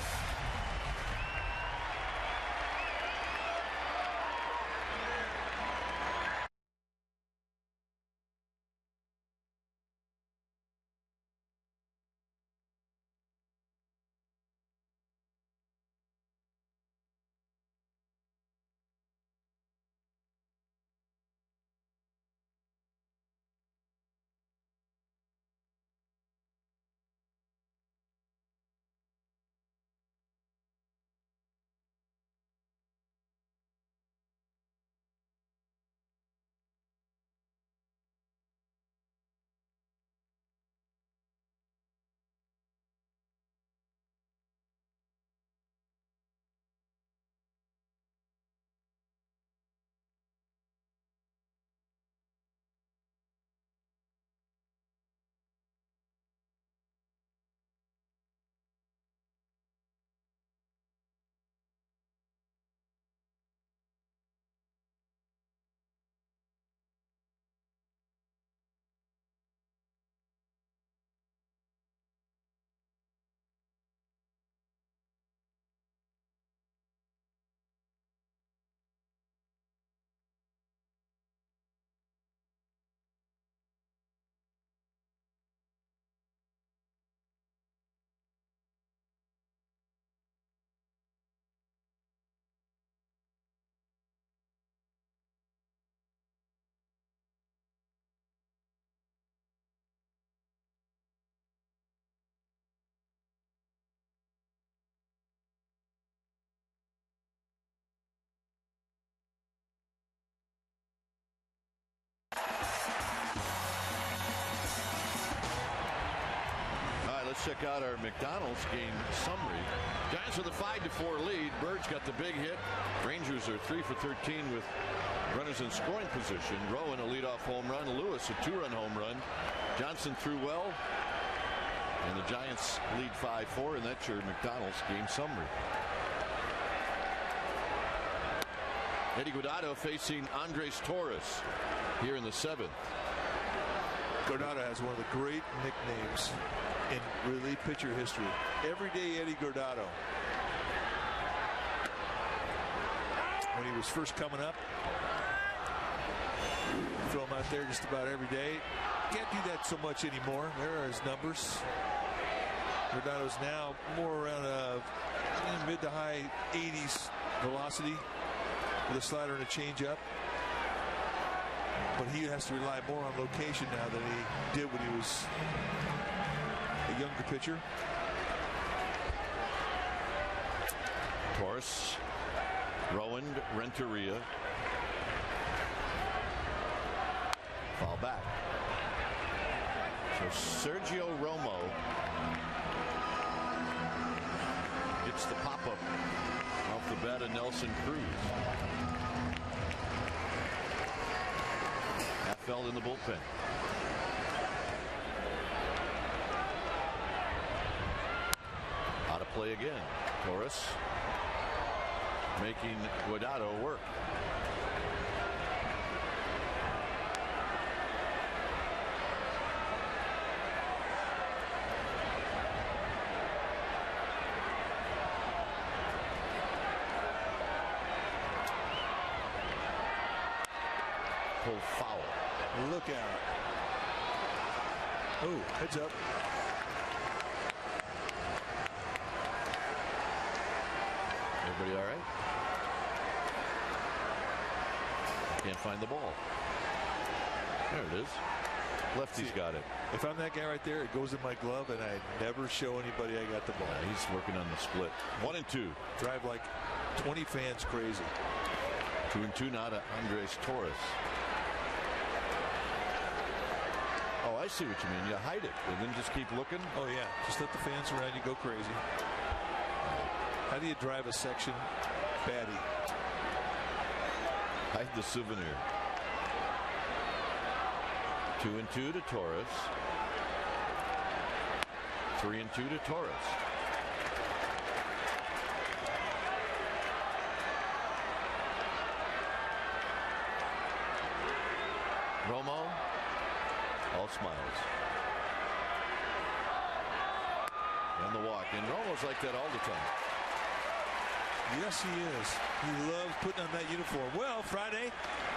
let's check out our McDonald's game summary. Giants with a 5-4 lead. Bird's got the big hit. Rangers are 3 for 13 with runners in scoring position. Rowan a leadoff home run. Lewis a 2-run home run. Johnson threw well. And the Giants lead 5-4, and that's your McDonald's game summary. Eddie Guardado facing Andres Torres here in the 7th. Guardado has one of the great nicknames in relief pitcher history. Everyday Eddie Guardado. When he was first coming up, throw him out there just about every day. Can't do that so much anymore. There are his numbers. Guardado's now more around mid to high 80s velocity with a slider and a changeup. But he has to rely more on location now than he did when he was a younger pitcher. Torres, Rowan, Renteria. Fall back. So Sergio Romo gets the pop-up off the bat of Nelson Cruz. Fell in the bullpen. Out of play again. Torres making Guardado work. Pull foul. Look out. Oh, heads up. Everybody all right? Can't find the ball. There it is. Lefty's got it. If I'm that guy right there, it goes in my glove, and I never show anybody I got the ball. Yeah, he's working on the split. 1-2. Drive like 20 fans crazy. 2-2 now to Andres Torres. Oh, I see what you mean. You hide it and then just keep looking. Oh, yeah. Just let the fans around you go crazy. How do you drive a section baddie? Hide the souvenir. 2-2 to Torres. 3-2 to Torres. Romo. All smiles. And the walk. And Romo's like that all the time. Yes, he is. He loves putting on that uniform. Well, Friday,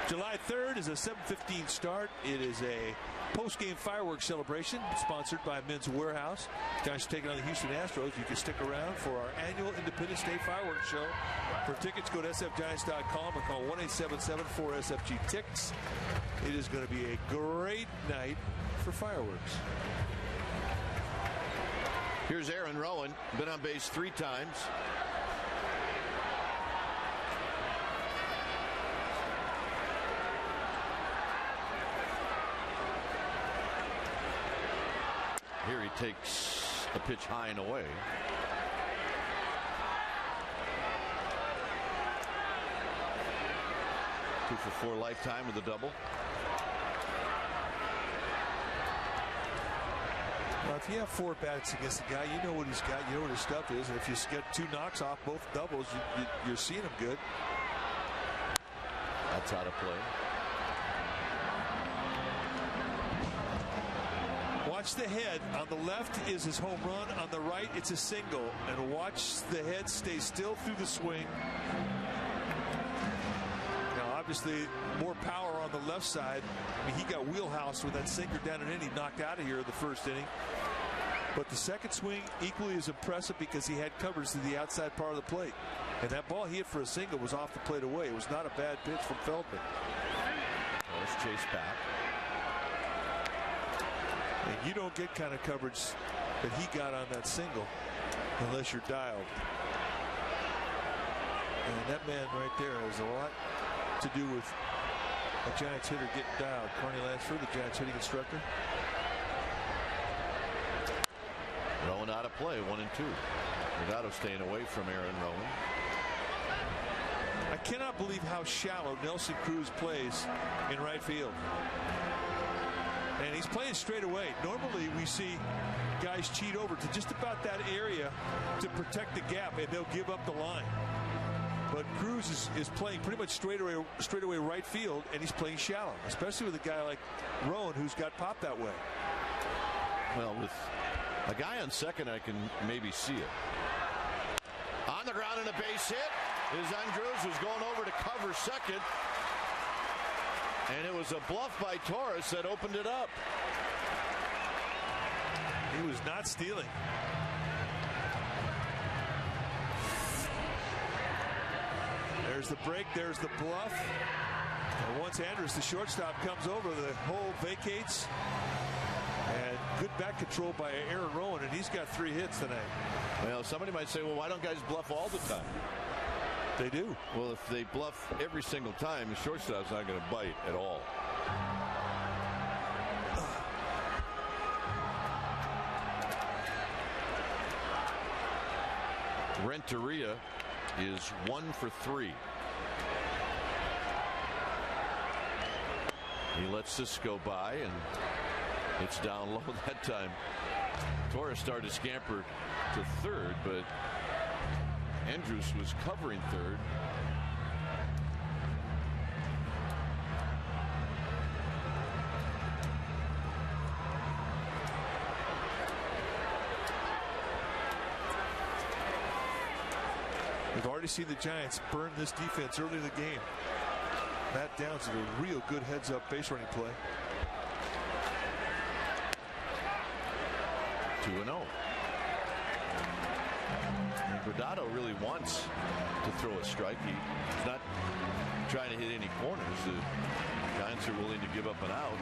July 3rd is a 7:15 start. It is a post-game fireworks celebration sponsored by Men's Warehouse. Giants taking on the Houston Astros. You can stick around for our annual Independence Day fireworks show. For tickets, go to sfgiants.com or call 1-877-4SFG-TICKS. It is going to be a great night for fireworks. Here's Aaron Rowan. Been on base 3 times. Here he takes a pitch high and away. Two for 4 lifetime with a double. Well, if you have 4 bats against the guy, you know what he's got. You know what his stuff is. And if you get 2 knocks off both doubles, you're seeing him good. That's out of play. Watch the head. On the left is his home run. On the right, it's a single. And watch the head stay still through the swing. Now, obviously, more power on the left side. I mean, he got wheelhouse with that sinker down an inning, knocked out of here in the first inning. But the second swing equally as impressive because he had coverage to the outside part of the plate. And that ball he hit for a single was off the plate away. It was not a bad pitch from Feldman. Let's chase back. And you don't get kind of coverage that he got on that single unless you're dialed. And that man right there has a lot to do with a Giants hitter getting dialed. Carney Lansford, the Giants hitting instructor. Rowan out of play, 1-2. Guardado staying away from Aaron Rowan. I cannot believe how shallow Nelson Cruz plays in right field. And he's playing straight away. Normally we see guys cheat over to just about that area to protect the gap, and they'll give up the line. But Cruz is playing pretty much straight away right field, and he's playing shallow, especially with a guy like Rowan who's got pop that way. Well, with a guy on second, I can maybe see it. On the ground and a base hit is Andrews, who's going over to cover second. And it was a bluff by Torres that opened it up. He was not stealing. There's the break, there's the bluff. And once Andrews, the shortstop, comes over, the hole vacates. And good bat control by Aaron Rowan, and he's got 3 hits tonight. Well, somebody might say, well, why don't guys bluff all the time? They do. Well, if they bluff every single time, the shortstop's not going to bite at all. Renteria is 1 for 3. He lets this go by, and it's down low that time. Torres started to scamper to third, but Andrews was covering third. We've already seen the Giants burn this defense early in the game. Matt Downs did a real good heads-up base running play. 2-0. And Guardado really wants to throw a strike. He's not trying to hit any corners. The Giants are willing to give up an out.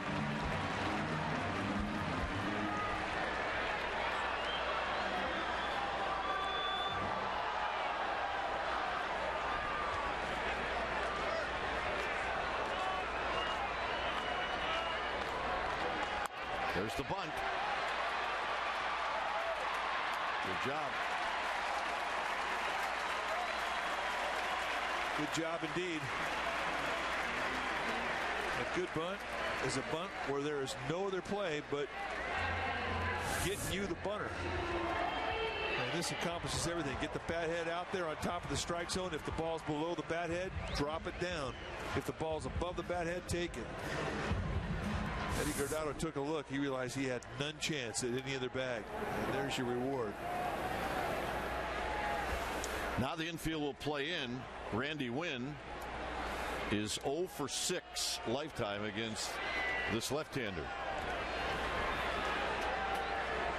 There's the bunt. Good job. Good job indeed. A good bunt is a bunt where there is no other play but getting you the bunter. And this accomplishes everything. Get the bat head out there on top of the strike zone. If the ball's below the bat head, drop it down. If the ball's above the bat head, take it. Eddie Guardado took a look. He realized he had none chance at any other bag. And there's your reward. Now the infield will play in. Randy Wynn is 0 for 6 lifetime against this left-hander.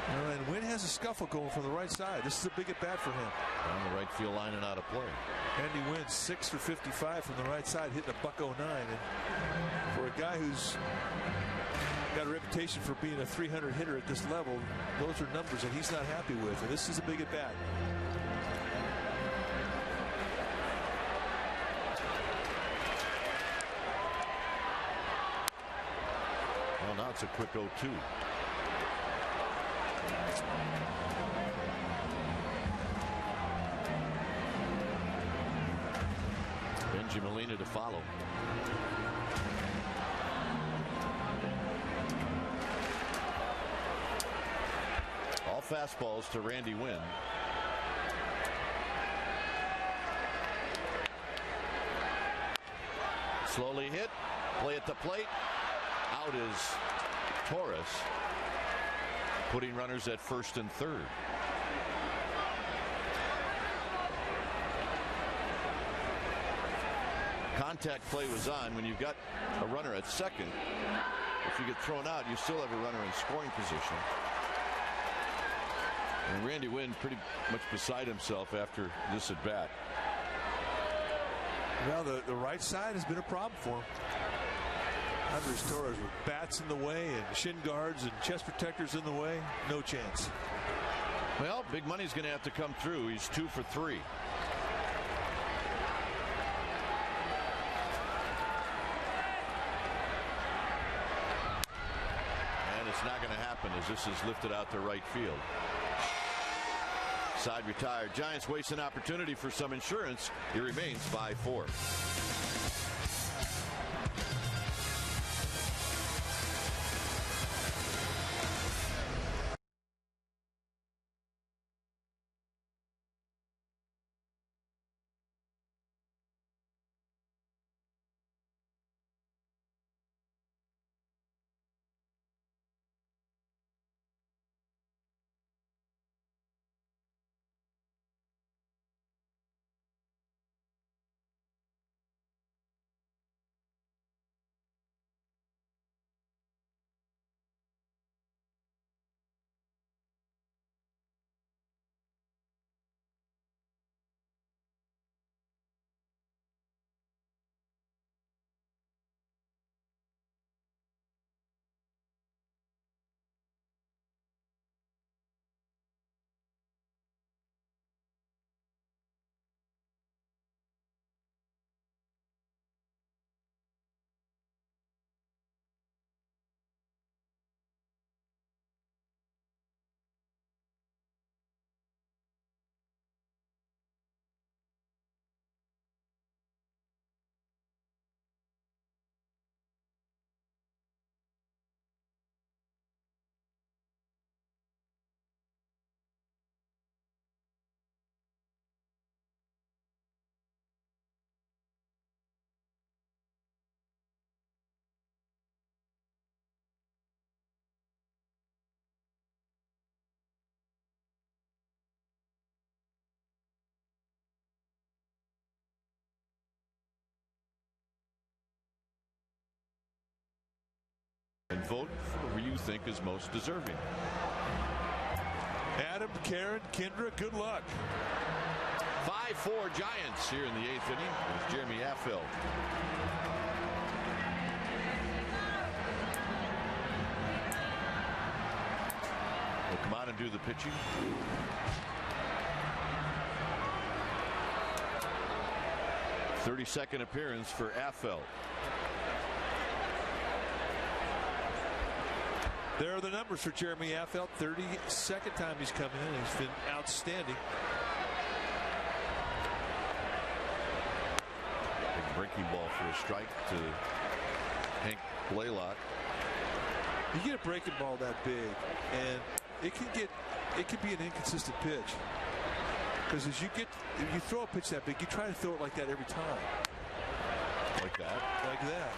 And Wynn has a scuffle going from the right side. This is a big at bat for him. On the right field line and out of play. Andy Wynn 6 for 55 from the right side, hitting a $109. And for a guy who's got a reputation for being a 300 hitter at this level, those are numbers that he's not happy with. And this is a big at bat. Well, now it's a quick 0-2. Benji Molina to follow. All fastballs to Randy Wynn. Slowly hit. Play at the plate. Out is Torres, putting runners at first and third. Contact play was on. When you've got a runner at second, if you get thrown out, you still have a runner in scoring position. And Randy Wynn pretty much beside himself after this at bat. Well, the right side has been a problem for him. Andres Torres with bats in the way and shin guards and chest protectors in the way. No chance. Well, big money's going to have to come through. He's 2 for 3. And it's not going to happen as this is lifted out to right field. Side retired. Giants waste an opportunity for some insurance. It remains 5-4. And vote for who you think is most deserving. Adam, Karen, Kendra, good luck. 5-4 Giants here in the 8th inning with Jeremy Affeldt. Will come on and do the pitching. .32nd appearance for Affeldt. There are the numbers for Jeremy Affeldt. 32nd time he's come in. He's been outstanding. Big breaking ball for a strike to Hank Blaylock. You get a breaking ball that big, and it can be an inconsistent pitch. Because if you throw a pitch that big, you try to throw it like that every time. Like that? Like that.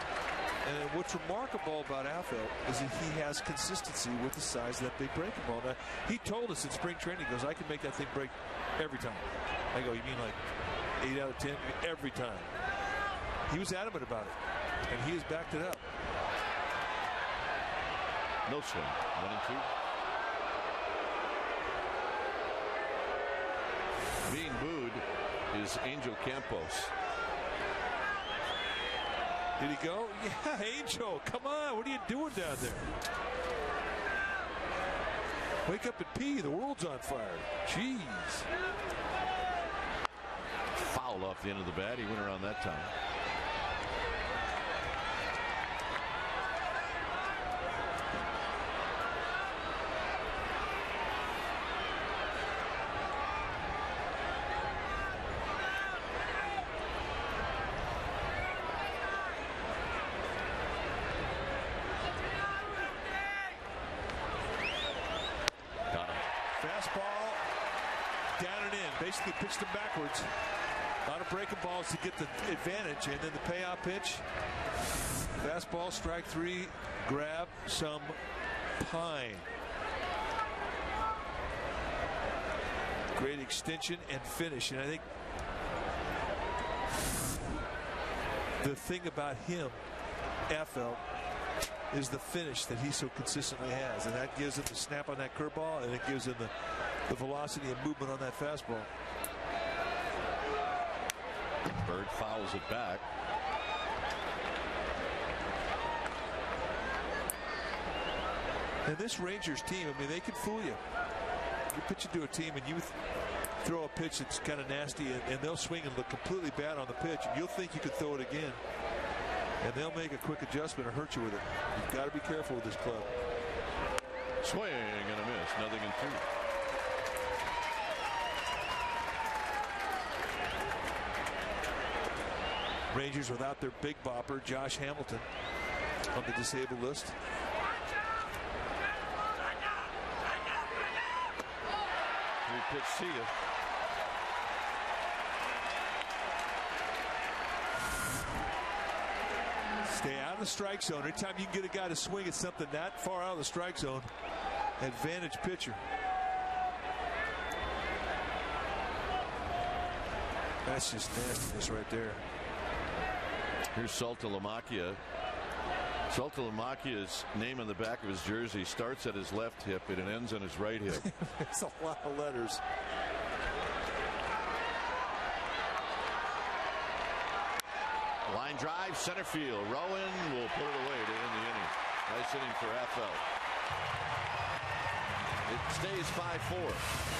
And what's remarkable about Affeldt is that he has consistency with the size of that big breaking ball. Now, he told us in spring training, he goes, I can make that thing break every time. I go, you mean like 8 out of 10? Every time. He was adamant about it, and he has backed it up. No swing. 1-2. Being booed is Angel Campos. Did he go? Yeah, Angel, come on. What are you doing down there? Wake up and pee. The world's on fire. Jeez. Foul off the end of the bat. He went around that time. Basically pitched them backwards. A lot of breaking balls to get the advantage, and then the payoff pitch. Fastball, strike 3, grab some pine. Great extension and finish, and I think the thing about him, Affeldt, is the finish that he so consistently has, and that gives him the snap on that curveball, and it gives him the velocity and movement on that fastball. Bird fouls it back. And this Rangers team, I mean, they can fool you. You pitch into a team and you throw a pitch that's kind of nasty, and they'll swing and look completely bad on the pitch, and you'll think you could throw it again. And they'll make a quick adjustment or hurt you with it. You've got to be careful with this club. Swing and a miss. 0-2. Rangers without their big bopper, Josh Hamilton, on the disabled list. Pitch, see ya. Stay out of the strike zone. Anytime you can get a guy to swing at something that far out of the strike zone, advantage pitcher. That's just nastiness right there. Here's Saltalamacchia. Saltalamachia's name on the back of his jersey starts at his left hip and it ends on his right hip. It's a lot of letters. Line drive, center field. Rowan will put it away to end the inning. Nice inning for FL. It stays 5-4.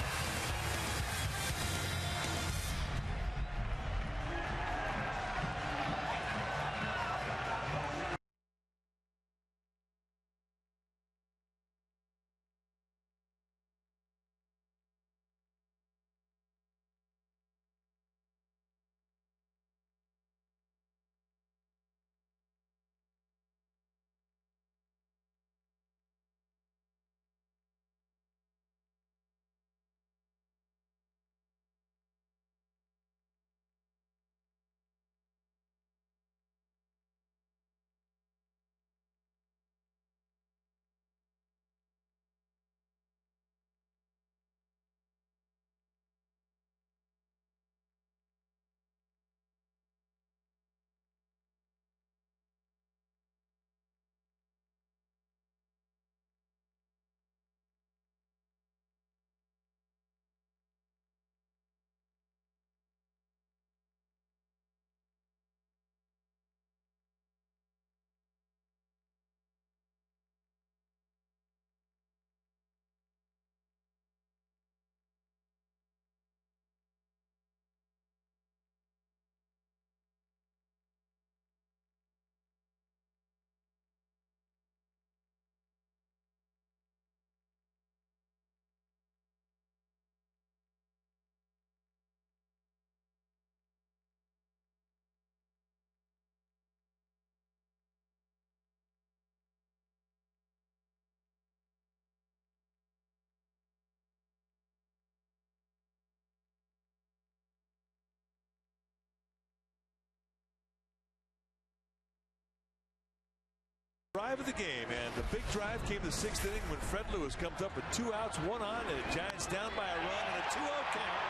Drive of the game, and the big drive came the 6th inning when Fred Lewis comes up with 2 outs, 1 on, and the Giants down by a run and a 2-0 count.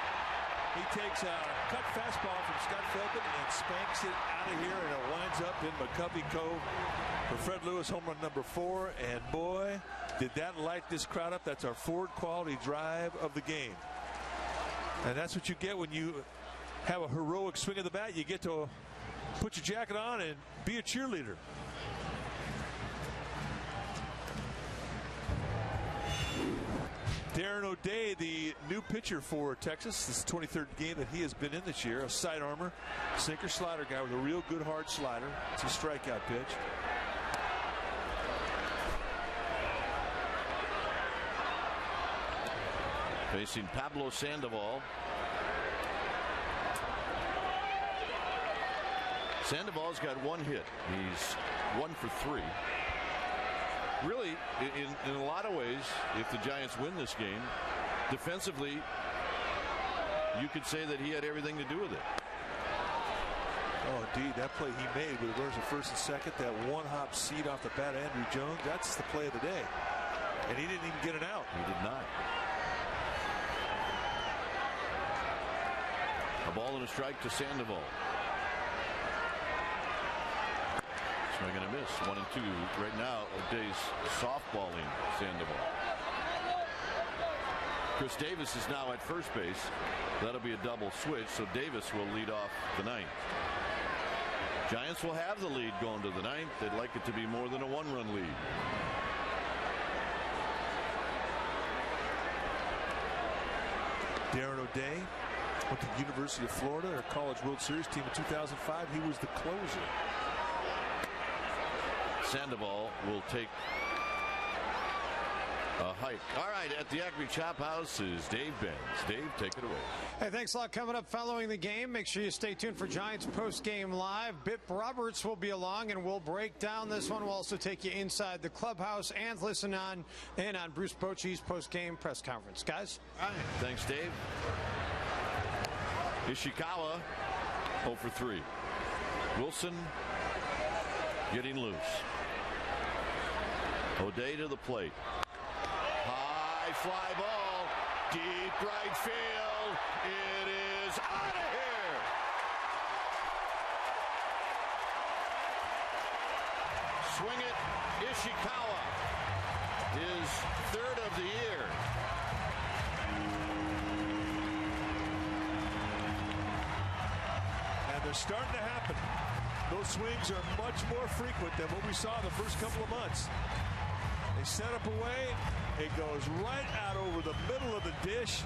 He takes a cut fastball from Scott Feldman and spanks it out of here, and it winds up in McCovey Cove for Fred Lewis, home run number 4. And boy, did that light this crowd up. That's our Ford quality drive of the game. And that's what you get when you have a heroic swing of the bat. You get to put your jacket on and be a cheerleader. Darren O'Day, the new pitcher for Texas. This is the 23rd game that he has been in this year. A side armor, sinker slider guy with a real good hard slider. It's a strikeout pitch. Facing Pablo Sandoval. Sandoval's got 1 hit. He's 1 for 3. Really, in a lot of ways, if the Giants win this game, defensively, you could say that he had everything to do with it. Oh, indeed. That play he made with runners at first and second, that one-hop seed off the bat of Andrew Jones, that's the play of the day. And he didn't even get it out. He did not. A ball and a strike to Sandoval. Swing and a miss. 1 and 2 right now. O'Day's softballing Sandoval. Chris Davis is now at first base. That'll be a double switch, so Davis will lead off the 9th. Giants will have the lead going to the 9th. They'd like it to be more than a 1-run lead. Darren O'Day went to the University of Florida, their College World Series team in 2005. He was the closer. Sandoval will take a hike. All right, at the Acme Chop House is Dave Benz. Dave, take it away. Hey, thanks a lot. Coming up following the game, make sure you stay tuned for Giants post-game live. Bip Roberts will be along, and we'll break down this one. We'll also take you inside the clubhouse and listen on Bruce Bochy's post-game press conference. Guys? All right. Thanks, Dave. Ishikawa, 0 for 3. Wilson getting loose. O'Day to the plate. High fly ball. Deep right field. It is out of here. Swing it, Ishikawa. His third of the year. And they're starting to happen. Those swings are much more frequent than what we saw the first couple of months. They set up away. It goes right out over the middle of the dish.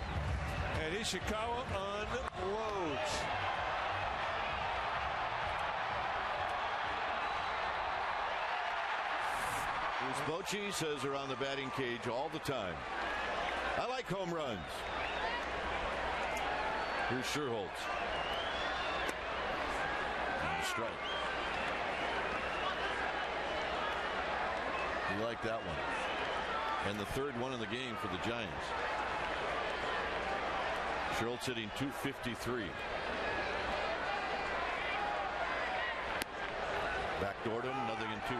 And Ishikawa unloads. Bruce Bochy says around the batting cage all the time. I like home runs. Here's Sherholtz. Strike. You like that one. And the third one in the game for the Giants. Sherholtz hitting .253. Backdoored him, 0-2.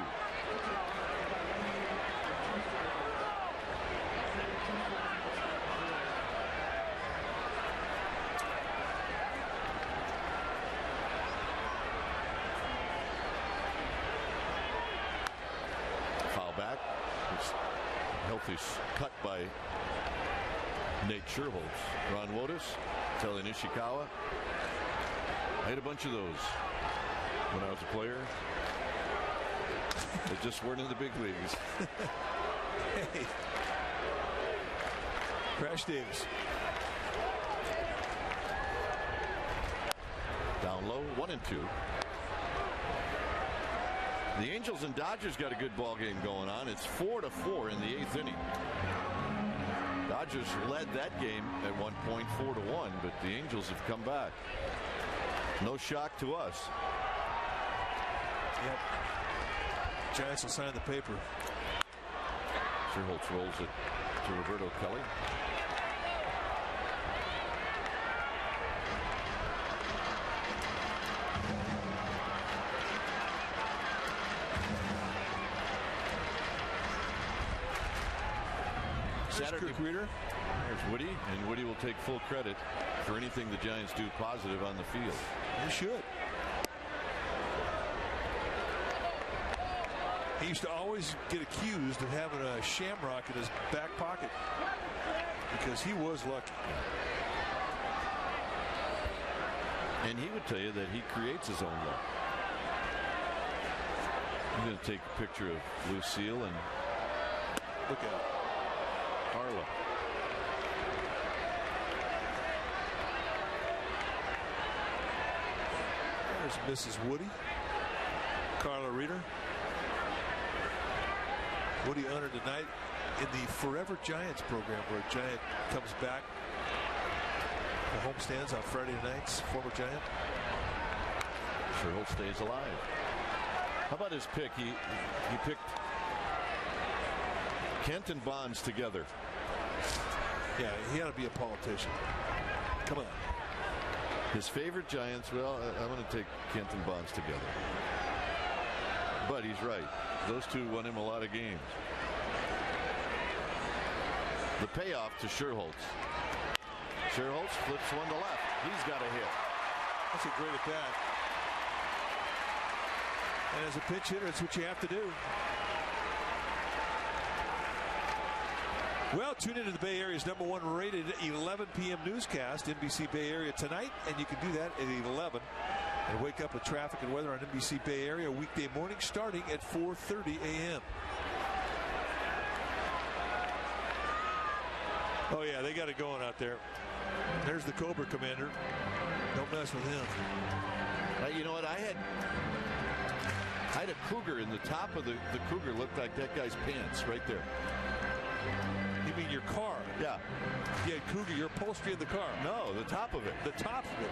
Healthy cut by Nate Sherholtz. Ron Wotus telling Ishikawa, I had a bunch of those when I was a player. They just weren't in the big leagues. Hey. Crash Davis. Down low, 1-2. The Angels and Dodgers got a good ball game going on. It's 4-4 in the 8th inning. Dodgers led that game at one point 4-1, but the Angels have come back. No shock to us. Yep. Giants will sign the paper. Sherholtz rolls it to Roberto Kelly. Saturday. There's Woody, and Woody will take full credit for anything the Giants do positive on the field. He should. He used to always get accused of having a shamrock in his back pocket because he was lucky. And he would tell you that he creates his own luck. I'm going to take a picture of Lucille and look at it. Carla. There's Mrs. Woody. Carla Reeder. Woody honored tonight in the Forever Giants program, where a Giant comes back. The homestands on Friday nights. Former Giant. Sherholtz stays alive. How about his pick? He picked Kent and Bonds together. Yeah, he ought to be a politician. Come on. His favorite Giants, well, I'm going to take Kent and Bonds together. But he's right. Those two won him a lot of games. The payoff to Sherholtz. Sherholtz flips one to left. He's got a hit. That's a great at bat. And as a pitch hitter, that's what you have to do. Well, tune into the Bay Area's #1 rated 11 p.m. newscast, NBC Bay Area tonight, and you can do that at 11. And wake up with traffic and weather on NBC Bay Area weekday morning starting at 4:30 a.m. Oh, yeah, they got it going out there. There's the Cobra Commander. Don't mess with him. You know what? I had a cougar in the top of the cougar looked like that guy's pants right there. You mean your car? Yeah. Yeah, Cougar, your upholstery in the car. No, the top of it. The top of it.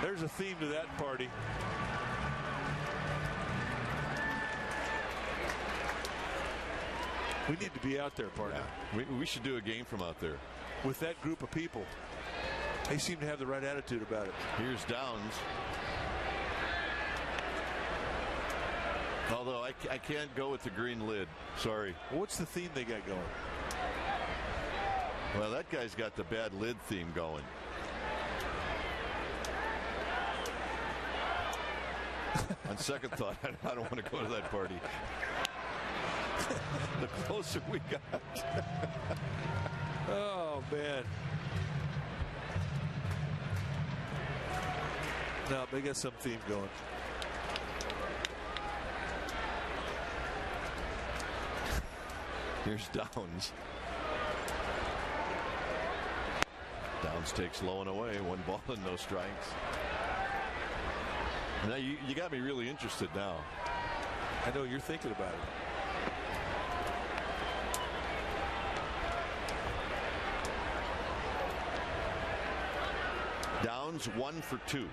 There's a theme to that party. We need to be out there, partner. Yeah. We should do a game from out there. With that group of people. They seem to have the right attitude about it. Here's Downs. Although I can't go with the green lid. Sorry. What's the theme they got going? Well, that guy's got the bad lid theme going. On second thought, I don't want to go to that party. The closer we got. Oh, man. No, they got some theme going. Here's Downs. Downs takes low and away. 1 ball and no strikes. Now you got me really interested now. I know you're thinking about it. Downs 1 for 2.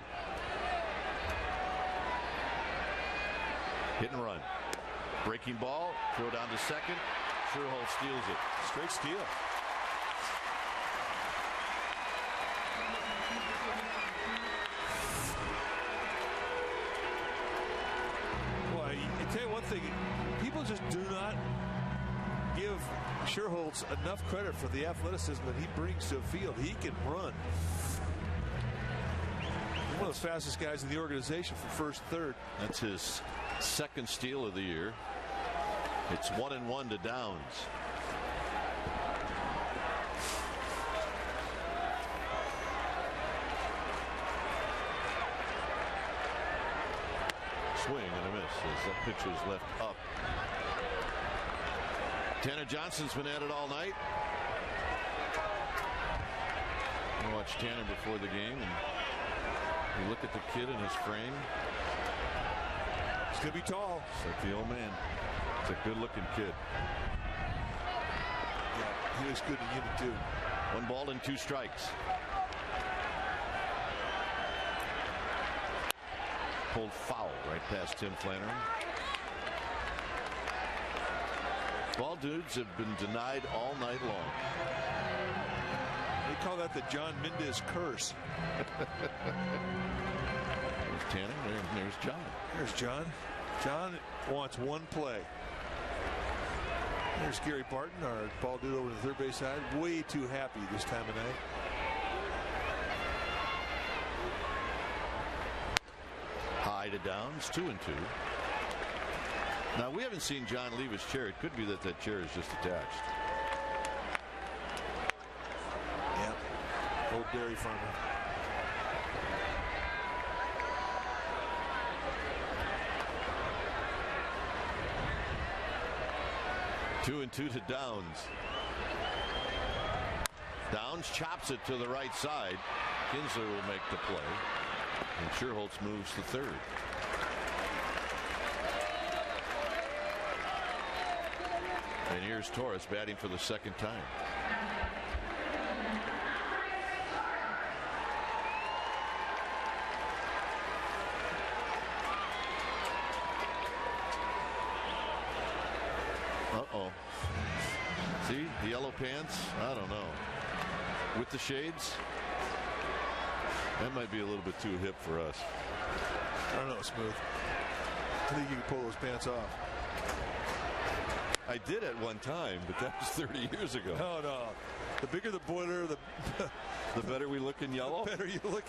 Hit and run. Breaking ball. Throw down to second. Sherholt steals it. Straight steal. Boy, I tell you one thing. People just do not give Sherholtz enough credit for the athleticism that he brings to a field. He can run. One of the fastest guys in the organization for first, third. That's his second steal of the year. It's 1-1 to Downs. Swing and a miss as that pitch was left up. Tanner Johnson's been at it all night. I watched Tanner before the game, and you look at the kid in his frame. He's going to be tall. It's like the old man. It's a good-looking kid. Yeah, he looks good in unit 2. 1 ball and 2 strikes. Pulled foul right past Tim Flannery. Ball dudes have been denied all night long. They call that the John Mendez curse. There's Tanner. There's John. There's John. John wants 1 play. There's Gary Barton, our ball dude over the third base side. Way too happy this time of night. High to Downs, 2-2. Now, we haven't seen John leave his chair. It could be that that chair is just attached. Yeah. Old dairy farmer. Two and 2 to Downs. Downs chops it to the right side. Kinsler will make the play. And Sherholtz moves to third. And here's Torres batting for the second time. Uh-oh. See, the yellow pants? I don't know. With the shades? That might be a little bit too hip for us. I don't know, Smooth. I think you can pull those pants off. I did at one time, but that was 30 years ago. No, no. The bigger the boiler, the better we look in yellow? The better you look.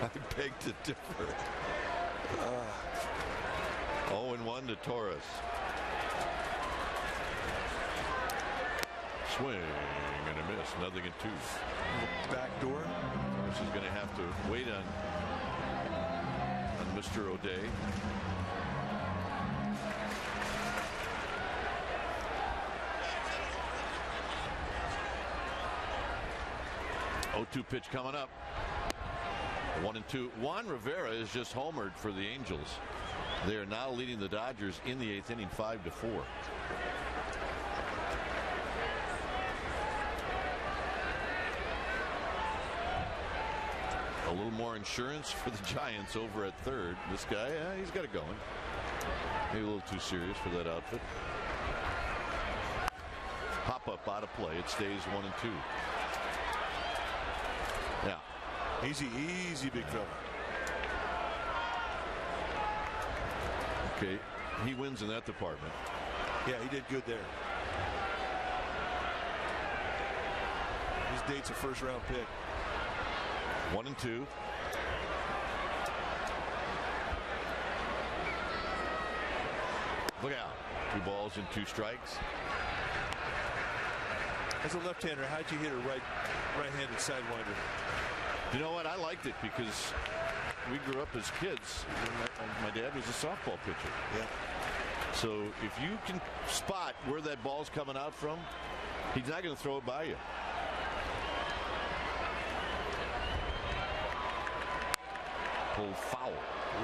I beg to differ. 0-1 to Torres. Swing and a miss. 0-2. Back door. She's going to have to wait on Mr. O'Day. Oh, 2 pitch coming up. 1-2. Juan Rivera is just homered for the Angels. They are now leading the Dodgers in the 8th inning 5-4. A little more insurance for the Giants over at third. This guy, he's got it going. Maybe a little too serious for that outfit. Pop up out of play. It stays 1-2. Yeah. Easy, big fella. Okay, he wins in that department. Yeah, he did good there. His date's a first-round pick. 1-2. Look out. 2 balls and 2 strikes. As a left-hander, how'd you hit a right-handed sidewinder? You know what? I liked it because we grew up as kids. My dad was a softball pitcher. Yeah. So if you can spot where that ball's coming out from, he's not going to throw it by you. Pulled foul.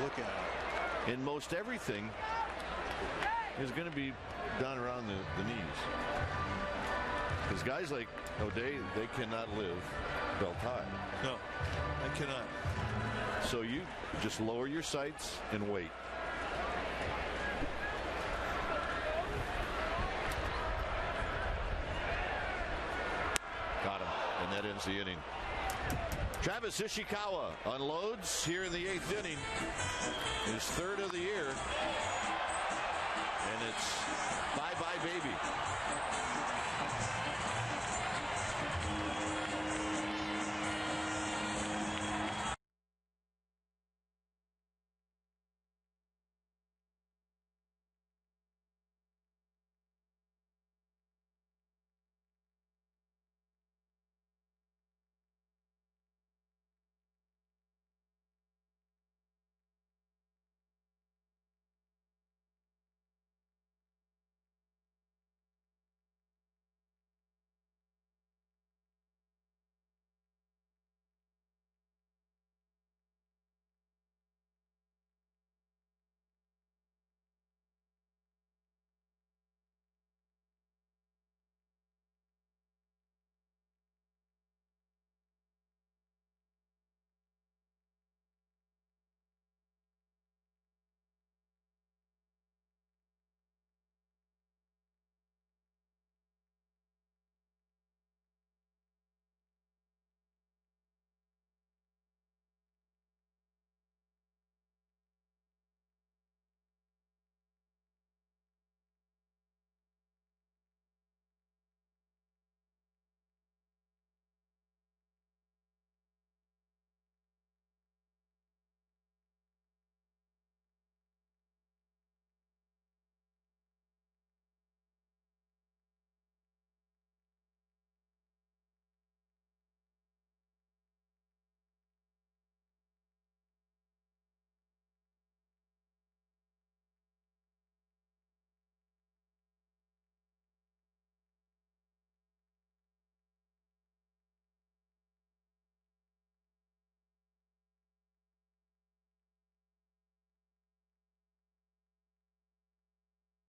Look at it. And most everything is going to be done around the knees. Because guys like O'Day, they cannot live belt high. No, they cannot. So you just lower your sights and wait. Got him, and that ends the inning. Travis Ishikawa unloads here in the 8th inning. His 3rd of the year. And it's bye-bye, baby.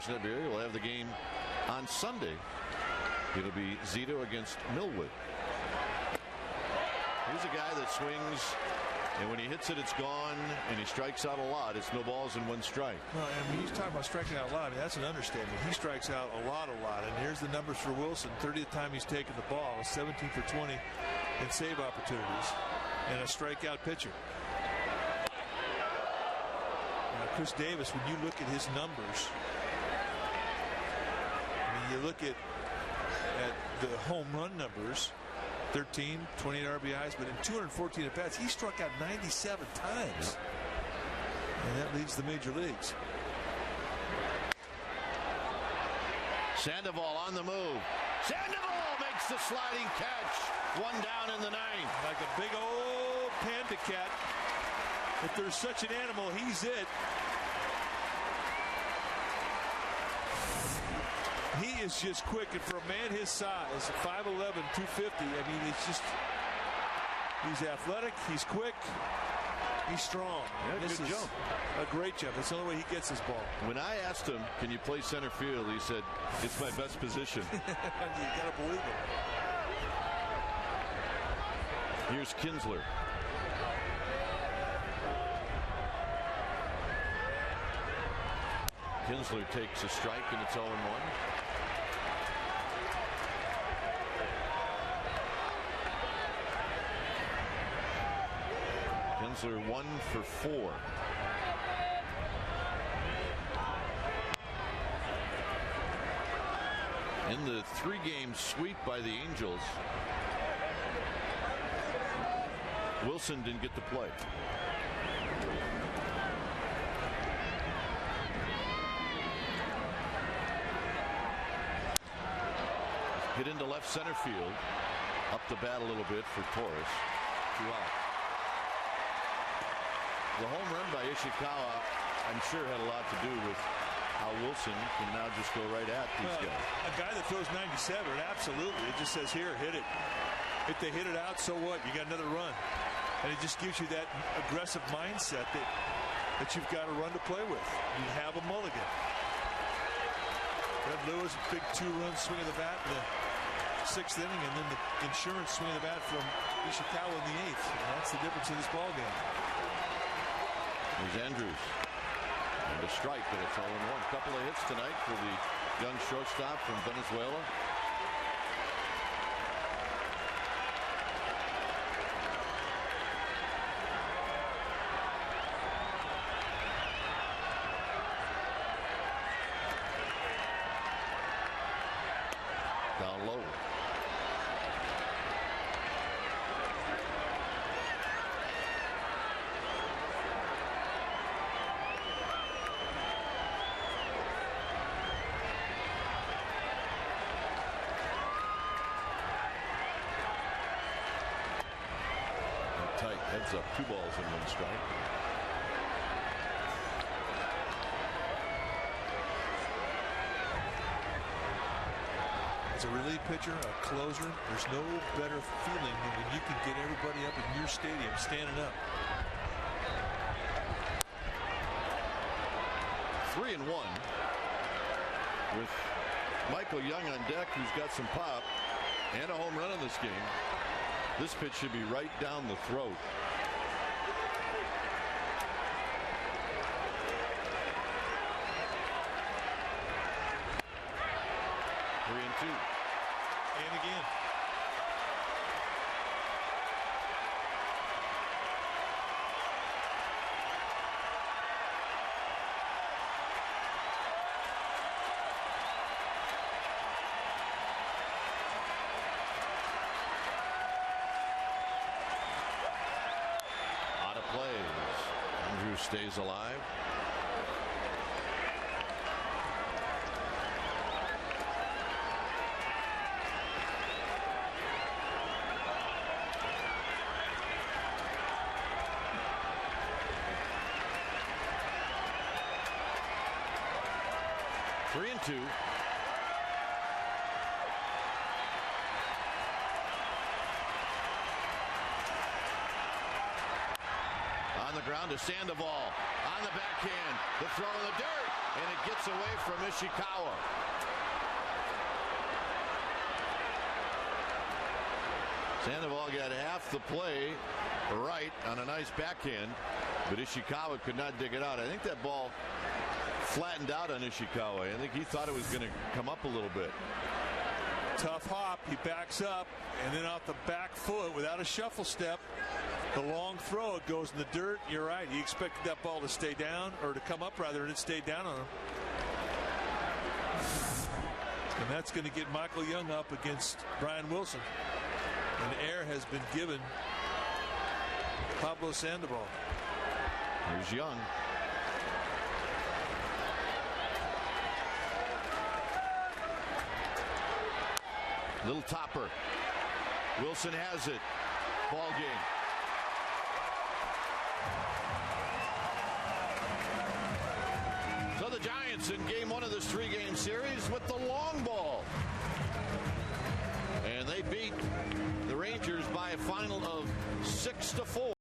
We'll have the game on Sunday. It'll be Zito against Millwood. He's a guy that swings, and when he hits it, it's gone, and he strikes out a lot. It's no balls and 1 strike. Well, I mean, he's talking about striking out a lot. I mean, that's an understatement. He strikes out a lot. And here's the numbers for Wilson. 30th time he's taken the ball, 17 for 20 in save opportunities, and a strikeout pitcher. Now, Chris Davis, when you look at his numbers, you look at the home run numbers, 13, 28 RBIs, but in 214 at-bats, he struck out 97 times. And that leads the major leagues. Sandoval on the move. Sandoval makes the sliding catch. 1 down in the 9th. Like a big old panda cat. If there's such an animal, he's it. He is just quick, and for a man his size, 5'11", 250, I mean, it's just, he's athletic, he's quick. He's strong. Yeah, good jump. A great jump. That's the only way he gets this ball. When I asked him, can you play center field, he said, it's my best position. You got to believe it. Here's Kinsler. Kinsler takes a strike, and it's 0-1. Kinsler 1 for 4. In the 3-game sweep by the Angels, Wilson didn't get to play. Hit into left center field. Up the bat a little bit for Torres. 2 out. The home run by Ishikawa, I'm sure, had a lot to do with how Wilson can now just go right at these guys. A guy that throws 97, absolutely. It just says, here, hit it. If they hit it out, so what? You got another run. And it just gives you that aggressive mindset that you've got a run to play with. You have a mulligan. Red Lewis, big 2-run swing of the bat in the 6th inning, and then the insurance swing of the bat from Ishikawa in the 8th. And that's the difference in this ball game. There's Andrews. And a strike, but it's 0-1. Couple of hits tonight for the young shortstop from Venezuela. Down low. Tight, heads up, 2 balls and 1 strike. As a relief pitcher, a closer, there's no better feeling than when you can get everybody up in your stadium standing up. 3-1 with Michael Young on deck, who's got some pop and a home run in this game. This pitch should be right down the throat. Three and 2. And again. Andrews stays alive. Three and 2. On the ground to Sandoval. On the backhand. The throw in the dirt. And it gets away from Ishikawa. Sandoval got half the play right on a nice backhand. But Ishikawa could not dig it out. I think that ball flattened out on Ishikawa. I think he thought it was going to come up a little bit. Tough hop. He backs up. And then off the back foot without a shuffle step. The long throw, it goes in the dirt. You're right. He expected that ball to stay down, or to come up rather, and it stayed down on him. And that's going to get Michael Young up against Brian Wilson. And air has been given Pablo Sandoval. Here's Young. Little topper. Wilson has it. Ball game. So the Giants in game 1 of this 3-game series with the long ball. And they beat the Rangers by a final of 6-4.